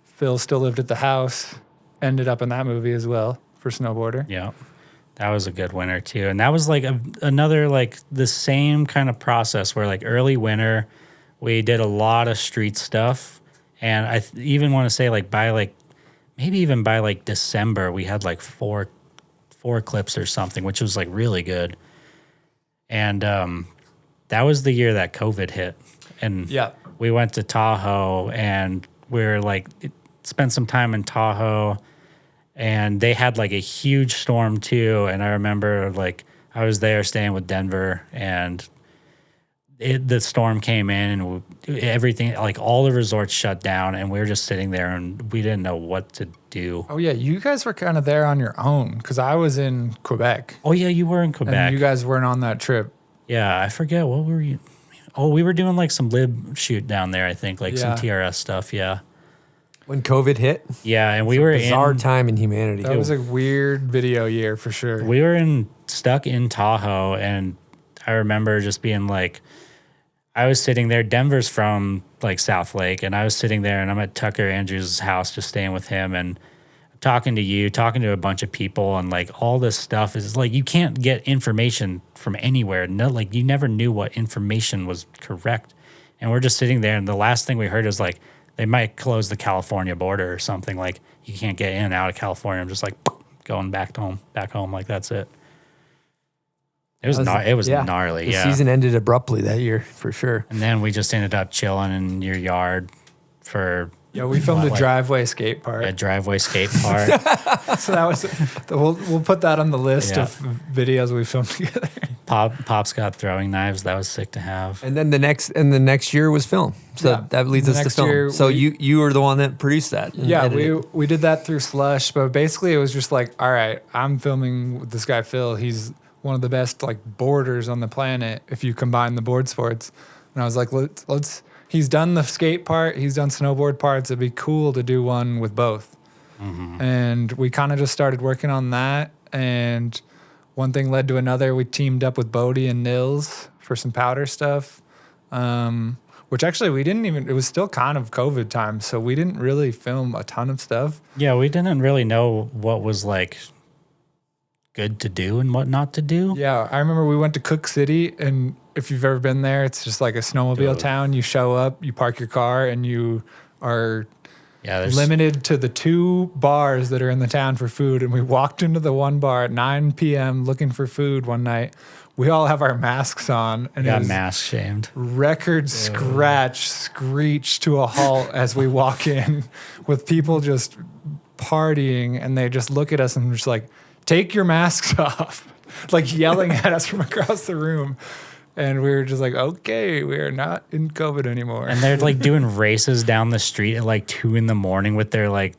Phil still lived at the house, ended up in that movie as well for Snowboarder. Yeah. That was a good winter too. And that was like another like the same kind of process where like early winter, we did a lot of street stuff. And I even want to say like maybe even by like December, we had like four clips or something, which was like really good. And that was the year that COVID hit. And we went to Tahoe and we were like, spent some time in Tahoe and they had like a huge storm too. And I remember like I was there staying with Denver and the storm came in and everything, like all the resorts shut down and we were just sitting there and we didn't know what to do. Oh, yeah. You guys were kind of there on your own because I was in Quebec. Oh, yeah. You were in Quebec. And you guys weren't on that trip. Yeah. I forget. What were you? Oh, we were doing like some lib shoot down there, I think, like some TRS stuff. Yeah. When COVID hit? Yeah. And we were in. Bizarre time in humanity. That was a weird video year for sure. We were stuck in Tahoe and I remember just being like, I was sitting there. Denver's from like South Lake, and I was sitting there, and I'm at Tucker Andrews' house, just staying with him, and talking to a bunch of people, and like all this stuff is like you can't get information from anywhere. No, like you never knew what information was correct, and we're just sitting there, and the last thing we heard is like they might close the California border or something. Like you can't get in and out of California. I'm just like going back home. Like that's it. It was gnarly. The season ended abruptly that year for sure. And then we just ended up chilling in your yard for. Yeah, we filmed a driveway skate park. A driveway skate park. So that was. We'll put that on the list of videos we filmed together. Pop's got throwing knives. That was sick to have. And then the next year was film. So that leads us to film. Year, so you were the one that produced that. Yeah, we did that through Slush, but basically it was just like, all right, I'm filming with this guy Phil. He's one of the best like boarders on the planet if you combine the board sports. And I was like, let's he's done the skate part, he's done snowboard parts. It'd be cool to do one with both. Mm-hmm. And we kind of just started working on that. And one thing led to another. We teamed up with Bodie and Nils for some powder stuff, which actually we didn't even, it was still kind of COVID time. So we didn't really film a ton of stuff. Yeah, we didn't really know what was like good to do and what not to do. Yeah, I remember we went to Cook City, and if you've ever been there, it's just like a snowmobile town. You show up, you park your car, and you are limited to the 2 bars that are in the town for food. And we walked into the one bar at 9 p.m. looking for food one night. We all have our masks on, and got mask shamed. Record screech to a halt as we walk in, with people just partying, and they just look at us and just like, take your masks off, like yelling at us from across the room. And we were just like, okay, we are not in COVID anymore. And they're like doing races down the street at like 2 a.m. with their like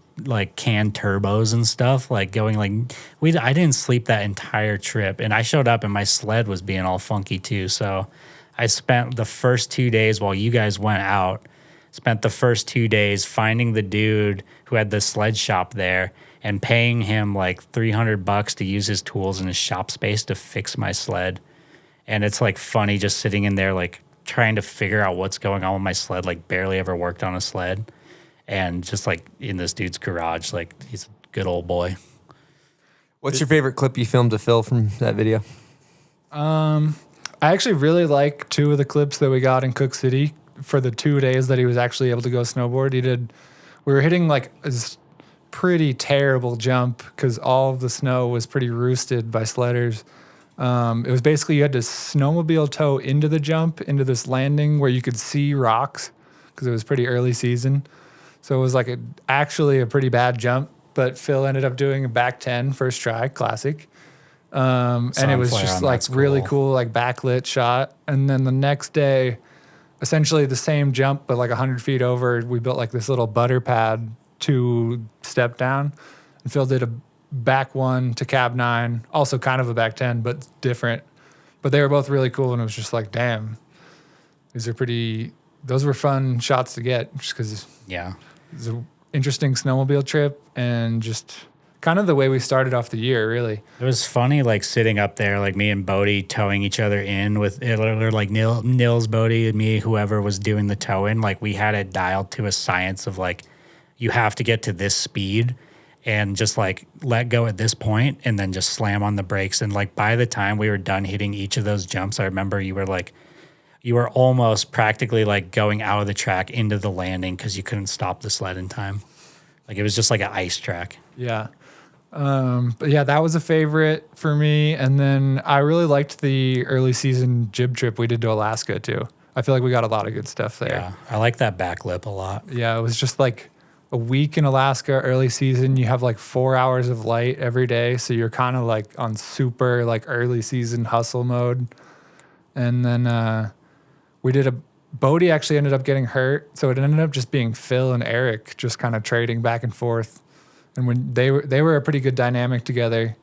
canned turbos and stuff, like going like I didn't sleep that entire trip, and I showed up and my sled was being all funky too. So I spent the first 2 days while you guys went out, spent the first 2 days finding the dude who had the sled shop there and paying him like $300 to use his tools in his shop space to fix my sled. And it's like funny just sitting in there like trying to figure out what's going on with my sled, like barely ever worked on a sled. And just like in this dude's garage, like he's a good old boy. What's your favorite clip you filmed to Phil from that video? I actually really like 2 of the clips that we got in Cook City for the 2 days that he was actually able to go snowboard. We were hitting like this pretty terrible jump because all of the snow was pretty roosted by sledders. It was basically you had to snowmobile tow into the jump, into this landing where you could see rocks because it was pretty early season. So it was like actually a pretty bad jump, but Phil ended up doing a back 10 first try, classic. And it was just like really cool, like backlit shot. And then the next day, essentially the same jump, but like 100 feet over, we built like this little butter pad to step down. And Phil did a back 1 to cab 9, also kind of a back 10, but different. But they were both really cool, and it was just like, damn, those were fun shots to get just because it was an interesting snowmobile trip and just kind of the way we started off the year, really. It was funny, like sitting up there, like me and Bodie towing each other in with or like Nils, Bodie, and me, whoever was doing the towing. Like we had it dialed to a science of like, you have to get to this speed and just like let go at this point and then just slam on the brakes. And like by the time we were done hitting each of those jumps, I remember you were almost practically like going out of the track into the landing because you couldn't stop the sled in time. Like it was just like an ice track. Yeah. But yeah, that was a favorite for me. And then I really liked the early season jib trip we did to Alaska too. I feel like we got a lot of good stuff there. Yeah, I like that back lip a lot. Yeah, it was just like a week in Alaska, early season. You have like 4 hours of light every day. So you're kind of like on super like early season hustle mode. And then we did Bodie actually ended up getting hurt. So it ended up just being Phil and Eric just kind of trading back and forth. And when they were a pretty good dynamic together.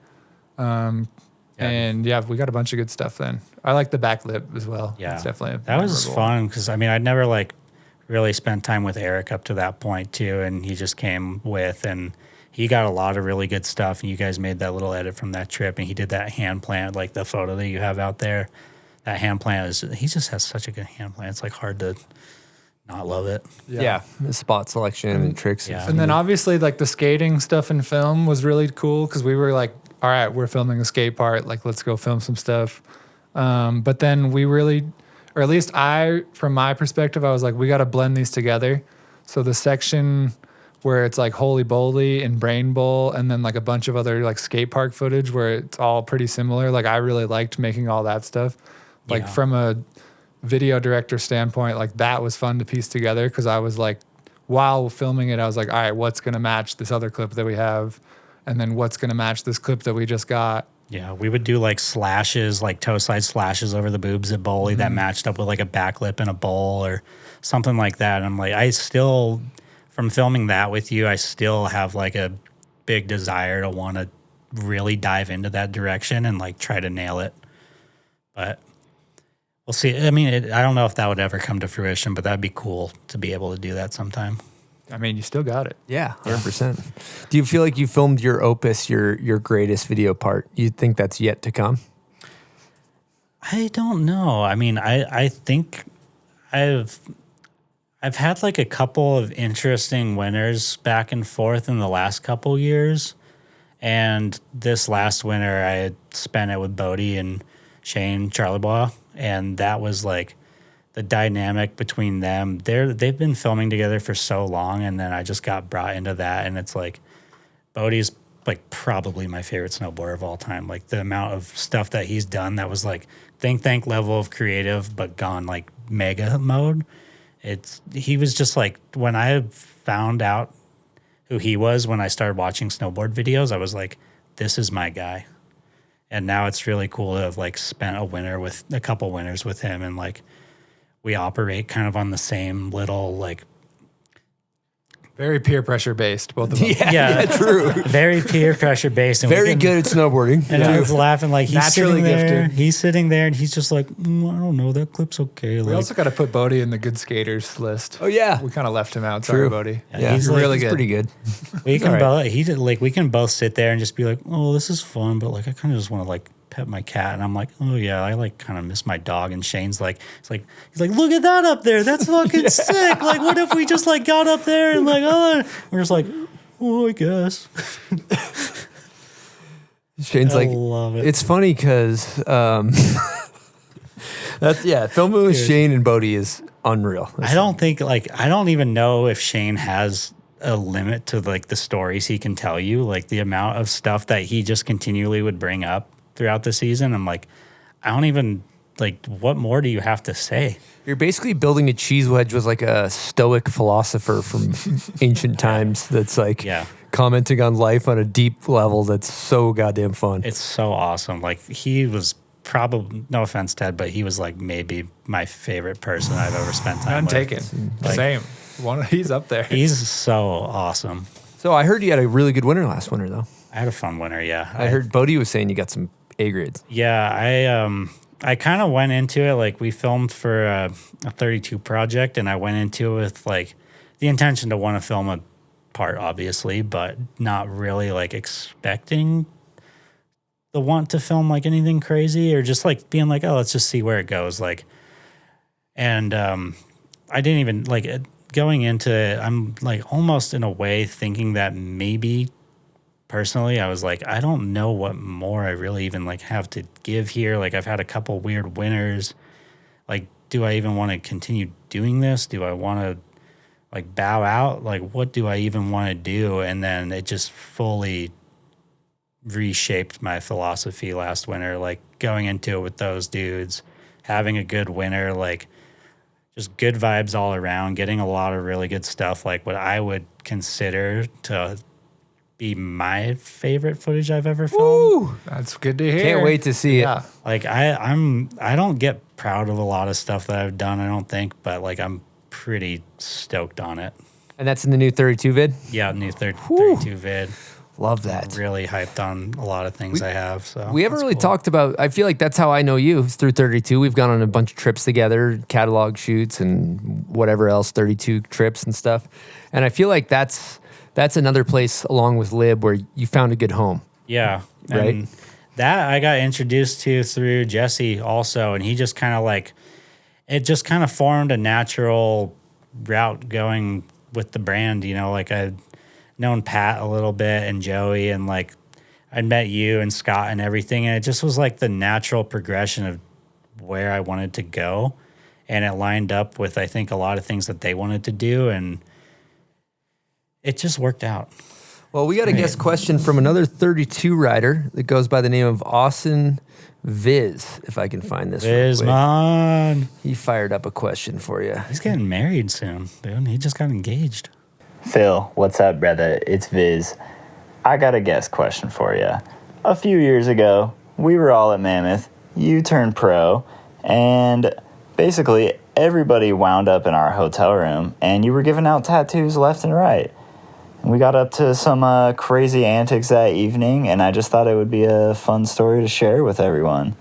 And yeah, we got a bunch of good stuff then. I like the back lip as well. Yeah, it's definitely that was fun because I mean I'd never like really spent time with Eric up to that point too, and he just came with and he got a lot of really good stuff. And you guys made that little edit from that trip, and he did that hand plant, like the photo that you have out there. That hand plant he just has such a good hand plant. It's like hard to not love it. Yeah, the spot selection and tricks. Yeah. And then obviously like the skating stuff in film was really cool because we were like, all right, we're filming a skate part. Like, let's go film some stuff. But then we really, or at least from my perspective, I was like, we got to blend these together. So the section where it's like Holy Boldy and Brain Bowl and then like a bunch of other like skate park footage where it's all pretty similar. Like I really liked making all that stuff. Like from a video director standpoint, like that was fun to piece together because I was like, while filming it, I was like, all right, what's going to match this other clip that we have? And then what's going to match this clip that we just got? Yeah, we would do like slashes, like toe side slashes over the boobs at Boley that matched up with like a back lip and a bowl or something like that. And I'm like, from filming that with you, I still have like a big desire to want to really dive into that direction and like try to nail it. But we'll see. I mean, I don't know if that would ever come to fruition, but that'd be cool to be able to do that sometime. I mean, you still got it. Yeah, 100%. Do you feel like you filmed your opus, your greatest video part? You think that's yet to come? I don't know. I mean, I think I've had like a couple of interesting winners back and forth in the last couple years. And this last winter, I had spent it with Bodie and Shane Charlebois. And that was like the dynamic between them. They've been filming together for so long. And then I just got brought into that. And it's like Bodie's like probably my favorite snowboarder of all time. Like the amount of stuff that he's done that was like think tank level of creative, but gone like mega mode. He was just like, when I found out who he was, when I started watching snowboard videos, I was like, this is my guy. And now it's really cool to have like spent a couple winters with him, and like we operate kind of on the same little like very peer pressure based, both of them. Yeah, true. Very peer pressure based. And Very good at snowboarding. And I was laughing like he's Naturally sitting there. gifted. He's sitting there and he's just like, I don't know, that clip's okay. We Like, also got to put Bodie in the good skaters list. Oh yeah, We kind of left him out. True. Sorry, Bodie. yeah, he's he's like- really he's good. Pretty good. we can All both we can both sit there and just be like, oh, this is fun, but like I kind of just want to like pet my cat, and I'm like, oh yeah, I like kind of miss my dog. And Shane's like, he's like, look at that up there, that's fucking sick. Like, what if we just like got up there and like, oh, we're just like, oh, I guess. Shane's I like, love it. it's funny because filming with Shane and Bodie is unreal. I don't even know if Shane has a limit to like the stories he can tell you, like the amount of stuff that he just continually would bring up throughout the season. I'm like, I don't even like, what more do you have to say? You're basically building a cheese wedge with like a stoic philosopher from ancient times that's like commenting on life on a deep level that's so goddamn fun. It's so awesome. Like he was probably, no offense, Ted, but he was like maybe my favorite person I've ever spent time None with. taken. Like, Same. He's up there. He's so awesome. So I heard you had a really good winter last winter though. I had a fun winter, yeah. I heard Bodie was saying you got some A grades. Yeah, I kind of went into it like we filmed for a 32 project, and I went into it with like the intention to want to film a part, obviously, but not really like expecting the want to film like anything crazy, or just like being like, oh, let's just see where it goes. Like, and I didn't even like going into it. I'm like almost in a way thinking that maybe. Personally, I was like, I don't know what more I really even like have to give here. Like I've had a couple weird winters. Like, do I even want to continue doing this? Do I want to like bow out? Like, what do I even want to do? And then it just fully reshaped my philosophy last winter. Like going into it with those dudes, having a good winter, like just good vibes all around, getting a lot of really good stuff. Like what I would consider to be my favorite footage I've ever filmed. Woo, that's good to hear. Can't wait to see it. Yeah. Like I don't get proud of a lot of stuff that I've done, I don't think, but like I'm pretty stoked on it. And that's in the new 32 vid? Yeah, new 32 vid. Love that. Really hyped on a lot of things I have. So We haven't really talked about, I feel like that's how I know you, is through 32. We've gone on a bunch of trips together, catalog shoots and whatever else, 32 trips and stuff. And I feel like that's another place along with Lib where you found a good home. Yeah. Right. And that I got introduced to through Jesse also. And he just kind of like, it just kind of formed a natural route going with the brand, you know, like I'd known Pat a little bit and Joey, and like I'd met you and Scott and everything. And it just was like the natural progression of where I wanted to go. And it lined up with, I think, a lot of things that they wanted to do. And it just worked out. Well, we got a guest question from another 32 rider that goes by the name of Austin Viz, if I can find this. Vizman. He fired up a question for you. He's getting married soon, dude. He just got engaged. Phil, what's up, brother? It's Viz. I got a guest question for you. A few years ago, we were all at Mammoth. You turned pro, and basically everybody wound up in our hotel room, and you were giving out tattoos left and right. We got up to some crazy antics that evening, and I just thought it would be a fun story to share with everyone.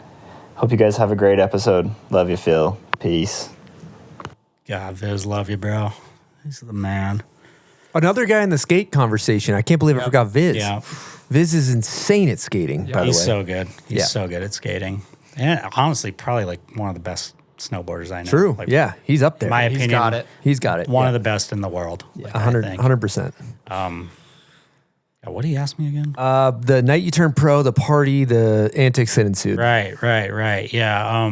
Hope you guys have a great episode. Love you, Phil. Peace. God, Viz, love you, bro. He's the man. Another guy in the skate conversation. I can't believe I forgot Viz. Yeah. Viz is insane at skating, by the way. He's so good. He's so good at skating. And honestly, probably like one of the best snowboarders I know. True. Like, yeah, he's up there. in my opinion, He's got it. One of the best in the world. Like, 100%. What did he ask me again? The night you turned pro, the party, the antics that ensued. Right. Yeah.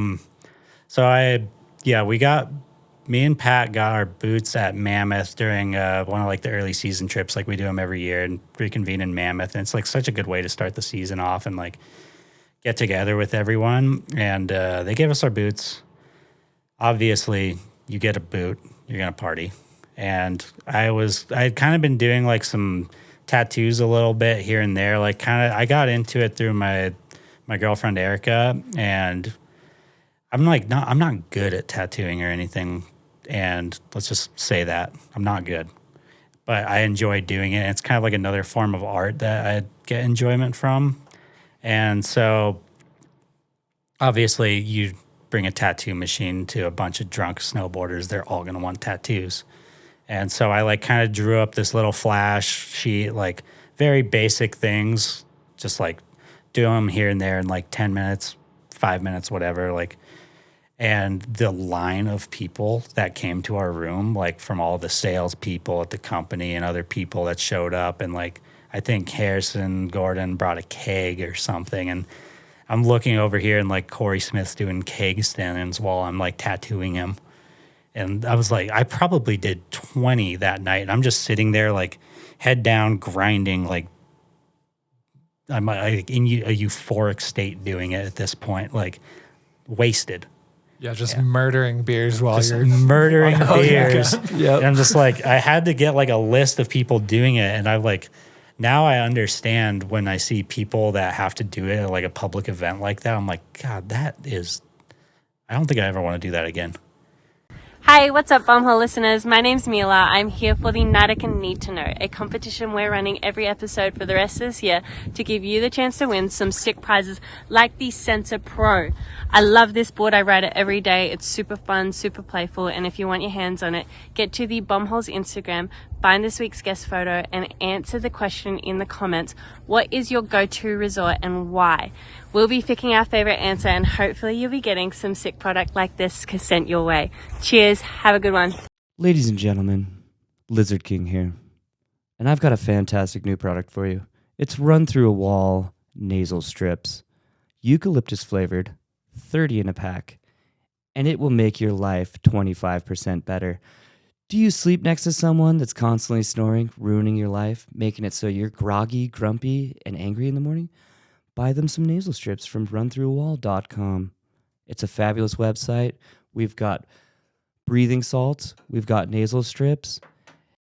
Me and Pat got our boots at Mammoth during one of like the early season trips. Like we do them every year and reconvene in Mammoth. And it's like such a good way to start the season off and like get together with everyone. And they gave us our boots. Obviously, you get a boot, you're going to party. And I'd kind of been doing like some tattoos a little bit here and there. Like I got into it through my my girlfriend Erica, and I'm not good at tattooing or anything, and let's just say that I'm not good, but I enjoy doing it. And it's kind of like another form of art that I get enjoyment from, and so obviously you bring a tattoo machine to a bunch of drunk snowboarders, they're all gonna want tattoos, and so I like kind of drew up this little flash sheet, like very basic things, just like do them here and there in like 10 minutes, 5 minutes, whatever, like. And the line of people that came to our room, like from all the sales people at the company and other people that showed up, and like I think Harrison Gordon brought a keg or something, and I'm looking over here and like Corey Smith's doing keg stand-ins while I'm like tattooing him, and I was like, I probably did 20 that night, and I'm just sitting there like head down grinding, like I'm like in a euphoric state doing it at this point, like wasted. Yeah, just murdering beers while just you're murdering beers. Yep. And I'm just like, I had to get like a list of people doing it. And I like, now I understand when I see people that have to do it at like a public event like that. I'm like, God, I don't think I ever want to do that again. Hi, what's up, Bombhole listeners? My name's Mila. I'm here for the Nidecker Need to Know, a competition we're running every episode for the rest of this year to give you the chance to win some sick prizes like the Sensor Pro. I love this board. I ride it every day. It's super fun, super playful, and if you want your hands on it, get to the Bombhole's Instagram, find this week's guest photo, and answer the question in the comments. What is your go-to resort and why? We'll be picking our favorite answer, and hopefully you'll be getting some sick product like this sent your way. Cheers. Have a good one. Ladies and gentlemen, Lizard King here. And I've got a fantastic new product for you. It's Run Through a Wall nasal strips. Eucalyptus flavored, 30 in a pack. And it will make your life 25% better. Do you sleep next to someone that's constantly snoring, ruining your life, making it so you're groggy, grumpy, and angry in the morning? Buy them some nasal strips from runthroughawall.com. It's a fabulous website. We've got breathing salts. We've got nasal strips.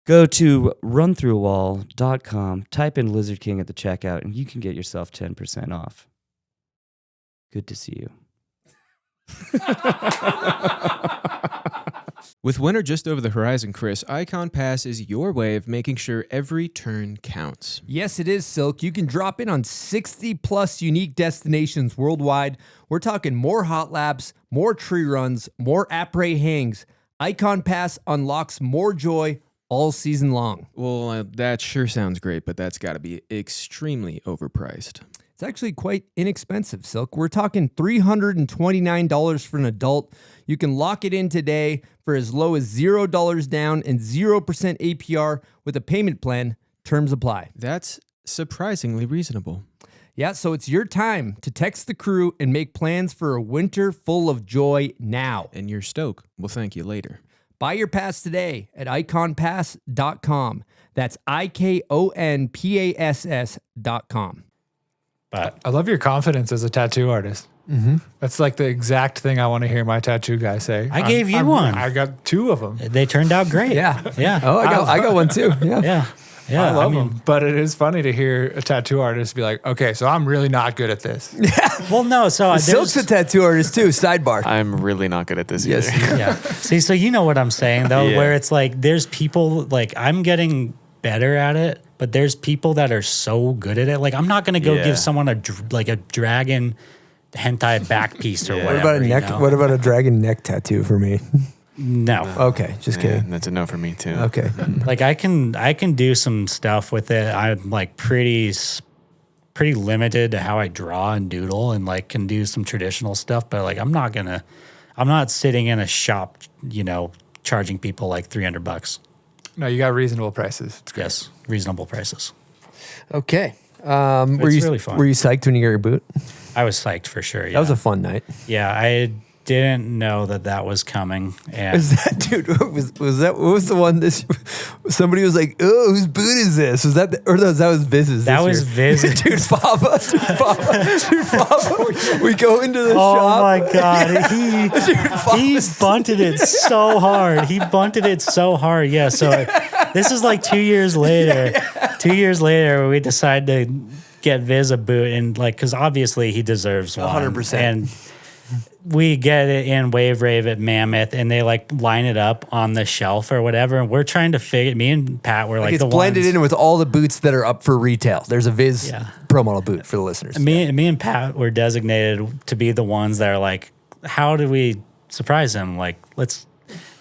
Go to runthroughawall.com, type in Lizard King at the checkout, and you can get yourself 10% off. Good to see you. With winter just over the horizon, Chris, Ikon Pass is your way of making sure every turn counts. Yes, it is, Silk. You can drop in on 60 plus unique destinations worldwide. We're talking more hot laps, more tree runs, more après hangs. Ikon Pass unlocks more joy all season long. Well, that sure sounds great, but that's got to be extremely overpriced. It's actually quite inexpensive, Silk. We're talking $329 for an adult. You can lock it in today for as low as $0 down and 0% APR with a payment plan. Terms apply. That's surprisingly reasonable. Yeah, so it's your time to text the crew and make plans for a winter full of joy now. And your stoke will thank you later. Buy your pass today at iconpass.com. That's IKONPASS.com. But I love your confidence as a tattoo artist. Mm-hmm. That's like the exact thing I want to hear my tattoo guy say. I gave you one. I got 2 of them. They turned out great. Yeah. Yeah. Oh, I got one too. Yeah. Yeah. Yeah. I love them. But it is funny to hear a tattoo artist be like, okay, so I'm really not good at this. Well, no. So Silk's a tattoo artist too. Sidebar. I'm really not good at this Yes. either. Yeah. See, so you know what I'm saying though, Yeah. where it's like there's people like I'm getting better at it, but there's people that are so good at it. Like I'm not gonna go give someone a dragon hentai back piece or whatever. What about a neck? You know? What about a dragon neck tattoo for me? No. Okay, just kidding. That's a no for me too. Okay. Like I can do some stuff with it. I'm like pretty limited to how I draw and doodle, and like can do some traditional stuff. But like I'm not sitting in a shop, charging people like $300. No, you got reasonable prices. It's great. Yes, reasonable prices. Okay. Were you really fun. Were you psyched when you got your boot? I was psyched for sure. Yeah. That was a fun night. Yeah, I didn't know that was coming. And Was that dude? Was that? What was the one? Somebody was like, "Oh, whose boot is this?" Was that? Or that was Viz's? That was Viz's. Dude, Fava. We go into the shop. Oh my god, he bunted it so hard. Yeah. So this is like 2 years later. 2 years later, we decide to get Viz a boot, and like, because obviously he deserves one. 100%. And we get it in Wave Rave at Mammoth, and they like line it up on the shelf or whatever. And we're trying to figure. Me and Pat were like it's the blended ones, in with all the boots that are up for retail. There's a Viz Pro Model boot for the listeners. Me and Pat were designated to be the ones that are like, how do we surprise him? Like, let's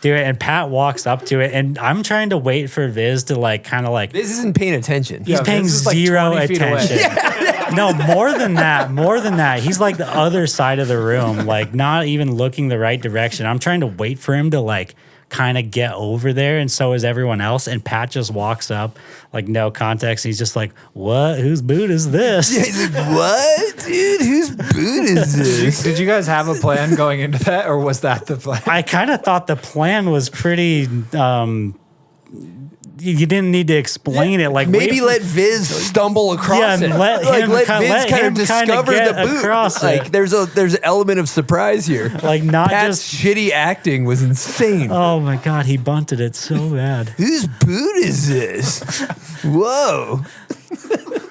do it. And Pat walks up to it, and I'm trying to wait for Viz to like kind of like. Viz isn't paying attention. He's paying zero attention. No, more than that. He's like the other side of the room, like not even looking the right direction. I'm trying to wait for him to like kind of get over there, and so is everyone else. And Pat just walks up, like no context. He's just like, "What? Whose boot is this?" Yeah, he's like, "What, dude? Whose boot is this?" Did you guys have a plan going into that, or was that the plan? I kind of thought the plan was pretty. You didn't need to explain it. Like maybe let Viz stumble across it. And let Viz him kind of discover the boot. Across like it. there's an element of surprise here. Like not Pat's just shitty acting was insane. Oh my god, he bunted it so bad. Whose boot is this? Whoa.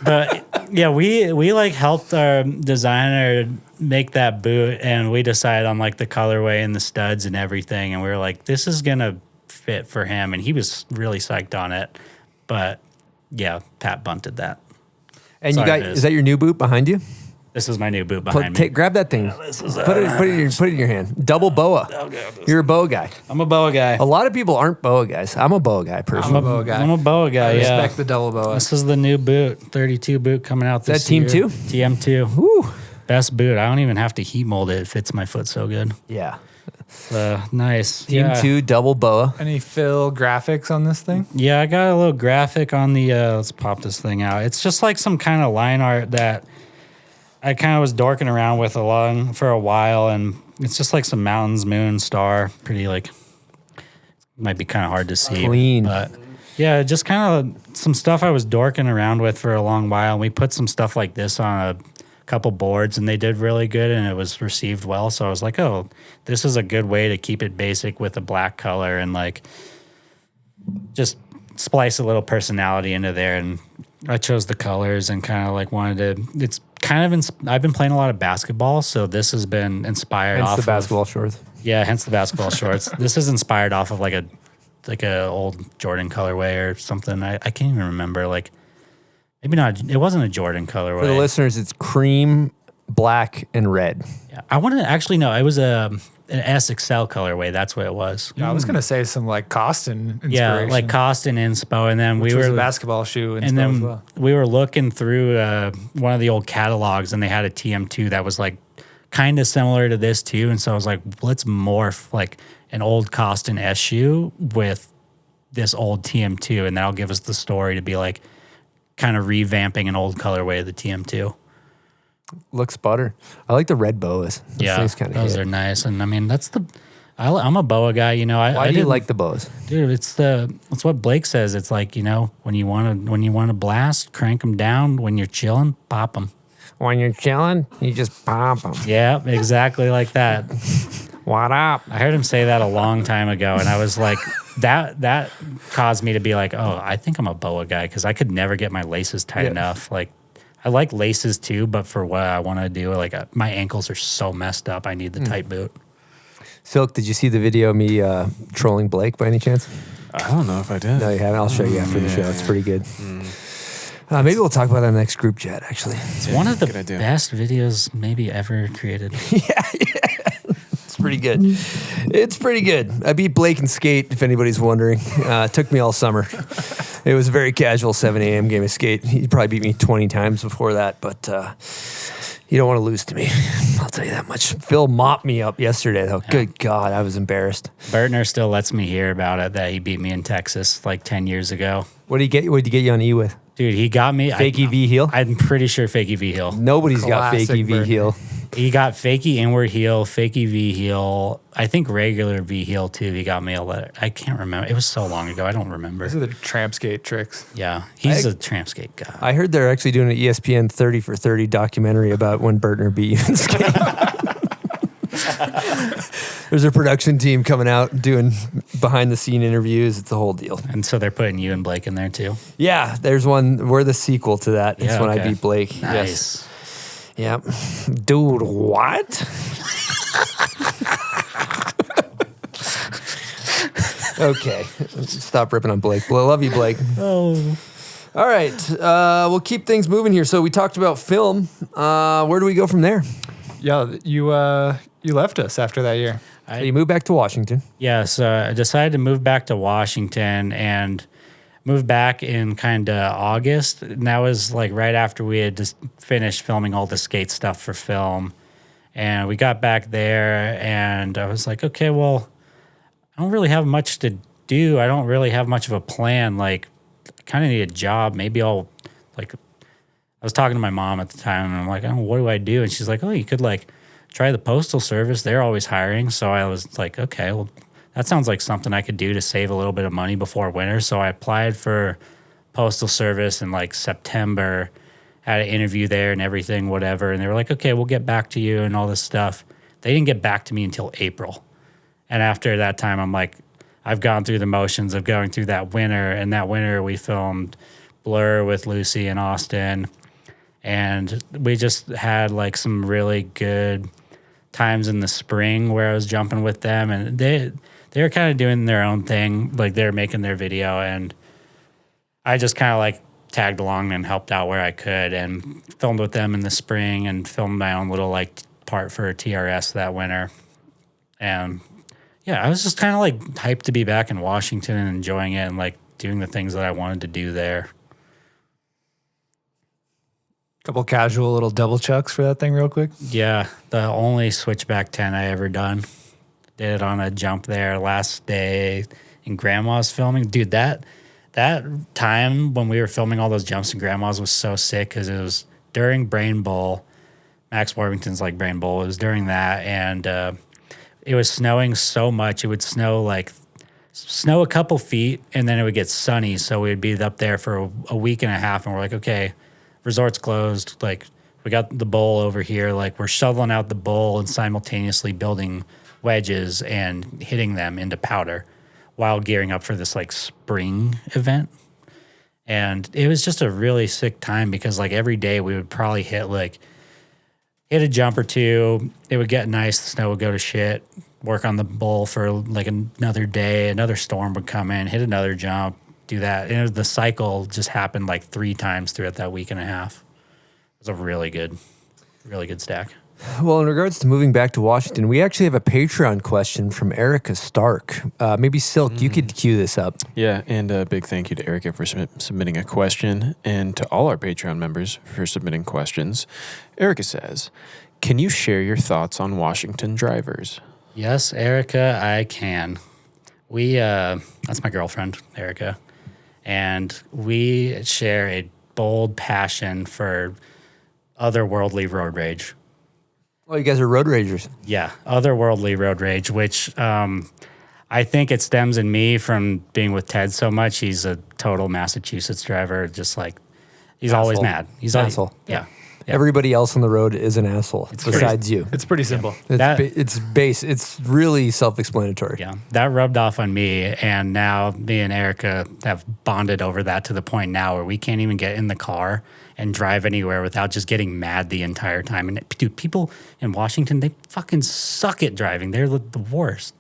But yeah, we like helped our designer make that boot, and we decided on like the colorway and the studs and everything, and we were like, this is gonna fit for him, and he was really psyched on it. But yeah, Pat bunted that. And Sorry, you got Viz. is that your new boot behind you? This is my new boot behind me. Grab that thing. Put it in your hand. Double boa. You're a boa guy. I'm a boa guy. A lot of people aren't boa guys. I'm a boa guy personally. I'm a boa guy. I'm a boa guy. I Yeah, respect the double boa. this is the new boot, 32 boot coming out this Is that Team year. 2? TM2. Woo. Best boot. I don't even have to heat mold it. It fits my foot so good. Yeah. Nice. Team 2 double boa. Any Phil graphics on this thing? Yeah, I got a little graphic on the, let's pop this thing out. It's just like some kind of line art that I kind of was dorking around with for a while, and it's just like some mountains, moon, star, pretty like, might be kind of hard to see. Clean. But yeah, just kind of some stuff I was dorking around with for a long while. And we put some stuff like this on a couple boards, and they did really good, and it was received well. So I was like, oh, this is a good way to keep it basic with a black color and like just splice a little personality into there. And I chose the colors and kind of like wanted to, it's kind of, I've been playing a lot of basketball, so this has been inspired Hence off the basketball shorts. Yeah, hence the basketball shorts. This is inspired off of like a old Jordan colorway or something. I can't even remember. Like maybe not. It wasn't a Jordan colorway. For the listeners, it's cream, black, and red. Yeah, I want to actually know. It was an SXL colorway. That's what it was. Yeah, I was gonna say some like Costin inspiration. Yeah, like Costin inspo, and then which we was were a basketball shoe inspo and then as well. we were looking through one of the old catalogs, and they had a TM2 that was like kind of similar to this too. And so I was like, let's morph like an old Costin S shoe with this old TM2, and that'll give us the story to be like kind of revamping an old colorway of the TM2. Looks butter. I like the red boas. Those are nice. And I mean, I'm a boa guy, you know. Why do you like the boas? Dude, it's what Blake says. It's like, you know, when you want to blast, crank them down. When you're chilling, pop them. When you're chilling, you just pop them. Yeah, exactly like that. What up? I heard him say that a long time ago, and I was like, that caused me to be like, oh, I think I'm a boa guy, because I could never get my laces tight enough. Like, I like laces too, but for what I want to do, like my ankles are so messed up, I need the tight boot. Silk, did you see the video of me trolling Blake by any chance? I don't know if I did. No, you haven't. I'll show you after the show. It's pretty good. Maybe we'll talk about that in the next group chat, actually. It's one of the best videos maybe ever created. Yeah. It's pretty good. It's pretty good. I beat Blake in skate, if anybody's wondering. It took me all summer. It was a very casual 7 a.m. game of skate. He probably beat me 20 times before that, but you don't want to lose to me. I'll tell you that much. Phil mopped me up yesterday, though. Yeah. Good God, I was embarrassed. Bertner still lets me hear about it, that he beat me in Texas like 10 years ago. What did he get you on E with? Dude, he got me. Fakey V heel? I'm pretty sure Fakey V heel. Nobody's got Fakey V heel. He got Fakey inward heel, Fakey V heel. I think regular V heel too. He got me a letter. I can't remember. It was so long ago. I don't remember. These are the tramp skate tricks. Yeah, he's a tramp skate guy. I heard they're actually doing an ESPN 30 for 30 documentary about when Bertner beat you in skate. There's a production team coming out doing behind the scene interviews. It's a whole deal. And so they're putting you and Blake in there too. Yeah, there's one. We're the sequel to that. It's when I beat Blake. Nice. Yes. Yep. Dude, what? Okay. Stop ripping on Blake. Well, I love you, Blake. Oh. All right. We'll keep things moving here. So we talked about Philm. Where do we go from there? Yeah, you left us after that year. So you moved back to Washington. Yeah, so I decided to move back to Washington and moved back in kind of August. And that was like right after we had just finished filming all the skate stuff for Philm. And we got back there and I was like, okay, well, I don't really have much to do. I don't really have much of a plan. Like, I kind of need a job. Maybe I'll, like, I was talking to my mom at the time and I'm like, oh, what do I do? And she's like, oh, you could like try the Postal Service. They're always hiring. So I was like, okay, well, that sounds like something I could do to save a little bit of money before winter. So I applied for Postal Service in like September, had an interview there and everything, whatever. And they were like, okay, we'll get back to you and all this stuff. They didn't get back to me until April. And after that time, I'm like, I've gone through the motions of going through that winter. And that winter we filmed Blur with Lucy and Austin. And we just had like some really good times in the spring where I was jumping with them. And they were kind of doing their own thing. Like they were making their video. And I just kind of like tagged along and helped out where I could and filmed with them in the spring and filmed my own little like part for TRS that winter. And yeah, I was just kind of like hyped to be back in Washington and enjoying it and like doing the things that I wanted to do there. Couple casual little double chucks for that thing real quick. Yeah, the only switchback 10 I ever done. Did it on a jump there last day in Grandma's filming. Dude, that time when we were filming all those jumps in Grandma's was so sick because it was during Brain Bowl. Max Worthington's like Brain Bowl. It was during that, and it was snowing so much. It would snow a couple feet, and then it would get sunny. So we'd be up there for a week and a half, and we're like, okay, resort's closed. Like, we got the bowl over here. Like, we're shoveling out the bowl and simultaneously building wedges and hitting them into powder while gearing up for this, like, spring event. And it was just a really sick time because, like, every day we would probably hit a jump or two. It would get nice. The snow would go to shit. Work on the bowl for, like, another day. Another storm would come in, hit another jump. Do that. And the cycle just happened like 3 times throughout that week and a half. It was a really good stack. Well, in regards to moving back to Washington, we actually have a Patreon question from Erica Stark. Maybe Silk, you could cue this up. Yeah, and a big thank you to Erica for submitting a question and to all our Patreon members for submitting questions. Erica says, can you share your thoughts on Washington drivers? Yes, Erica, I can. That's my girlfriend, Erica. And we share a bold passion for otherworldly road rage. Oh, you guys are road ragers. Yeah, otherworldly road rage, which I think it stems in me from being with Ted so much. He's a total Massachusetts driver, just like he's always mad. He's an asshole. Yeah. Everybody else on the road is an asshole besides you. It's pretty simple. It's base. It's really self-explanatory. Yeah, that rubbed off on me, and now me and Erica have bonded over that to the point now where we can't even get in the car and drive anywhere without just getting mad the entire time. And dude, people in Washington, they fucking suck at driving. They're the worst.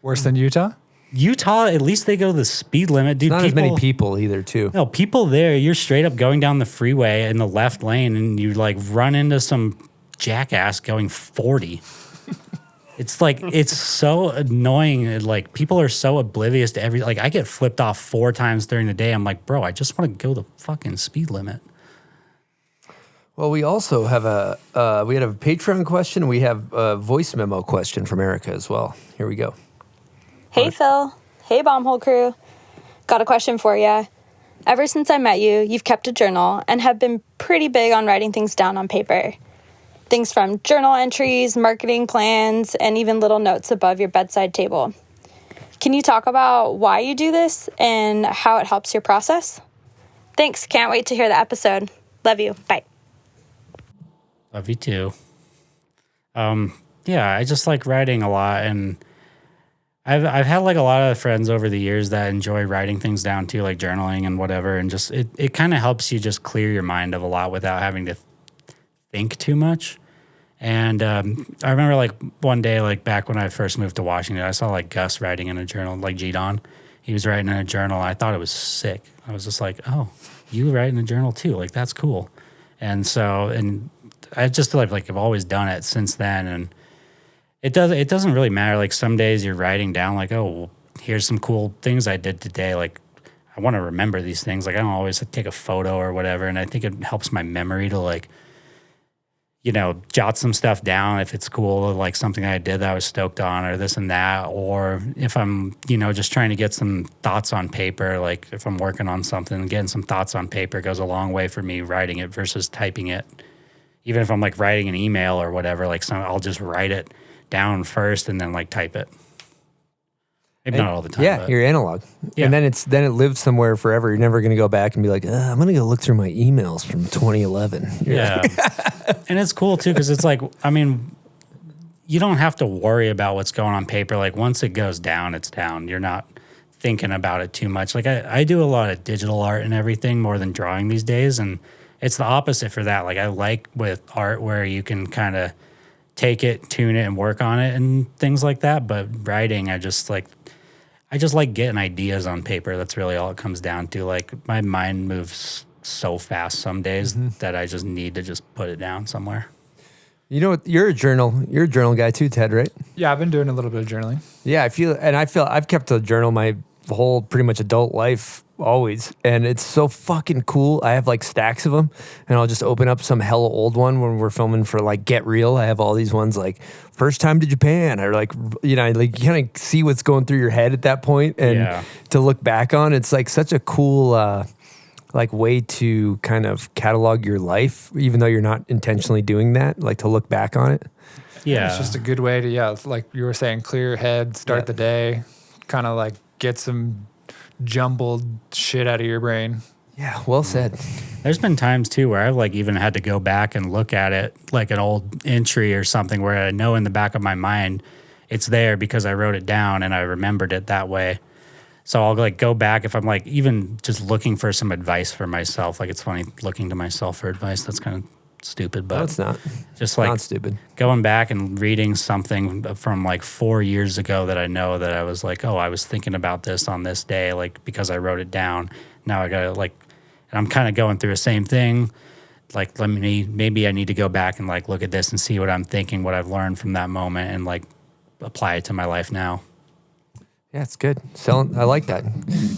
Worse than Utah? Utah, at least they go the speed limit. Dude, not as many people either, too. No, people there, you're straight up going down the freeway in the left lane and you like run into some jackass going 40. It's like, it's so annoying. Like, people are so oblivious to like, I get flipped off 4 times during the day. I'm like, bro, I just want to go the fucking speed limit. Well, we also have we had a Patreon question. We have a voice memo question from Erica as well. Here we go. Hey, Phil. Hey, Bombhole crew. Got a question for you. Ever since I met you, you've kept a journal and have been pretty big on writing things down on paper. Things from journal entries, marketing plans, and even little notes above your bedside table. Can you talk about why you do this and how it helps your process? Thanks. Can't wait to hear the episode. Love you. Bye. Love you too. Yeah, I just like writing a lot, and I've had like a lot of friends over the years that enjoy writing things down too, like journaling and whatever, and just it kind of helps you just clear your mind of a lot without having to think too much. And I remember like one day, like back when I first moved to Washington, I saw like Gus writing in a journal, like G-Don. He was writing in a journal. And I thought it was sick. I was just like, oh, you write in a journal too? Like, that's cool. And so, and I just feel like I've always done it since then. And it doesn't really matter. Like some days you're writing down like, oh, well, here's some cool things I did today. Like I want to remember these things. Like I don't always take a photo or whatever. And I think it helps my memory to like, you know, jot some stuff down if it's cool, like something I did that I was stoked on or this and that. Or if I'm, you know, just trying to get some thoughts on paper, like if I'm working on something, getting some thoughts on paper goes a long way for me writing it versus typing it. Even if I'm like writing an email or whatever, like I'll just write it down first and then like type it. Maybe not all the time. Yeah, but you're analog. Yeah. And then it lives somewhere forever. You're never going to go back and be like, I'm going to go look through my emails from 2011. Yeah. And it's cool too, because it's like, I mean, you don't have to worry about what's going on paper. Like once it goes down, it's down. You're not thinking about it too much. Like I do a lot of digital art and everything more than drawing these days. And it's the opposite for that. Like I like with art where you can kind of take it, tune it, and work on it and things like that. But writing, I just like getting ideas on paper. That's really all it comes down to. Like my mind moves so fast some days that I just need to just put it down somewhere. You know what? You're a journal guy too, Ted, right? Yeah, I've been doing a little bit of journaling. Yeah, I feel I've kept a journal my whole pretty much adult life always, and it's so fucking cool. I have like stacks of them, and I'll just open up some hella old one when we're filming for like Get Real. I have all these ones like first time to Japan, or like, you know, like you kind of see what's going through your head at that point, and to look back on, it's like such a cool like way to kind of catalog your life, even though you're not intentionally doing that, like to look back on it. Yeah, it's just a good way to like you were saying, clear your head, start the day, kind of like get some jumbled shit out of your brain. Yeah, well said. There's been times too where I've like even had to go back and look at it like an old entry or something where I know in the back of my mind it's there because I wrote it down and I remembered it that way. So I'll like go back if I'm like even just looking for some advice for myself. Like it's funny looking to myself for advice. That's kind of stupid, but no, it's not. Just like not stupid. Going back and reading something from like 4 years ago that I know that I was like, oh, I was thinking about this on this day, like because I wrote it down. Now I gotta like, and I'm kind of going through the same thing. Like maybe I need to go back and like look at this and see what I'm thinking, what I've learned from that moment, and like apply it to my life now. Yeah, it's good. I like that.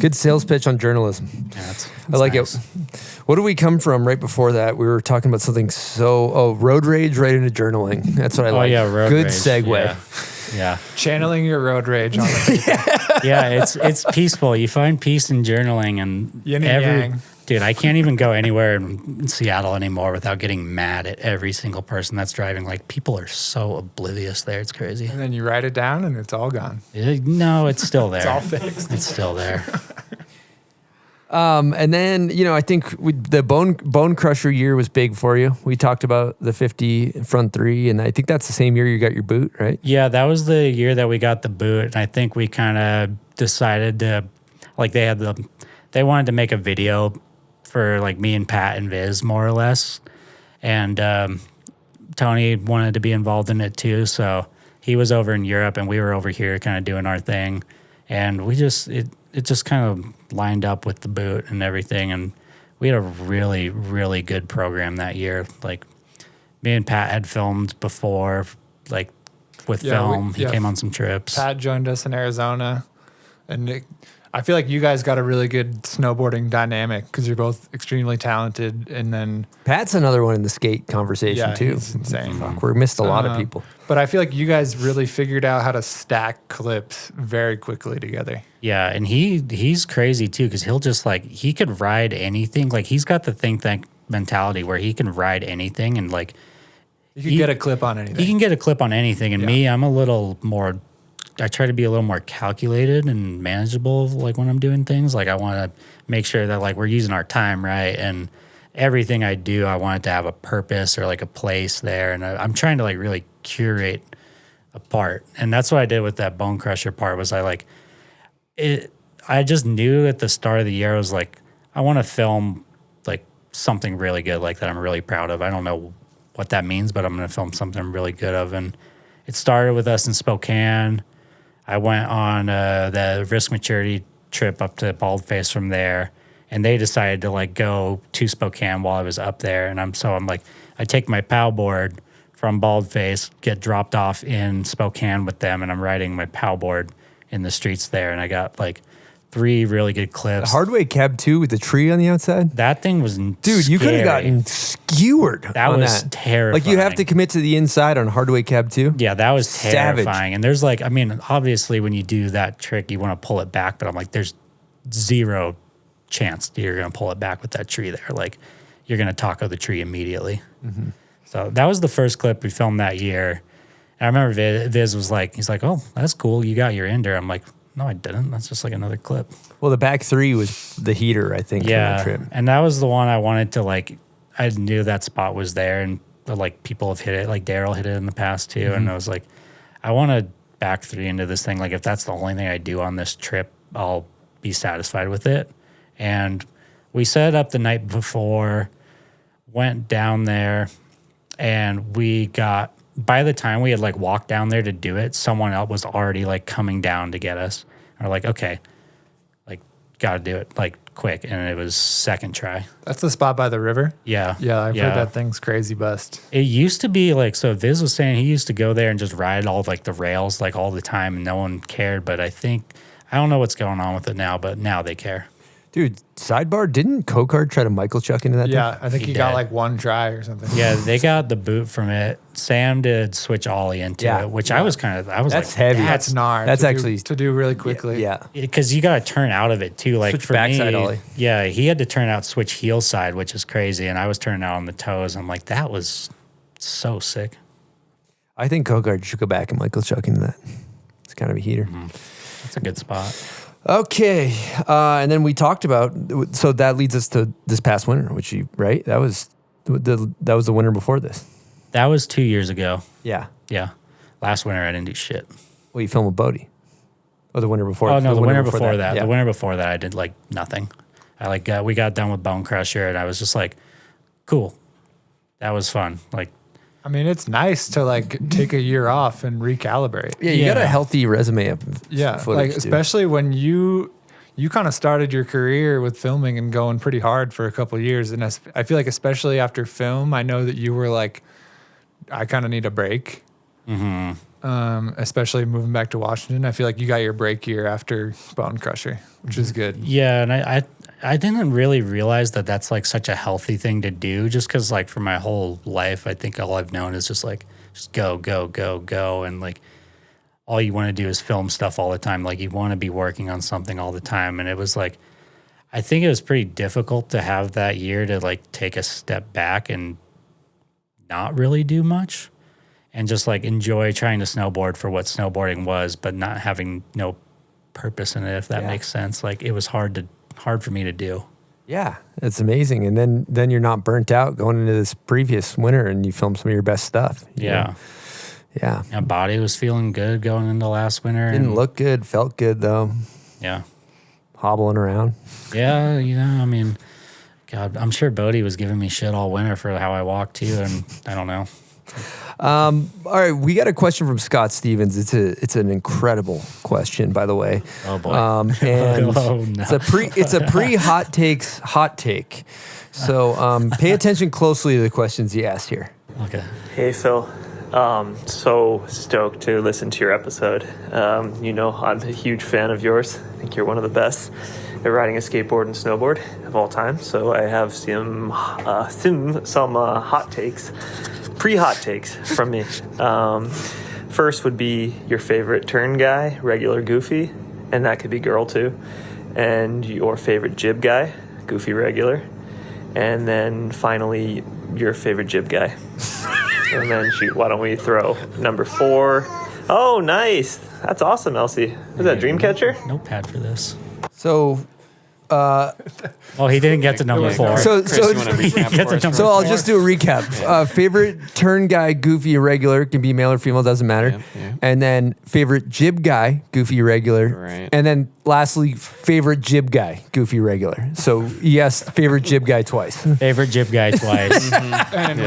Good sales pitch on journalism. Yeah, that's I like nice. it. What do we come from right before that? We were talking about something road rage right into journaling. That's what I like. Yeah, road good rage. segue. Yeah. Channeling your road rage on the Yeah, it's peaceful. You find peace in journaling, and yin and yang. Dude, I can't even go anywhere in Seattle anymore without getting mad at every single person that's driving. Like, people are so oblivious there. It's crazy. And then you write it down and it's all gone. No, it's still there. It's all fixed. It's still there. And then, you know, I think the Bonecrusher year was big for you. We talked about the 50 front three, and I think that's the same year you got your boot, right? Yeah, that was the year that we got the boot. And I think we kind of decided to, like, they wanted to make a video for like me and Pat and Viz, more or less. And Tony wanted to be involved in it too. So he was over in Europe and we were over here kind of doing our thing. And we just, it just kind of lined up with the boot and everything. And we had a really, really good program that year. Like me and Pat had filmed before, like with Philm. He came on some trips. Pat joined us in Arizona. And I feel like you guys got a really good snowboarding dynamic because you're both extremely talented. And then Pat's another one in the skate conversation too. He's insane. Fuck, we missed a lot of people. But I feel like you guys really figured out how to stack clips very quickly together. Yeah, and he's crazy too because he'll just like, he could ride anything. Like he's got the think tank mentality where he can ride anything and like you can get a clip on anything. He can get a clip on anything. And me, I'm a little more, I try to be a little more calculated and manageable like when I'm doing things. Like I want to make sure that like we're using our time right, and everything I do, I want it to have a purpose or like a place there. And I'm trying to like really curate apart. And that's what I did with that Bonecrusher part was I just knew at the start of the year, I was like, I want to film like something really good like that I'm really proud of. I don't know what that means, but I'm going to film something I'm really good of. And it started with us in Spokane. I went on the risk maturity trip up to Baldface from there, and they decided to like go to Spokane while I was up there. And I'm like, I take my paddleboard from Baldface, get dropped off in Spokane with them, and I'm riding my paddleboard in the streets there. And I got like 3 really good clips. The hardway cab 2 with the tree on the outside? That thing was Dude, you could have gotten skewered. That was terrifying. Like you have to commit to the inside on hardway cab 2? Yeah, that was Savage. terrifying. And there's like, I mean, obviously when you do that trick, you want to pull it back, but I'm like, there's 0 chance that you're going to pull it back with that tree there. Like you're going to taco the tree immediately. Mm-hmm. So that was the first clip we filmed that year. And I remember Viz was like, he's like, oh, that's cool. You got your ender. I'm like, no, I didn't. That's just like another clip. Well, the back 3 was the heater, I think, yeah, for that trip. And that was the one I wanted to like, I knew that spot was there and like people have hit it, like Daryl hit it in the past too. Mm-hmm. And I was like, I want to back 3 into this thing. Like if that's the only thing I do on this trip, I'll be satisfied with it. And we set it up the night before, went down there, and we got, by the time we had like walked down there to do it, someone else was already like coming down to get us. And we're like, okay, like gotta do it like quick. And it was second try. That's the spot by the river? Yeah. Yeah, I've heard that thing's crazy bust. It used to be like, so Viz was saying he used to go there and just ride all of like the rails like all the time and no one cared. But I don't know what's going on with it now, but now they care. Dude, sidebar, didn't Cocard try to Michael Chuck into that thing? Yeah, I think he got like 1 try or something. Yeah, they got the boot from it. Sam did switch ollie into it, which I was that's like, heavy. That's gnar. That's to do really quickly. Yeah. Because you got to turn out of it too. Like Switch for backside me, ollie. Yeah, he had to turn out switch heel side, which is crazy. And I was turning out on the toes. I'm like, that was so sick. I think Cocard should go back and Michael Chuck into that. It's kind of a heater. Mm-hmm. That's a good spot. Okay, and then we talked about, so that leads us to this past winter, which right? That was the winter before this. That was 2 years ago. Yeah. Yeah. Last winter, I didn't do shit. Well, you filmed with Bodie. Oh, the winter before. Oh, no, the winter before that. Yeah. The winter before that, I did like nothing. We got done with Bonecrusher, and I was just like, cool. That was fun. Like, I mean, it's nice to like take a year off and recalibrate. Yeah, you got a healthy resume of footage, like especially when you kind of started your career with filming and going pretty hard for a couple of years. And I feel like especially after film, I know that you were like, I kind of need a break. Mm-hmm. Especially moving back to Washington. I feel like you got your break year after Bonecrusher, which is good. Yeah, and I didn't really realize that that's like such a healthy thing to do just because like for my whole life, I think all I've known is just go, go, go, go. And like all you want to do is film stuff all the time. Like you want to be working on something all the time. And it was like, I think it was pretty difficult to have that year to like take a step back and not really do much and just like enjoy trying to snowboard for what snowboarding was, but not having no purpose in it, if that makes sense. Like it was hard for me to do. Yeah, it's amazing. And then you're not burnt out going into this previous winter and you film some of your best stuff. Yeah. Yeah. My body was feeling good going into last winter. Didn't look good, felt good though. Yeah. Hobbling around. Yeah, I mean, God, I'm sure Bodie was giving me shit all winter for how I walked too, and I don't know. All right, we got a question from Scott Stevens. It's an incredible question, by the way. Oh boy! And oh, no. it's a pre hot takes hot take. So pay attention closely to the questions he asked here. Okay. Hey Phil, so stoked to listen to your episode. I'm a huge fan of yours. I think you're one of the best at riding a skateboard and snowboard of all time. So I have some hot takes. Pre-hot takes from me. First would be your favorite turn guy, regular goofy, and that could be girl too. And your favorite jib guy, goofy regular. And then finally, your favorite jib guy. And then why don't we throw number 4? Oh, nice. That's awesome, Elsie. Is that Dreamcatcher? Notepad for this. So Oh, he didn't get to number 4. So So I'll just do a recap. Favorite turn guy, goofy, irregular, can be male or female, doesn't matter. And then favorite jib guy, goofy, irregular. Right. And then lastly, favorite jib guy, goofy, irregular. So yes, favorite jib guy twice. Favorite jib guy twice. And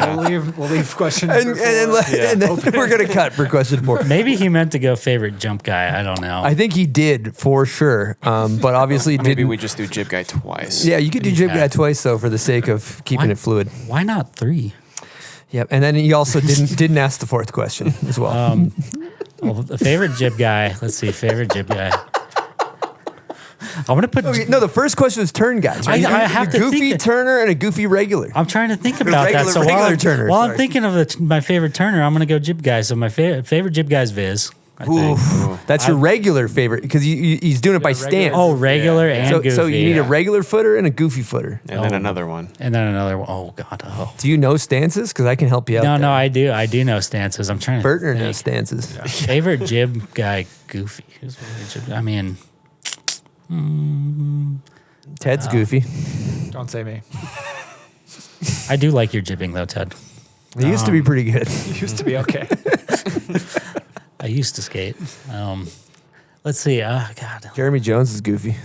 we'll leave question And number 4. then we're gonna cut for question 4. Maybe he meant to go favorite jump guy. I don't know. I think he did for sure, but obviously Maybe didn't. we just do jib guy twice. Yeah, you could do jib guy twice though, for the sake of keeping it fluid. Why not 3? Yep, and then he also didn't ask the 4th question as well. Well, the favorite jib guy. Let's see, favorite jib guy. I'm gonna put. Okay, no, the first question was turn guys. Right? I have to goofy think turner and a goofy regular. I'm trying to think about that. So regular turner. while I'm thinking of my favorite turner, I'm gonna go jib guy. So my favorite jib guy is Viz. That's your regular favorite because he's doing it by stance. Oh, regular and goofy. So you need a regular footer and a goofy footer. And then another one. And then another one. Oh, God. Oh. Do you know stances? Because I can help you out. No, I do. I do know stances. I'm trying to Bertner knows stances. Favorite jib guy, goofy. I mean... Ted's goofy. Don't say me. I do like your jibbing, though, Ted. He used to be pretty good. He used to be okay. I used to skate. Let's see. God. Jeremy Jones is goofy.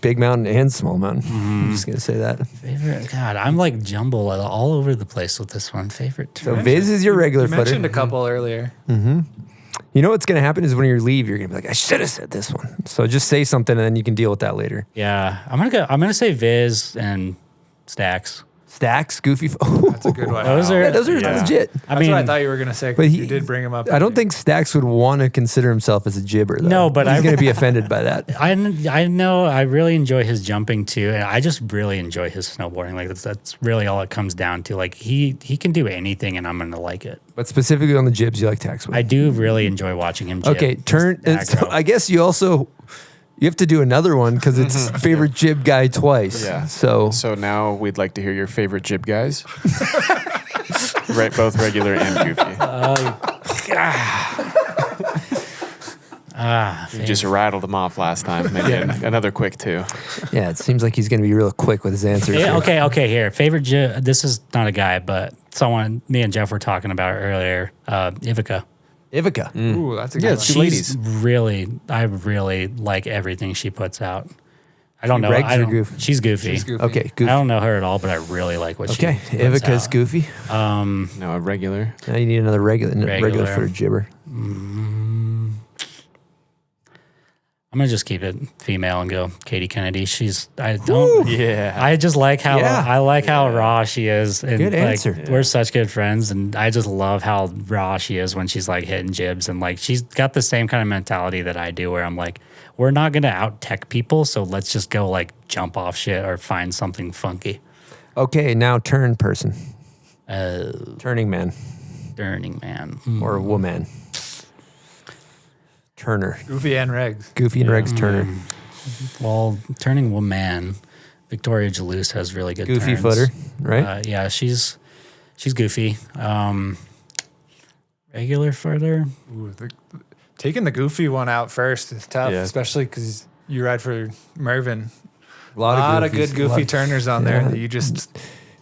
Big mountain and small mountain. I'm just going to say that. Favorite? God, I'm like jumble all over the place with this one. Favorite. So Viz is your regular You footer. mentioned a couple earlier. Mm-hmm. You know what's going to happen is when you leave, you're going to be like, I should have said this one. So just say something and then you can deal with that later. Yeah. I'm gonna say Viz and SAXX. SAXX, goofy. That's a good one. Those are legit. That's what I thought you were going to say. But You did bring him up. I don't think SAXX would want to consider himself as a jibber, though. No, but he's going to be offended by that. I know. I really enjoy his jumping too, and I just really enjoy his snowboarding. Like that's really all it comes down to. Like he can do anything, and I'm gonna like it. But specifically on the jibs, you like tax with. I do really enjoy watching him. Jib. Okay, turn. So I guess you have to do another one because it's favorite jib guy twice. Yeah. So now we'd like to hear your favorite jib guys. Right, both regular and goofy. You just rattled them off last time. Maybe another quick 2. Yeah, it seems like he's going to be real quick with his answers. Yeah, okay. Here, favorite jib. This is not a guy, but someone me and Jeff were talking about earlier. Ivica. Ooh, that's a good one. two ladies. I really like everything she puts out. I don't know. Regs or goofy? She's goofy. She's goofy. Okay, goofy. I don't know her at all, but I really like what she puts Ivica's out. goofy. No, a regular. Now you need another regular footer jibber. I'm gonna just keep it female and go Katie Kennedy. I just like how raw she is. And Good answer. We're such good friends, and I just love how raw she is when she's like hitting jibs, and like she's got the same kind of mentality that I do, where I'm like, we're not gonna out tech people, so let's just go like jump off shit or find something funky. Okay, now turn person. Turning man. Or woman. Turner. Goofy and Regs. Goofy and Regs Turner. Well, turning woman, Victoria Jalous has really good goofy turns. footer, right? Yeah, she's goofy. Regular footer. Ooh, taking the goofy one out first is tough, especially because you ride for Mervyn. A lot of good goofy turners on there that you just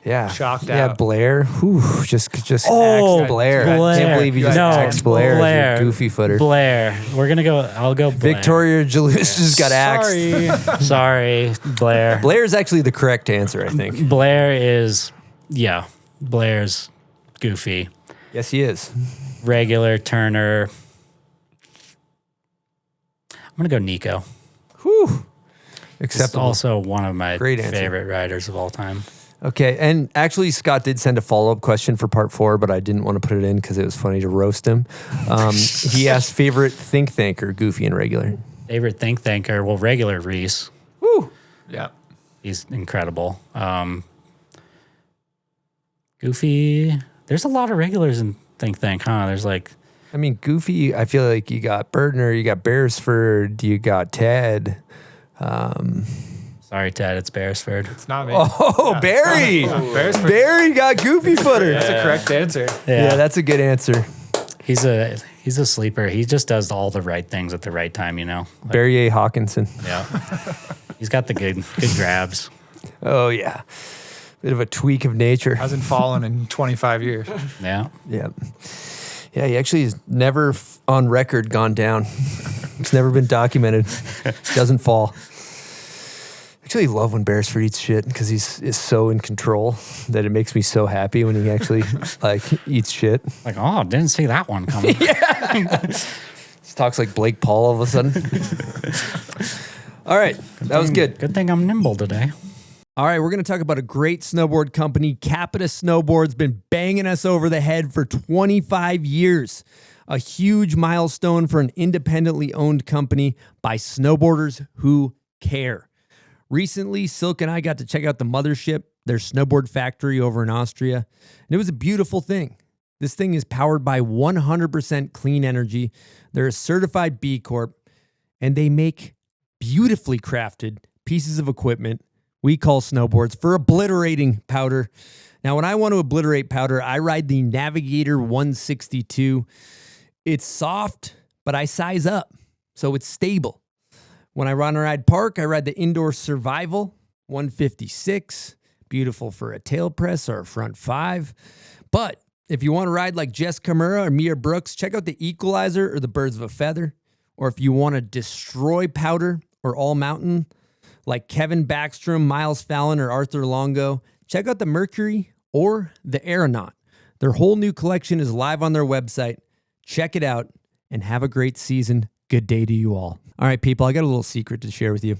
shocked out. Yeah, Blair. Whew, just Oh, Blair. I can't believe you just axed Blair as your goofy footer. Blair. We're gonna go. I'll go. Blair. Victoria Jalous just got axed. Sorry, Blair. Blair is actually the correct answer, I think. Blair's goofy. Yes, he is. Regular Turner. I'm gonna go Nico. Whew. Acceptable. Also one of my Great answer. favorite riders of all time. Okay, and actually Scott did send a follow-up question for part 4, but I didn't want to put it in because it was funny to roast him. He asked favorite think tanker, goofy and regular. Favorite think tanker, well, regular Reese. Woo! Yeah. He's incredible. Goofy, there's a lot of regulars in think tank, huh? There's like... I mean, Goofy, I feel like you got Bertner, you got Beresford, you got Ted. Sorry, Ted, it's Beresford. It's not me. Oh, Barry! Beresford. Barry got goofy footer. That's a correct answer. Yeah, that's a good answer. He's a sleeper. He just does all the right things at the right time, you know? Barry A. Hawkinson. Yeah. He's got the good grabs. Oh, yeah. Bit of a tweak of nature. Hasn't fallen in 25 years. Yeah. Yeah. Yeah, he actually has never on record gone down. It's never been documented. Doesn't fall. Actually, love when Beresford eats shit because is so in control that it makes me so happy when he actually like eats shit. Like, oh, didn't see that one coming. He talks like Blake Paul all of a sudden. All right, that was good. Good thing I'm nimble today. All right, we're going to talk about a great snowboard company. CAPiTA Snowboard's been banging us over the head for 25 years. A huge milestone for an independently owned company by snowboarders who care. Recently, Silk and I got to check out the mothership, their snowboard factory over in Austria, and it was a beautiful thing. This thing is powered by 100% clean energy. They're a certified B Corp, and they make beautifully crafted pieces of equipment we call snowboards for obliterating powder. Now, when I want to obliterate powder, I ride the Navigator 162. It's soft, but I size up, so it's stable. When I ride park, I ride the Indoor Survival 156. Beautiful for a tail press or a front five. But if you want to ride like Jess Kimura or Mia Brooks, check out the Equalizer or the Birds of a Feather. Or if you want to destroy powder or all mountain, like Kevin Backstrom, Miles Fallon, or Arthur Longo, check out the Mercury or the Aeronaut. Their whole new collection is live on their website. Check it out and have a great season. Good day to you all. All right, people, I got a little secret to share with you.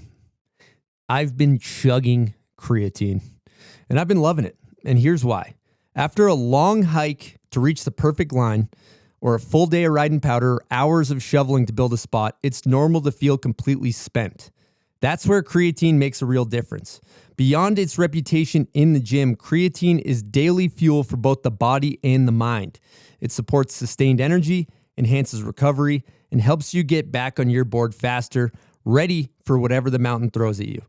I've been chugging creatine, and I've been loving it. And here's why. After a long hike to reach the perfect line, or a full day of riding powder, or hours of shoveling to build a spot, it's normal to feel completely spent. That's where creatine makes a real difference. Beyond its reputation in the gym, creatine is daily fuel for both the body and the mind. It supports sustained energy, enhances recovery, and helps you get back on your board faster, ready for whatever the mountain throws at you.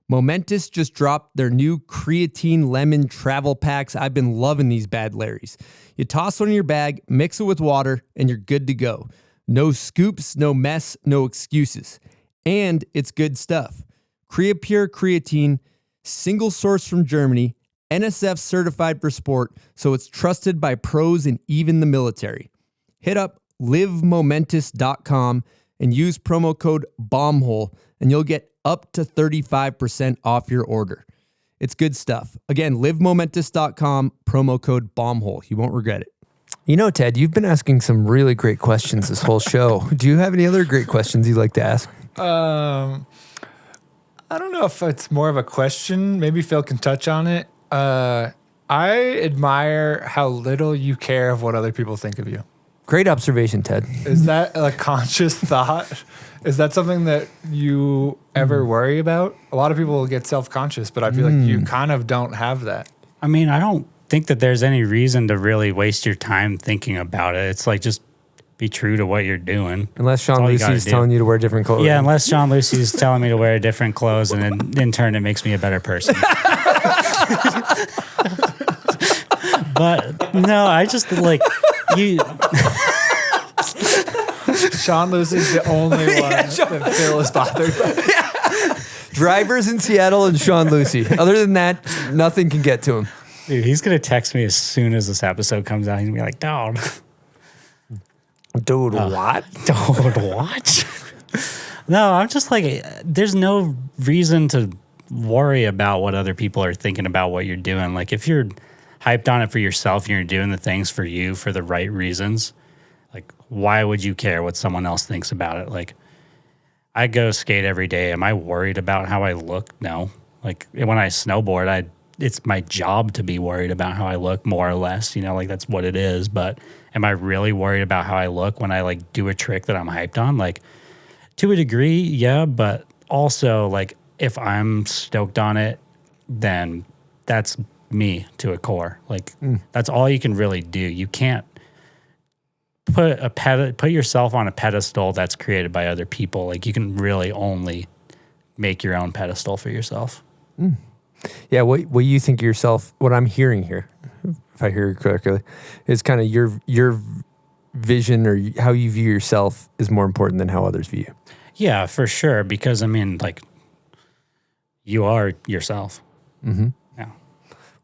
Momentous just dropped their new creatine lemon travel packs. I've been loving these bad Larrys. You toss one in your bag, mix it with water, and you're good to go. No scoops, no mess, no excuses. And it's good stuff. CreaPure Creatine, single source from Germany, NSF certified for sport, so it's trusted by pros and even the military. Hit up livemomentous.com and use promo code BOMBHOLE, and you'll get up to 35% off your order. It's good stuff. Again, livemomentous.com, promo code BOMBHOLE. You won't regret it. You know, Ted, you've been asking some really great questions this whole show. Do you have any other great questions you'd like to ask? I don't know if it's more of a question. Maybe Phil can touch on it. I admire how little you care of what other people think of you. Great observation, Ted. Is that a conscious thought? Is that something that you ever worry about? A lot of people will get self-conscious, but I feel like you kind of don't have that. I mean, I don't think that there's any reason to really waste your time thinking about it. It's like, just be true to what you're doing. Unless Sean Lucy's telling you to wear different clothes. Yeah, unless Sean Lucy's telling me to wear different clothes, and then in turn it makes me a better person. But no, I just like you. Sean Lucy's the only one that Phil is bothered by. Drivers in Seattle and Sean Lucy. Other than that, nothing can get to him. Dude, he's going to text me as soon as this episode comes out. He's going to be like, Dude, what? Dude, what? No, I'm just like, there's no reason to worry about what other people are thinking about what you're doing. Like, if you're hyped on it for yourself and you're doing the things for you for the right reasons, like, why would you care what someone else thinks about it? Like, I go skate every day. Am I worried about how I look? No. Like, when I snowboard, it's my job to be worried about how I look, more or less. You know, like, that's what it is. But am I really worried about how I look when I, like, do a trick that I'm hyped on? Like, to a degree, yeah. But also, like, if I'm stoked on it, then that's me to a core. Like, that's all you can really do. You can't put yourself on a pedestal that's created by other people. Like, you can really only make your own pedestal for yourself. Yeah, what you think of yourself, what I'm hearing here, if I hear you correctly, is kind of your vision or how you view yourself is more important than how others view you. Yeah, for sure. Because, I mean, like, you are yourself. Mm-hmm. Yeah.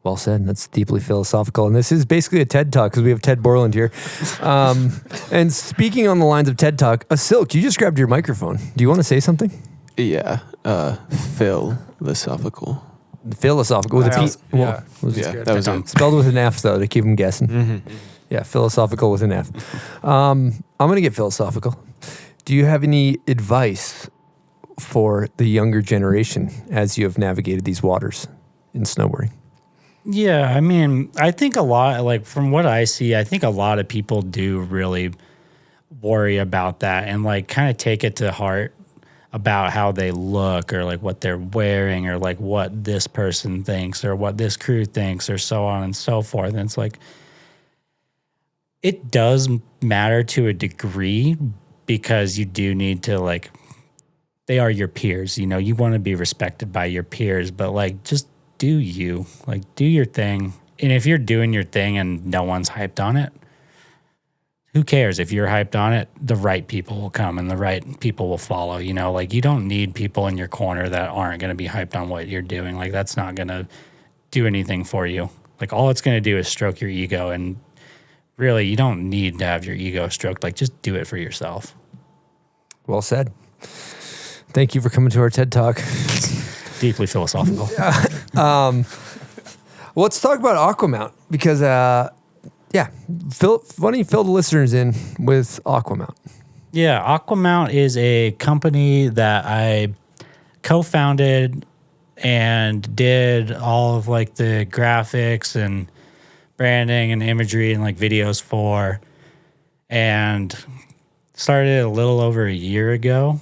Well said. That's deeply philosophical. And this is basically a TED Talk because we have Ted Borland here. And speaking on the lines of TED Talk, Silk, you just grabbed your microphone. Do you want to say something? Yeah. Philosophical. Philosophical with a P. Yeah. That was it. Spelled with an F, though, to keep them guessing. Mm-hmm. Yeah, philosophical with an F. I'm going to get philosophical. Do you have any advice for the younger generation as you have navigated these waters in snowboarding? Yeah, I mean, I think a lot, like from what I see, I think a lot of people do really worry about that and like kind of take it to heart about how they look or like what they're wearing or like what this person thinks or what this crew thinks or so on and so forth. And it's like, it does matter to a degree because you do need to like, they are your peers, you know, you want to be respected by your peers, but like just do you, like do your thing. And if you're doing your thing and no one's hyped on it, who cares? If you're hyped on it, the right people will come and the right people will follow, you know, like you don't need people in your corner that aren't going to be hyped on what you're doing. Like that's not going to do anything for you. Like all it's going to do is stroke your ego. And really, you don't need to have your ego stroked. Like just do it for yourself. Well said. Thank you for coming to our TED Talk. Deeply philosophical. Let's talk about Aquamount because, Phil, why don't you fill the listeners in with Aquamount? Yeah, Aquamount is a company that I co-founded and did all of like the graphics and branding and imagery and like videos for, and started a little over a year ago.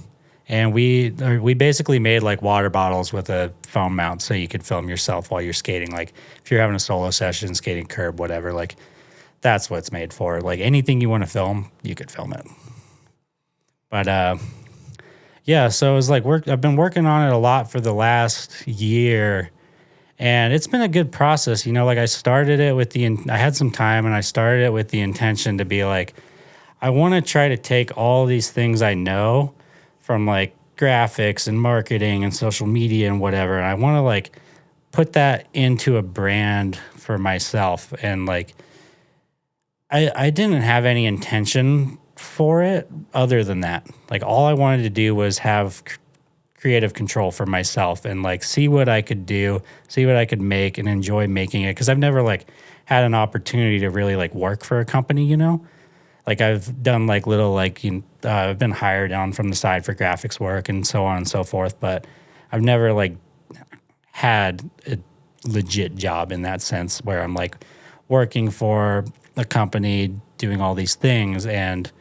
And we basically made like water bottles with a foam mount so you could film yourself while you're skating. Like if you're having a solo session, skating curb, whatever, like that's what it's made for. Like anything you want to film, you could film it. But so it was like I've been working on it a lot for the last year, and it's been a good process. You know, like I started it with I had some time and I started it with the intention to be like, I want to try to take all these things I know from like graphics and marketing and social media and whatever, and I want to like put that into a brand for myself. And like I didn't have any intention for it other than that. Like all I wanted to do was have creative control for myself and like see what I could do, see what I could make and enjoy making it, because I've never like had an opportunity to really like work for a company, you know. Like I've done like little like I've been hired on from the side for graphics work and so on and so forth, but I've never like had a legit job in that sense where I'm like working for a company doing all these things. And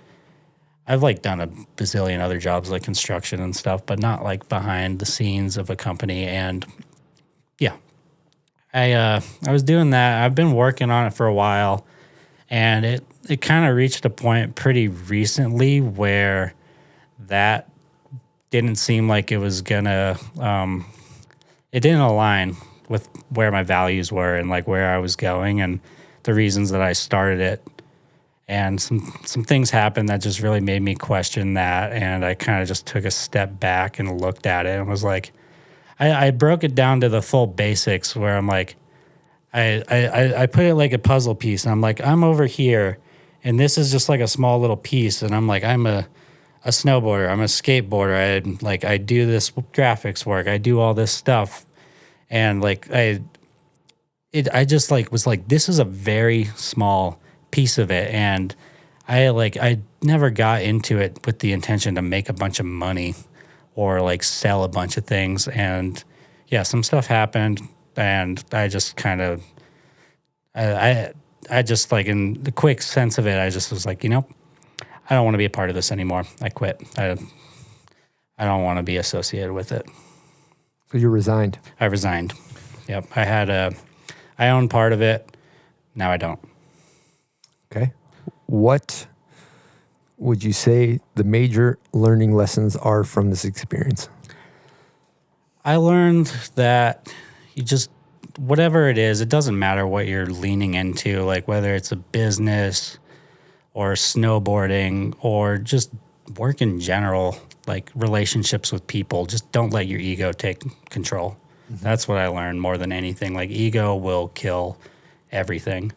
I've like done a bazillion other jobs like construction and stuff, but not like behind the scenes of a company. And yeah, I was doing that. I've been working on it for a while, and it kind of reached a point pretty recently where that didn't seem like it was gonna, it didn't align with where my values were and like where I was going and the reasons that I started it. And some things happened that just really made me question that. And I kind of just took a step back and looked at it and was like, I broke it down to the full basics where I'm like, I put it like a puzzle piece, and I'm like, I'm over here, and this is just like a small little piece, and I'm like, I'm a snowboarder, I'm a skateboarder, I do this graphics work, I do all this stuff, and like I just like was like, this is a very small piece of it, and I never got into it with the intention to make a bunch of money or like sell a bunch of things. And yeah, some stuff happened, and I just kind of, I just like in the quick sense of it, I just was like, you know, I don't want to be a part of this anymore. I quit. I don't want to be associated with it. So you resigned? I resigned. Yep. I own part of it. Now I don't. Okay. What would you say the major learning lessons are from this experience? I learned that you just, whatever it is, it doesn't matter what you're leaning into, like whether it's a business or snowboarding or just work in general, like relationships with people. Just don't let your ego take control. That's what I learned more than anything. Like ego will kill everything.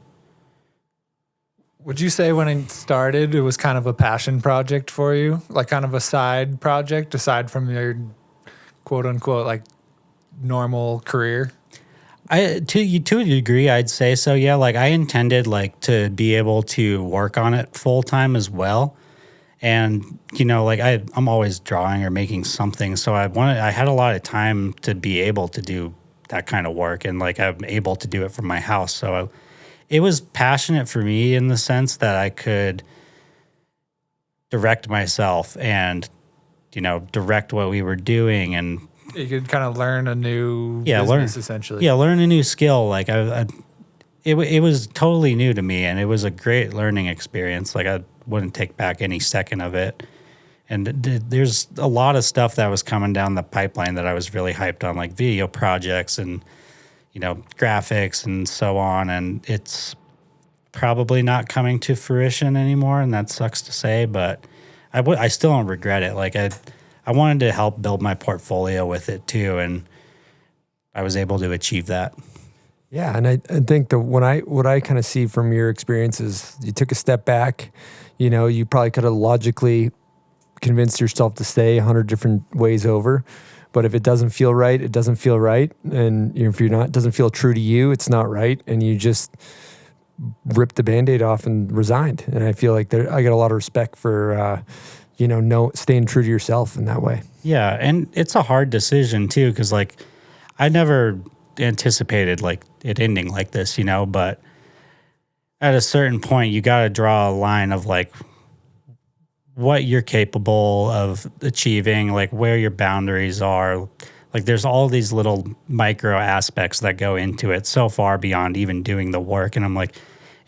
Would you say when it started, it was kind of a passion project for you? Like kind of a side project aside from your quote unquote like normal career? To a degree, I'd say so. Yeah. Like I intended like to be able to work on it full time as well. And, you know, like I'm always drawing or making something. So I had a lot of time to be able to do that kind of work. And like I'm able to do it from my house. So it was passionate for me in the sense that I could direct myself and, you know, direct what we were doing. And you could kind of learn a new business essentially. Yeah, learn a new skill. Like it was totally new to me, and it was a great learning experience. Like I wouldn't take back any second of it. And there's a lot of stuff that was coming down the pipeline that I was really hyped on, like video projects and, you know, graphics and so on. And it's probably not coming to fruition anymore, and that sucks to say, but I still don't regret it. Like I wanted to help build my portfolio with it too, and I was able to achieve that. Yeah, and I think what I kind of see from your experience is you took a step back. You know, you probably could have logically convinced yourself to stay 100 different ways over, but if it doesn't feel right, it doesn't feel right, and if it doesn't feel true to you, it's not right, and you just ripped the Band-Aid off and resigned. And I feel like I got a lot of respect for staying true to yourself in that way. Yeah, and it's a hard decision too, because like I never anticipated like it ending like this, you know, but at a certain point you got to draw a line of like what you're capable of achieving, like where your boundaries are. Like there's all these little micro aspects that go into it so far beyond even doing the work. And I'm like,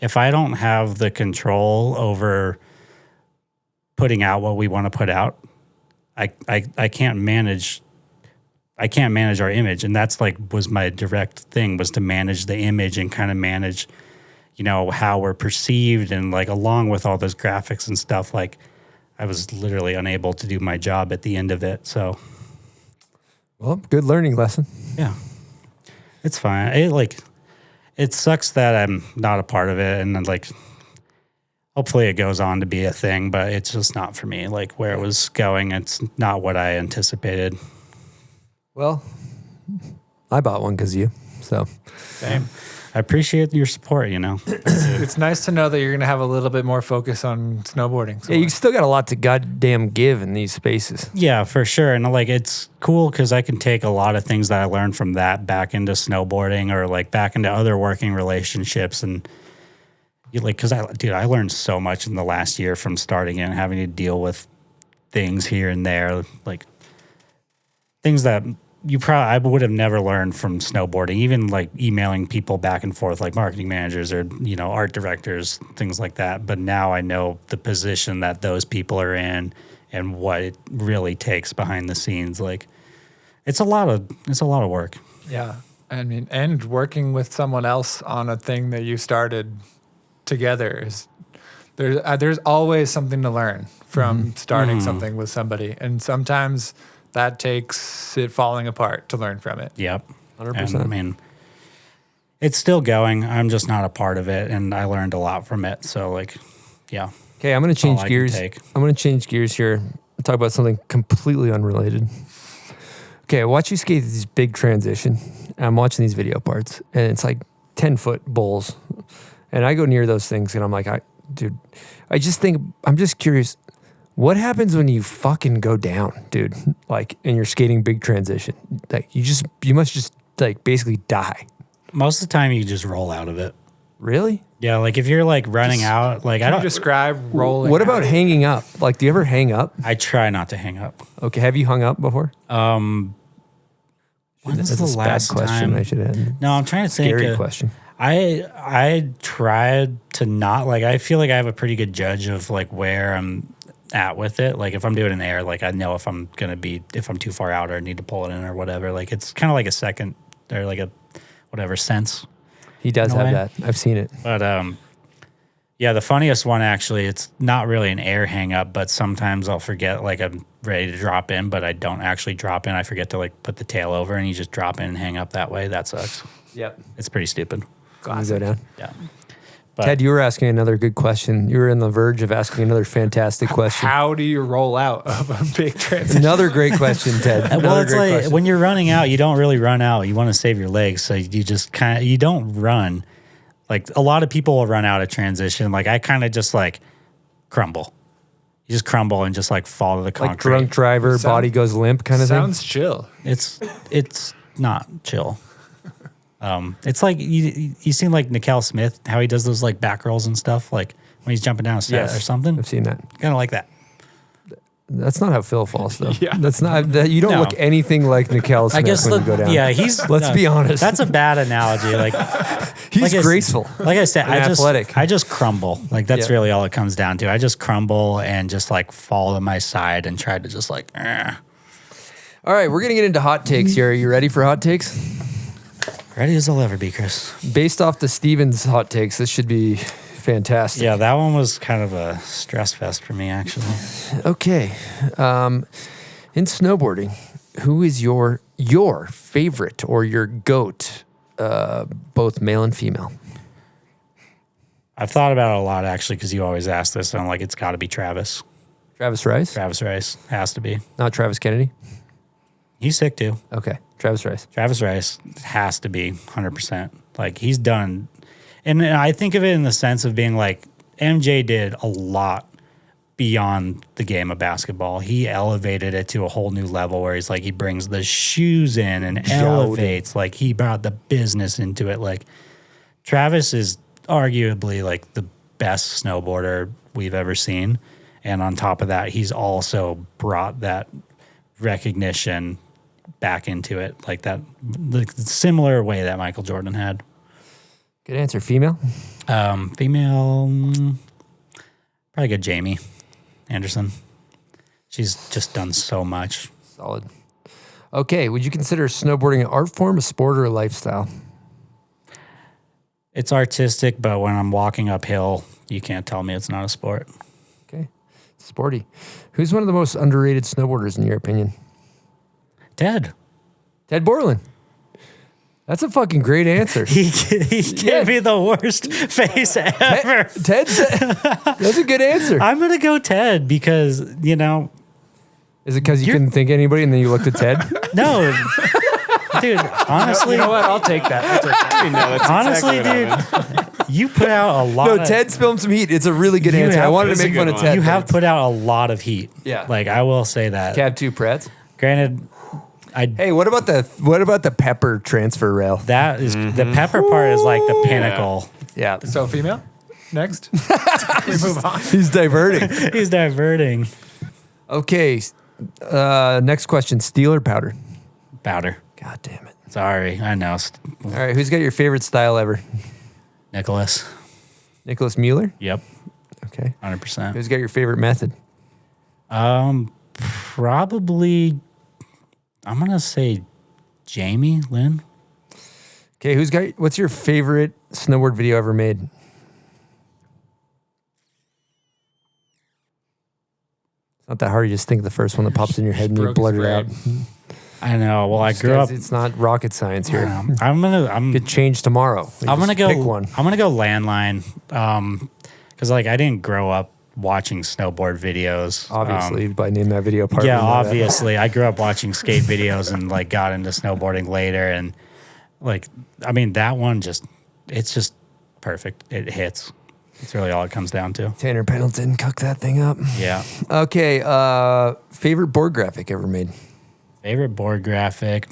if I don't have the control over putting out what we want to put out, I can't manage our image. And that's like was my direct thing, was to manage the image and kind of manage, you know, how we're perceived. And like along with all those graphics and stuff, like I was literally unable to do my job at the end of it. So, well, good learning lesson. Yeah, it's fine. It sucks that I'm not a part of it, and like hopefully it goes on to be a thing, but it's just not for me. Like where it was going, it's not what I anticipated. Well, I bought one because of you, so same. I appreciate your support, you know. It's nice to know that you're going to have a little bit more focus on snowboarding. Yeah, you still got a lot to goddamn give in these spaces. Yeah, for sure. And like it's cool because I can take a lot of things that I learned from that back into snowboarding or like back into other working relationships. And like, because I learned so much in the last year from starting and having to deal with things here and there, like things that I would have never learned from snowboarding, even like emailing people back and forth, like marketing managers or, you know, art directors, things like that. But now I know the position that those people are in and what it really takes behind the scenes. Like it's a lot of work. Yeah. I mean, and working with someone else on a thing that you started together is there's always something to learn from starting something with somebody. And sometimes that takes it falling apart to learn from it. Yep. 100%. And, I mean, it's still going. I'm just not a part of it, and I learned a lot from it. So, like, yeah. Okay, I'm going to change gears. I'm going to change gears here and talk about something completely unrelated. Okay, I watch you skate this big transition. And I'm watching these video parts, and it's like 10-foot bowls. And I go near those things, and I'm like, I'm just curious. What happens when you fucking go down, dude? Like, and you're skating big transition. Like, you must just like basically die. Most of the time, you just roll out of it. Really? Yeah. Like if you're like running out, like I don't describe rolling. What about hanging up? Like, do you ever hang up? I try not to hang up. Okay. Have you hung up before? When was the last question time? I should end. No, I'm trying to think. Scary question. I tried to not like. I feel like I have a pretty good judge of like where I'm at with it. Like if I'm doing an air, like I know if I'm too far out or need to pull it in or whatever. Like it's kind of like a second or like a whatever sense. He does have that. I've seen it. But Yeah, the funniest one actually, it's not really an air hang up, but sometimes I'll forget, like I'm ready to drop in, but I don't actually drop in. I forget to like put the tail over and you just drop in and hang up that way. That sucks. Yep. It's pretty stupid. Go down. Yeah. Ted, you were asking another good question. You were on the verge of asking another fantastic question. How do you roll out of a big transition? Another great question, Ted. Well, it's like when you're running out, you don't really run out. You want to save your legs, so you just you don't run. Like a lot of people will run out of transition. Like I kind of just like crumble. You just crumble and just like fall to the concrete. Like drunk driver, body goes limp kind of thing? Sounds chill. It's not chill. It's like you seen like Nickel Smith, how he does those like back rolls and stuff, like when he's jumping down a set or something. I've seen that. Kind of like that. That's not how Phil falls, though. Yeah. That's not. You don't look anything like Nickel Smith I guess when you go down. Yeah, he's. Let's be honest. That's a bad analogy. Like he's graceful. Like I said, athletic. I just crumble. Like that's really all it comes down to. I just crumble and just like fall to my side and try to just like. All right, we're gonna get into hot takes here. Are you ready for hot takes? Ready as I'll ever be, Chris. Based off the Stevens hot takes, this should be fantastic. Yeah, that one was kind of a stress fest for me, actually. Okay. In snowboarding, who is your favorite or your GOAT, both male and female? I've thought about it a lot, actually, because you always ask this, and I'm like, it's got to be Travis. Travis Rice? Travis Rice. Has to be. Not Travis Kennedy? He's sick, too. Okay. Travis Rice. Travis Rice has to be 100%. Like, he's done. And I think of it in the sense of being like, MJ did a lot beyond the game of basketball. He elevated it to a whole new level where he's like, he brings the shoes in and elevates. Like, he brought the business into it. Like, Travis is arguably like the best snowboarder we've ever seen. And on top of that, he's also brought that recognition back into it, like that, the similar way that Michael Jordan had. Good answer. Female? Female, probably good Jamie Anderson. She's just done so much. Solid. Okay, would you consider snowboarding an art form, a sport, or a lifestyle? It's artistic, but when I'm walking uphill, you can't tell me it's not a sport. Okay. Sporty. Who's one of the most underrated snowboarders in your opinion? Ted Borland. That's a fucking great answer. he gave me the worst face ever. That's a good answer. I'm going to go Ted because, you know. Is it because you couldn't think of anybody and then you looked at Ted? No. Dude, honestly. You know what? I'll take that. Honestly, dude, you put out a lot No, Ted's filmed some heat. It's a really good answer. I wanted to make fun of Ted. You have put out a lot of heat. Yeah. Like, I will say that. Cab 2 Pretz. Granted, Hey, what about the pepper transfer rail? That is the pepper part is like the pinnacle. Yeah. So female? Next. We move on. He's diverting. He's diverting. Okay. Next question. Steel or powder? Powder. God damn it. Sorry. I know. All right. Who's got your favorite style ever? Nicholas Mueller? Yep. Okay. 100%. Who's got your favorite method? Probably, I'm going to say Jamie Lynn. Okay. What's your favorite snowboard video ever made? It's not that hard. You just think of the first one that pops in your head and you blurt it out. I know. Well, I grew up. It's not rocket science here. I'm Could change tomorrow. I'm gonna go. Pick one. I'm gonna go landline. Because like I didn't grow up watching snowboard videos. Obviously, by name that video part. Yeah, obviously, I grew up watching skate videos and like got into snowboarding later, and like I mean that one it's just perfect. It hits. It's really all it comes down to. Tanner Pendleton cooked that thing up. Yeah. Okay. Favorite board graphic ever made? Favorite board graphic.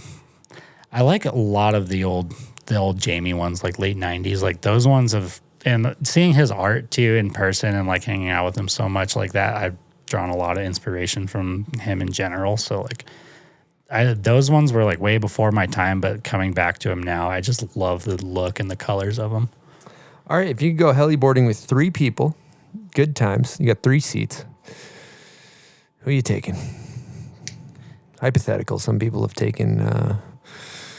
I like a lot of the old Jamie ones, like late 90s. Like those ones and seeing his art too in person and like hanging out with him so much like that, I've drawn a lot of inspiration from him in general. So like those ones were like way before my time, but coming back to him now, I just love the look and the colors of them. All right. If you could go heliboarding with 3 people, good times, you got 3 seats. Who are you taking? Hypothetical. Some people have taken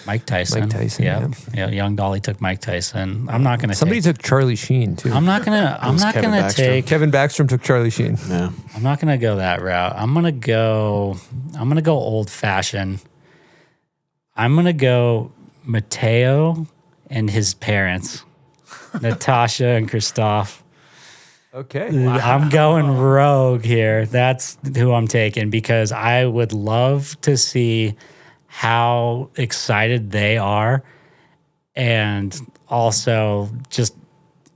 Mike Tyson. Mike Tyson. Yeah. Young Dolly took Mike Tyson. I'm not going to. Somebody took Charlie Sheen too. I'm not going to take. Kevin Backstrom took Charlie Sheen. Yeah. I'm not going to go that route. I'm going to go old fashioned. I'm going to go Mateo and his parents, Natasha and Christoph. Okay. I'm going rogue here. That's who I'm taking because I would love to see how excited they are and also just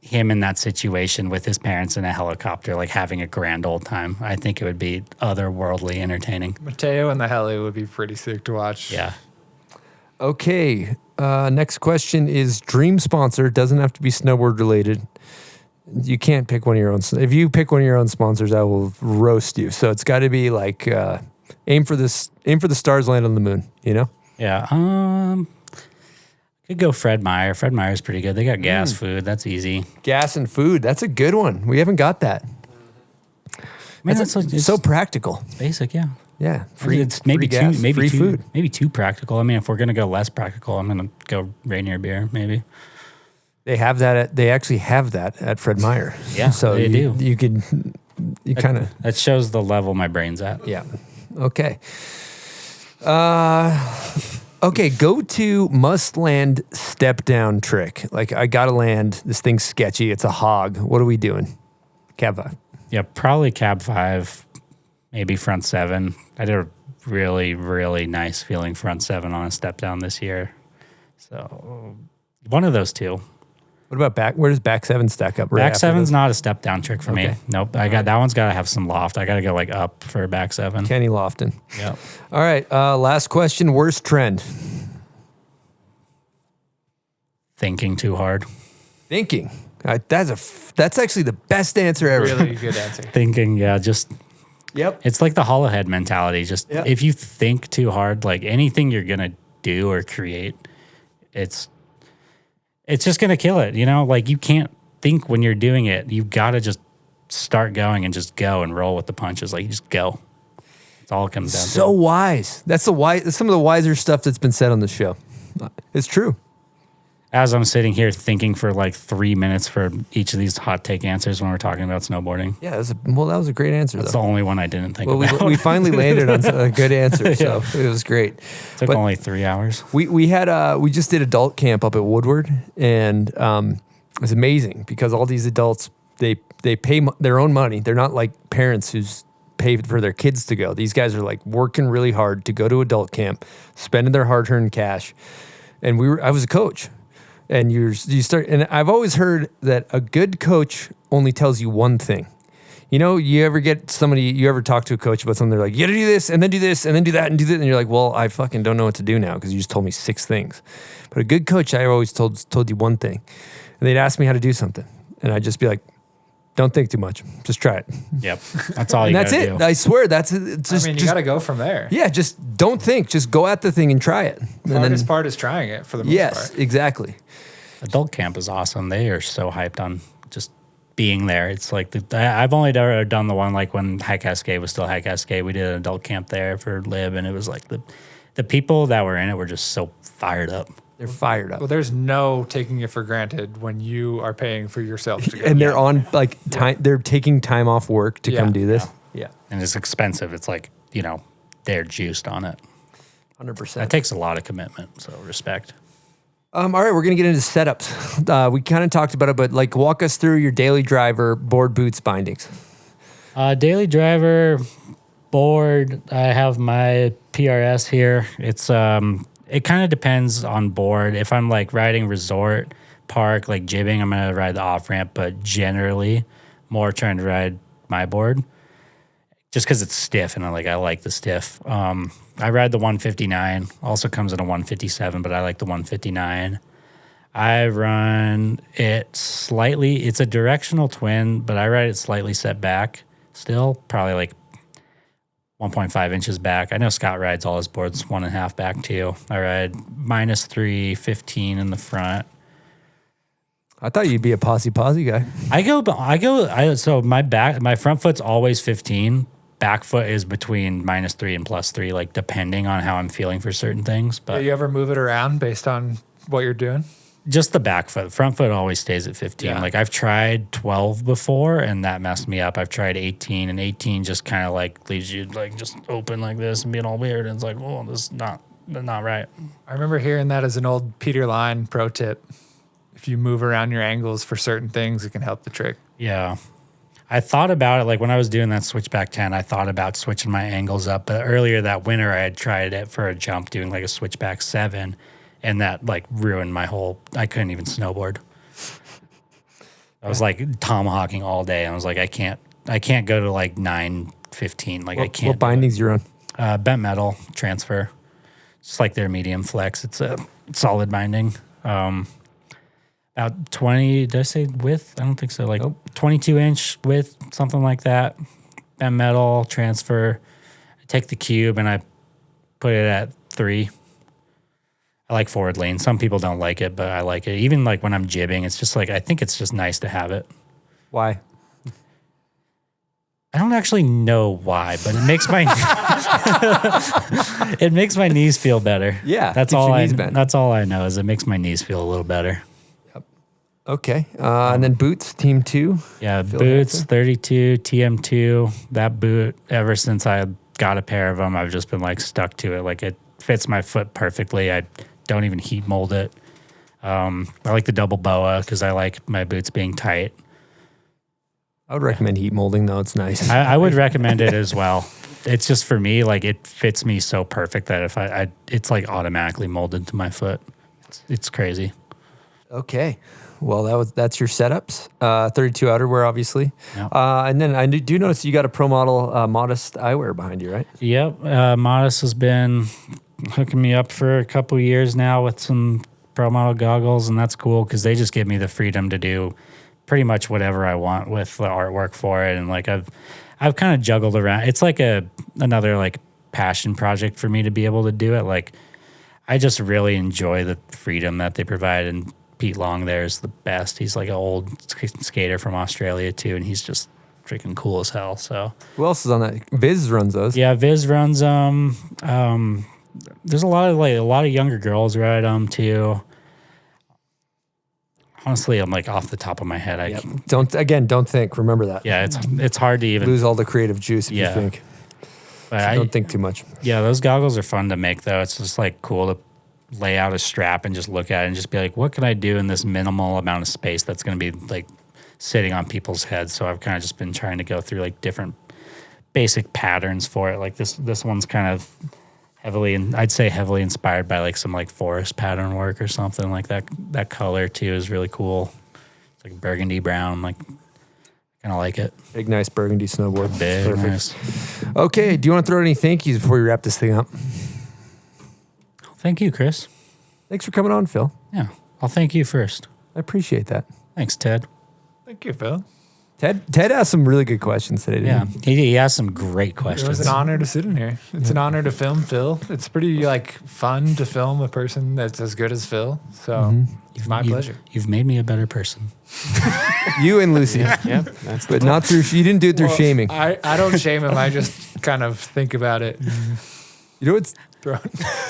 him in that situation with his parents in a helicopter, like having a grand old time. I think it would be otherworldly entertaining. Mateo and the heli would be pretty sick to watch. Yeah. Okay. Next question is dream sponsor. Doesn't have to be snowboard related. You can't pick one of your own. If you pick one of your own sponsors, I will roast you. So it's got to be like aim for the stars, land on the moon. You know? Yeah. Could go Fred Meyer. Fred Meyer's pretty good. They got gas food. That's easy. Gas and food. That's a good one. We haven't got that. It's so practical. It's basic, yeah. Yeah, It's maybe free gas, free food. Maybe too practical. I mean, if we're gonna go less practical, I'm gonna go Rainier beer. Maybe they have that. They actually have that at Fred Meyer. Yeah, so they do. You can. You kind of. That shows the level my brain's at. Yeah. Okay. Okay. Go to must land step down trick. Like I gotta land. This thing's sketchy. It's a hog. What are we doing? Cab 5. Yeah, probably cab 5. Maybe front 7. I did a really, really nice feeling front 7 on a step down this year. So one of those two. What about back? Where does back 7 stack up? Back 7's not a step down trick for me. Nope. That one's got to have some loft. I got to go like up for back 7. Kenny Lofton. Yep. All right. Last question. Worst trend. Thinking too hard. Thinking. That's actually the best answer ever. Really good answer. Thinking. Yeah. Just. Yep. It's like the hollowhead mentality. Just if you think too hard, like anything you're gonna do or create, it's just gonna kill it. You know, like you can't think when you're doing it. You've got to just start going and just go and roll with the punches. Like you just go. That's all it comes down to. So wise. That's some of the wiser stuff that's been said on the show. It's true. As I'm sitting here thinking for like 3 minutes for each of these hot take answers when we're talking about snowboarding. Yeah, that was a great answer. That's the only one I didn't think about. We finally landed on a good answer, so it was great. Took only 3 hours. We just did adult camp up at Woodward, and it was amazing because all these adults they pay their own money. They're not like parents who's paid for their kids to go. These guys are like working really hard to go to adult camp, spending their hard-earned cash. And I was a coach. And you start, and I've always heard that a good coach only tells you one thing. You know, you ever talk to a coach about something, they're like, you gotta do this, and then do this, and then do that, and do that, and you're like, well, I fucking don't know what to do now because you just told me 6 things. But a good coach, I always told you one thing. And they'd ask me how to do something. And I'd just be like, don't think too much. Just try it. Yep. That's all you gotta do. And that's it. I swear, that's it. You gotta go from there. Yeah, just don't think. Just go at the thing and try it. The hardest part is trying it for the most part. Yes, exactly. Adult camp is awesome. They are so hyped on just being there. It's like I've only ever done the one like when High Cascade was still High Cascade. We did an adult camp there for Lib, and it was like the people that were in it were just so fired up. They're fired up. Well, there's no taking it for granted when you are paying for yourself to go. And they're on like time. They're taking time off work to come do this. Yeah. And it's expensive. It's like, they're juiced on it. 100%. That takes a lot of commitment. So respect. All right, we're going to get into setups. We kind of talked about it, but like walk us through your daily driver, board, boots, bindings. Daily driver, board, I have my PRS here. It's it kind of depends on board. If I'm like riding resort, park, like jibbing, I'm going to ride the off-ramp, but generally more trying to ride my board just because it's stiff and I like the stiff. I ride the 159, also comes in a 157, but I like the 159. I run it slightly, it's a directional twin, but I ride it slightly set back still, probably like 1.5 inches back. I know Scott rides all his boards 1.5 back too. I ride -3, 15 in the front. I thought you'd be a posse guy. So my front foot's always 15. back foot is between -3 and +3, like depending on how I'm feeling for certain things. But Do you ever move it around based on what you're doing? just the back foot. Front foot always stays at 15. Yeah. Like I've tried 12 before and that messed me up. I've tried 18 and 18 just kind of like leaves you like just open like this and being all weird. And it's like, oh, this is not right. I remember hearing that as an old Peter Line pro tip. If you move around your angles for certain things, it can help the trick. Yeah. I thought about it, like when I was doing that switchback 10, I thought about switching my angles up. But earlier that winter, I had tried it for a jump, doing like a switchback 7. And that like ruined my whole, I couldn't even snowboard. I was like tomahawking all day. I was like, I can't go to like 9:15. Like I can't. What bindings you're on? Bent metal transfer. Just like their medium flex. It's a solid binding. About 20, did I say width? I don't think so. Like 22-inch width, something like that. Bent metal transfer. I take the cube and I put it at 3. I like forward lean. Some people don't like it, but I like it. Even like when I'm jibbing, it's just like, I think it's just nice to have it. Why? I don't actually know why, but it makes my it makes my knees feel better. Yeah, that's keeps all your I. knees bent. That's all I know is it makes my knees feel a little better. Okay. And then boots, Team 2. Yeah, Phil boots, Hansen. 32, TM2. That boot, ever since I got a pair of them, I've just been like stuck to it. Like it fits my foot perfectly. I don't even heat mold it. I like the double boa because I like my boots being tight. I would recommend heat molding, though. It's nice. I would recommend it as well. It's just for me, like it fits me so perfect that if I it's like automatically molded to my foot. It's crazy. Okay. Well, that's your setups. 32 outerwear, obviously. Yep. And then I do notice you got a pro model Modest eyewear behind you, right? Yep. Modest has been hooking me up for a couple of years now with some pro model goggles, and that's cool because they just give me the freedom to do pretty much whatever I want with the artwork for it. And like I've kind of juggled around. It's like another like passion project for me to be able to do it. Like I just really enjoy the freedom that they provide, and Pete Long there is the best. He's like an old skater from Australia too, and he's just freaking cool as hell. So who else is on that? Viz runs those. Yeah, Viz runs them. There's a lot of younger girls ride them too. Honestly, I'm like off the top of my head. Don't think. Remember that. Yeah, it's hard to even lose all the creative juice if you think. But So don't think too much. Yeah, those goggles are fun to make though. It's just like cool to lay out a strap and just look at it and just be like, what can I do in this minimal amount of space that's going to be like sitting on people's heads? So I've kind of just been trying to go through like different basic patterns for it. Like this one's kind of heavily inspired by like some like forest pattern work or something like that. That color too is really cool. It's like burgundy brown, like kind of like it. Big, nice burgundy snowboard. Big, Perfect. nice. Okay, do you want to throw any thank yous before we wrap this thing up? Thank you, Chris. Thanks for coming on, Phil. Yeah, I'll thank you first. I appreciate that. Thanks, Ted. Thank you, Phil. Ted asked some really good questions today, didn't Yeah, he asked some great questions. It was an honor to sit in here. It's an honor to film Phil. It's pretty like fun to film a person that's as good as Phil. So it's my pleasure. You've made me a better person. You and Lucy. Yeah, that's but not through, you didn't do it through shaming. I don't shame him. I just kind of think about it. You know what's...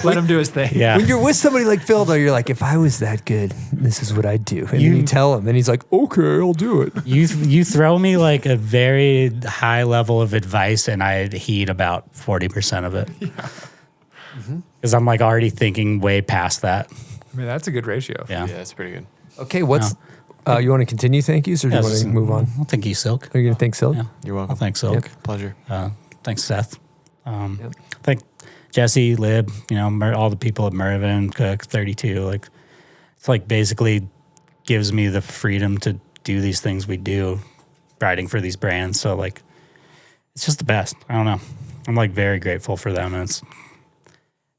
Let him do his thing. Yeah. When you're with somebody like Phil, though, you're like, if I was that good, this is what I'd do. And then you tell him, and he's like, okay, I'll do it. You throw me like a very high level of advice, and I heed about 40% of it. Because I'm like already thinking way past that. I mean, that's a good ratio. Yeah, that's pretty good. Okay, what's... you want to continue thank yous, or do you want to move on? I'll thank you, Silk. Are you going to thank Silk? Yeah. You're welcome. I'll thank Silk. Pleasure. Thanks, Seth. Thank Jesse, Lib, all the people at Mervyn, Cook, 32. Like, it's like basically gives me the freedom to do these things we do, riding for these brands. So like, it's just the best. I don't know. I'm like very grateful for them. And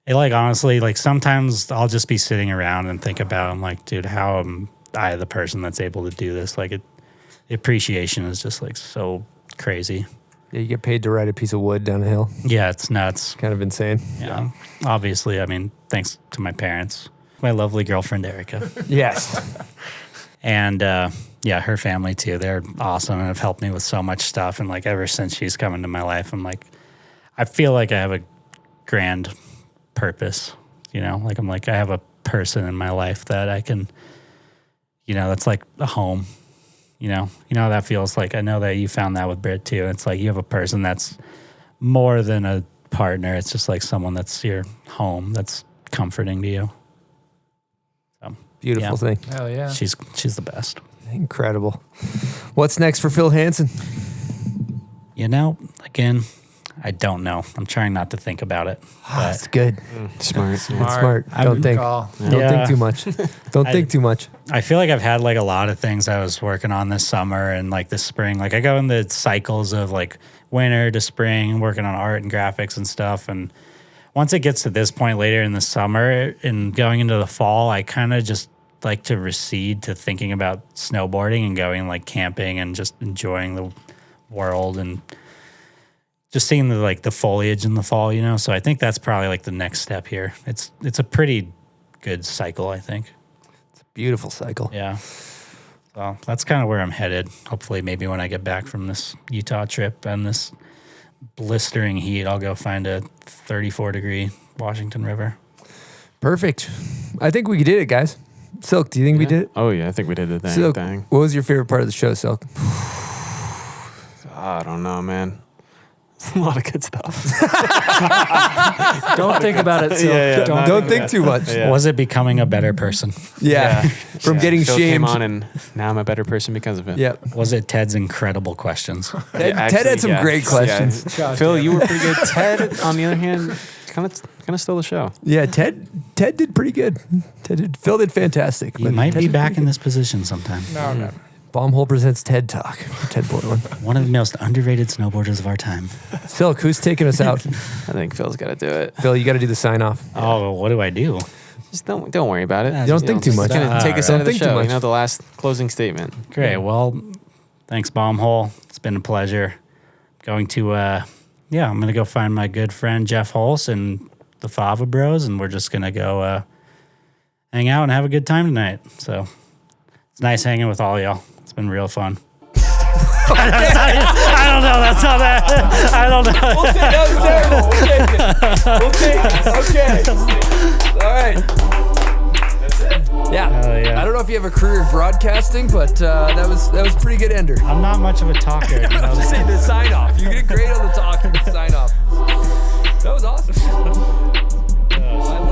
it like honestly, like sometimes I'll just be sitting around and think about, I'm like, dude, how am I the person that's able to do this? Like the appreciation is just like so crazy. Yeah, you get paid to ride a piece of wood down a hill. Yeah, it's nuts. Kind of insane. Yeah. Obviously, I mean, thanks to my parents. My lovely girlfriend, Erica. Yes. And yeah, her family too. They're awesome and have helped me with so much stuff. And like ever since she's come into my life, I'm like, I feel like I have a grand purpose, you know, like I'm like, I have a person in my life that I can, you know, that's like a home, you know how that feels like. I know that you found that with Britt too. It's like you have a person that's more than a partner. It's just like someone that's your home, that's comforting to you. So, Beautiful thing. Hell yeah. She's the best. Incredible. What's next for Phil Hansen? You know, again, I don't know. I'm trying not to think about it. That's good. Smart. Smart. Don't think. Don't think too much. Don't think too much. I feel like I've had like a lot of things I was working on this summer and like this spring. Like I go in the cycles of like winter to spring, working on art and graphics and stuff. And once it gets to this point later in the summer and going into the fall, I kind of just like to recede to thinking about snowboarding and going like camping and just enjoying the world and just seeing the like the foliage in the fall, you know. So I think that's probably like the next step here. It's a pretty good cycle, I think. It's a beautiful cycle. Yeah. So that's kind of where I'm headed. Hopefully, maybe when I get back from this Utah trip and this blistering heat, I'll go find a 34-degree Washington River. Perfect. I think we did it, guys. Silk, do you think we did it? Oh yeah, I think we did the dang Silk, thing. what was your favorite part of the show, Silk? I don't know, man. A lot of good stuff. Don't think about it, Silk. Don't think too much. Yeah. Was it becoming a better person? Yeah. From getting Phil shamed. came on and now I'm a better person because of it. Yeah. Was it Ted's incredible questions? Ted had some great questions. Yeah. Phil, you were pretty good. Ted, on the other hand, kind of stole the show. Yeah, Ted did pretty good. Phil did fantastic. You might be back in this position sometime. No. Bombhole presents TED Talk. Ted Boylan. One of the most underrated snowboarders of our time. Silk, who's taking us out? I think Phil's got to do it. Phil, you got to do the sign off. Oh, what do I do? Just don't worry about it. You don't think too much. It's gonna take us Don't out of the think too show. much. You know, the last closing statement. Great. Well, thanks, Bombhole. It's been a pleasure. I'm going to go find my good friend Jeff Holz and the Fava Bros, and we're just going to go hang out and have a good time tonight. So it's nice hanging with all y'all. It's been real fun. I don't know. That's not that. I don't know. We'll take it. Okay. All right. That's it. Yeah. I don't know if you have a career in broadcasting, but that was a pretty good ender. I'm not much of a talker. You know? I'm just saying the sign off. You did great on the talking. Sign off. That was awesome. I